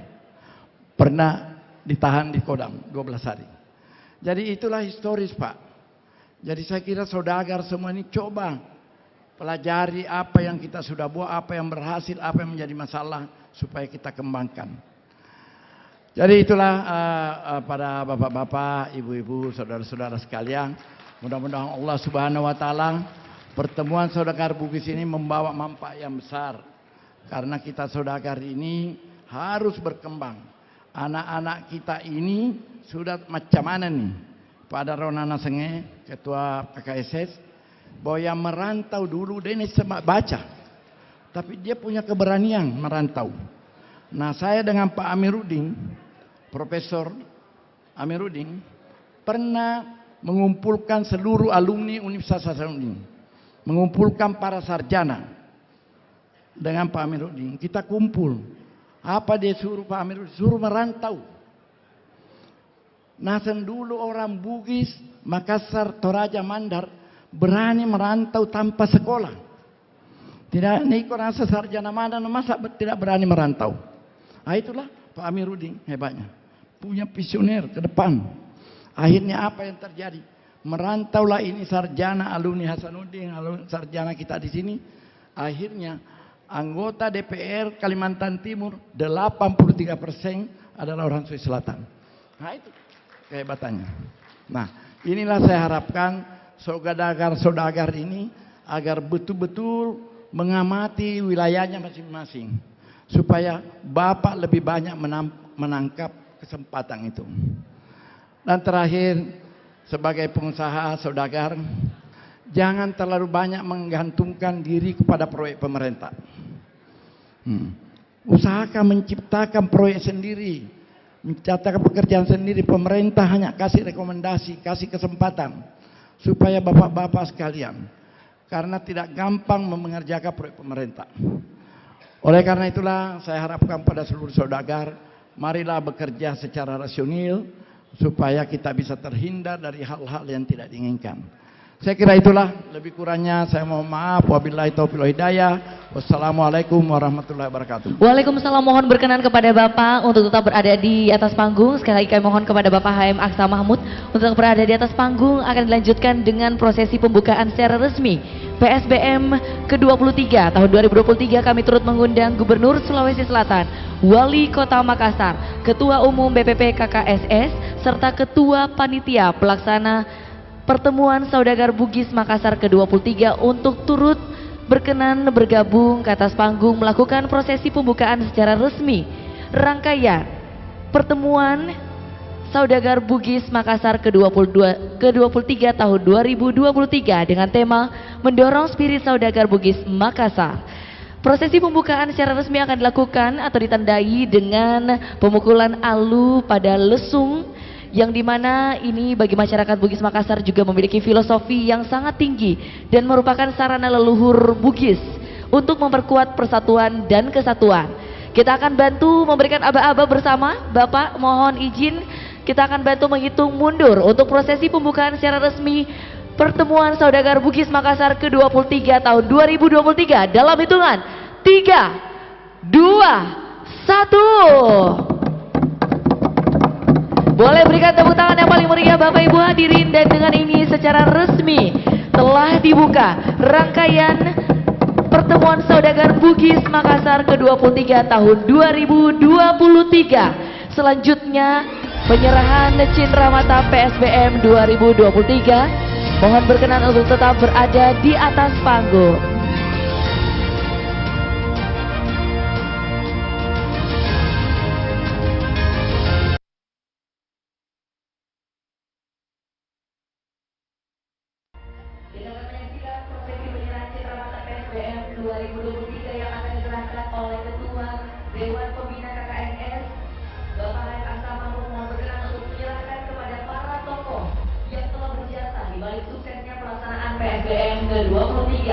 pernah ditahan di Kodam 12 hari. Jadi itulah historis Pak. Jadi saya kira saudagar semua ini coba pelajari apa yang kita sudah buat, apa yang berhasil, apa yang menjadi masalah supaya kita kembangkan. Jadi itulah pada bapak-bapak, ibu-ibu, saudara-saudara sekalian. Mudah-mudahan Allah Subhanahu wa taala pertemuan saudagar Bugis ini membawa manfaat yang besar. Karena kita saudagar ini harus berkembang. Anak-anak kita ini sudah macam mana nih? Pada Ronana Senge, ketua PKSS, bahwa yang merantau dulu dia ini cuma baca. Tapi dia punya keberanian merantau. Nah, saya dengan Pak Amiruddin, Profesor, Amiruddin pernah mengumpulkan seluruh alumni Universitas Hasanuddin, mengumpulkan para sarjana dengan Pak Amiruddin. Kita kumpul. Apa dia suruh Pak Amiruddin? Suruh merantau. Nasen dulu orang Bugis, Makassar, Toraja, Mandar berani merantau tanpa sekolah. Tidak, ini orang sarjana mana masa tidak berani merantau. Nah, itulah Pak Amiruddin hebatnya. Punya visioner ke depan. Akhirnya apa yang terjadi? Merantaulah ini sarjana alumni Hasanuddin, alumni sarjana kita di sini. Akhirnya anggota DPR Kalimantan Timur 83% adalah orang Sulawesi Selatan. Nah, itu kehebatannya. Nah, inilah saya harapkan saudagar-saudagar ini agar betul-betul mengamati wilayahnya masing-masing supaya Bapak lebih banyak menangkap kesempatan itu. Dan terakhir, sebagai pengusaha saudagar, jangan terlalu banyak menggantungkan diri kepada proyek pemerintah. Usahakan menciptakan proyek sendiri, menciptakan pekerjaan sendiri. Pemerintah hanya kasih rekomendasi, kasih kesempatan supaya bapak-bapak sekalian, karena tidak gampang mengerjakan proyek pemerintah. Oleh karena itulah saya harapkan pada seluruh saudagar, marilah bekerja secara rasional supaya kita bisa terhindar dari hal-hal yang tidak diinginkan. Saya kira itulah, lebih kurangnya saya mohon maaf. Wabillahi taufiq wal hidayah. Wassalamualaikum warahmatullahi wabarakatuh. Waalaikumsalam, mohon berkenan kepada Bapak untuk tetap berada di atas panggung. Sekali lagi kami mohon kepada Bapak HM Aksa Mahmud untuk berada di atas panggung. Akan dilanjutkan dengan prosesi pembukaan secara resmi PSBM ke-23 tahun 2023. Kami turut mengundang Gubernur Sulawesi Selatan, Wali Kota Makassar, Ketua Umum BPP KKSS, serta Ketua Panitia Pelaksana Pertemuan Saudagar Bugis Makassar ke-23 untuk turut berkenan bergabung ke atas panggung melakukan prosesi pembukaan secara resmi rangkaian Pertemuan Saudagar Bugis Makassar ke-23 tahun 2023 dengan tema Mendorong Spirit Saudagar Bugis Makassar. Prosesi pembukaan secara resmi akan dilakukan atau ditandai dengan pemukulan alu pada lesung, yang dimana ini bagi masyarakat Bugis Makassar juga memiliki filosofi yang sangat tinggi dan merupakan sarana leluhur Bugis untuk memperkuat persatuan dan kesatuan. Kita akan bantu memberikan aba-aba bersama. Bapak mohon izin, kita akan bantu menghitung mundur untuk prosesi pembukaan secara resmi Pertemuan Saudagar Bugis Makassar ke-23 tahun 2023 dalam hitungan 3, 2, 1. Boleh berikan tepuk tangan yang paling meriah Bapak Ibu hadirin. Dan dengan ini secara resmi telah dibuka rangkaian Pertemuan Saudagar Bugis Makassar ke-23 tahun 2023. Selanjutnya penyerahan Cindramata PSBM 2023. Mohon berkenan untuk tetap berada di atas panggung. PSBM ke-23.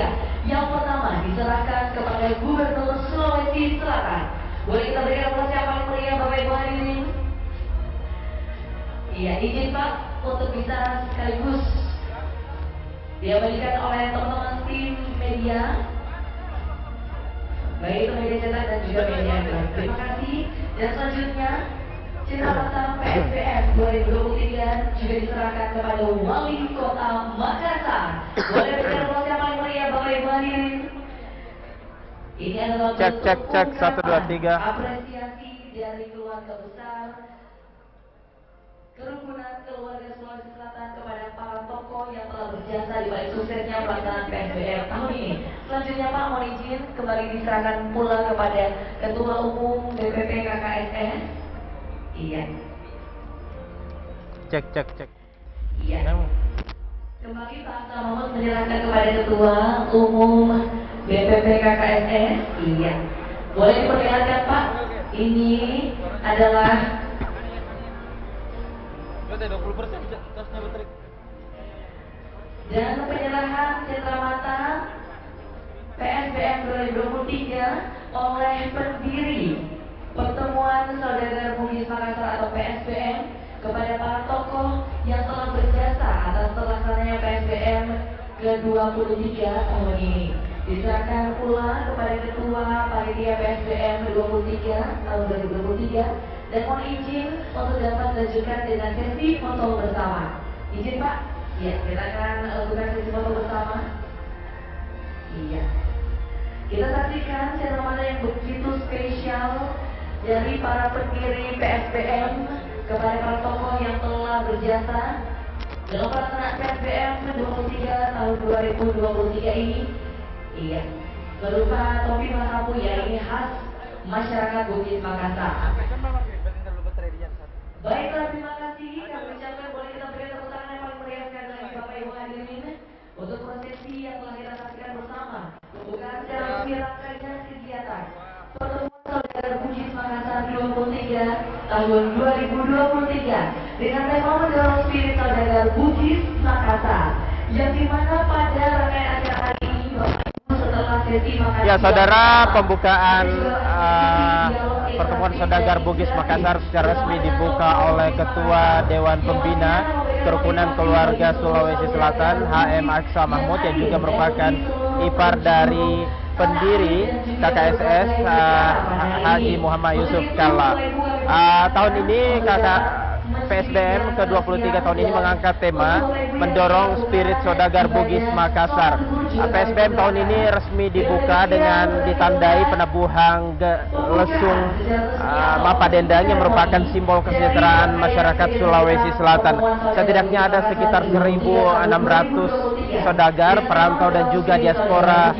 Yang pertama diserahkan kepada Gubernur Sulawesi Selatan. Boleh kita berikan aplaus yang paling meriah Bapak Ibu hadirin. Iya, izin Pak untuk bisa sekaligus diabadikan oleh teman-teman tim media, baik itu media cetak dan juga media elektronik. Terima kasih. Dan selanjutnya Cindramata PSBM 2023 juga diserahkan kepada Wali Kota Makassar. Boleh berikan aplaus yang paling meriah Bapak Ibu hadirin. Ini adalah cek 1 2 3 apresiasi dari keluarga besar Kerukunan Keluarga Sulawesi Selatan kepada para tokoh yang telah berjasa di balik suksesnya pelaksanaan PSBM tahun ini. Selanjutnya Pak, mohon izin kembali diserahkan pula kepada Ketua Umum BPP KKSS. Iya. Cek. Iya. Kembali Pak Aksa Mahmud menyerahkan kepada Ketua Umum BPP KKSS. Iya. Boleh diperlihatkan Pak? Ini adalah Dan penyerahan cenderamata PSBM 2023 oleh pendiri Pertemuan Saudagar Bugis Makassar atau PSBM kepada para tokoh yang telah berjasa atas terlaksananya PSBM ke-23 tahun ini. Diserahkan pula kepada Ketua Panitia PSBM 23 tahun 2023 dan mohon izin untuk dapat dilanjutkan dengan sesi foto bersama. Izin Pak? Iya, kita akan lakukan sesi foto bersama. Iya. Kita saksikan cenderamata yang begitu spesial dari para pendiri PSBM kepada para tokoh yang telah berjasa dalam pelaksanaan PSBM 23 tahun 2023 ini. Iya, berupa topi masapu ya, ini khas masyarakat Bugis Makassar. Baiklah, terima kasih. Kami ucapkan boleh kita berikan tepuk tangan yang paling meriah sekali lagi Bapak Ibu hadirin untuk prosesi yang telah kita saksikan bersama. Bukan secara resmi rangkaian kegiatan Pertemuan Saudagar Bugis Makassar 23 tahun 2023 dengan tema mendorong spirit Saudagar Bugis Makassar, yang dimana pada rangkaian acara hari ini setelah sesi makan Ya saudara, pembukaan Pertemuan Saudagar Bugis Makassar secara resmi dibuka oleh Ketua Dewan Pembina Kerukunan Keluarga Sulawesi Selatan HM Aksa Mahmud, yang juga merupakan ipar dari pendiri KKSS Haji Muhammad Yusuf Kalla. Tahun ini PSBM ke-23 tahun ini mengangkat tema mendorong spirit Saudagar Bugis Makassar. PSBM tahun ini resmi dibuka dengan ditandai penabuhan lesung Mapa Dendang yang merupakan simbol kesejahteraan masyarakat Sulawesi Selatan. Setidaknya ada sekitar 1.600 saudagar, perantau dan juga diaspora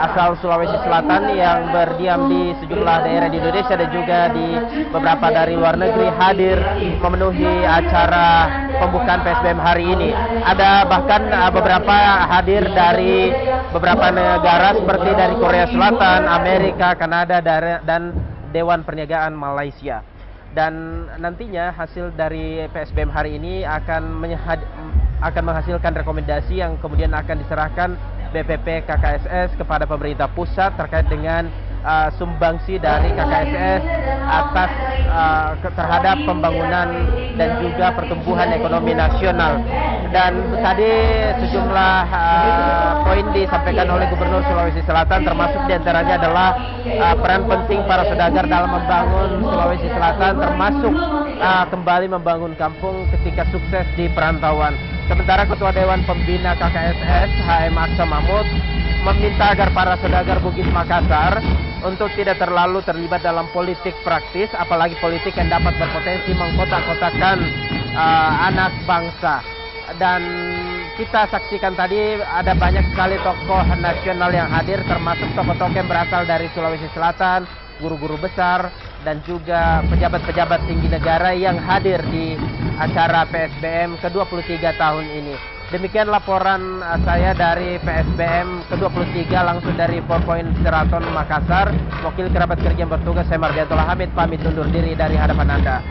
asal Sulawesi Selatan yang berdiam di sejumlah daerah di Indonesia dan juga di beberapa dari luar negeri hadir memenuhi acara pembukaan PSBM hari ini. Ada bahkan beberapa hadir dari beberapa negara seperti dari Korea Selatan, Amerika, Kanada, dan Dewan Perniagaan Malaysia. Dan nantinya hasil dari PSBM hari ini akan menghasilkan rekomendasi yang kemudian akan diserahkan BPP KKSS kepada pemerintah pusat terkait dengan sumbangsi dari KKSS atas terhadap pembangunan dan juga pertumbuhan ekonomi nasional. Dan tadi sejumlah poin disampaikan oleh Gubernur Sulawesi Selatan, termasuk diantaranya adalah peran penting para saudagar dalam membangun Sulawesi Selatan, termasuk kembali membangun kampung ketika sukses di perantauan. Sementara Ketua Dewan Pembina KKSS HM Aksa Mahmud meminta agar para saudagar Bugis Makassar untuk tidak terlalu terlibat dalam politik praktis, apalagi politik yang dapat berpotensi mengkotak-kotakan anak bangsa. Dan kita saksikan tadi ada banyak sekali tokoh nasional yang hadir, termasuk tokoh-tokoh yang berasal dari Sulawesi Selatan, guru-guru besar, dan juga pejabat-pejabat tinggi negara yang hadir di acara PSBM ke-23 tahun ini. Demikian laporan saya dari PSBM ke-23 langsung dari 4 Point Sheraton Makassar. Wakil kerabat kerja yang bertugas, saya Mardianto Hamid, pamit undur diri dari hadapan Anda.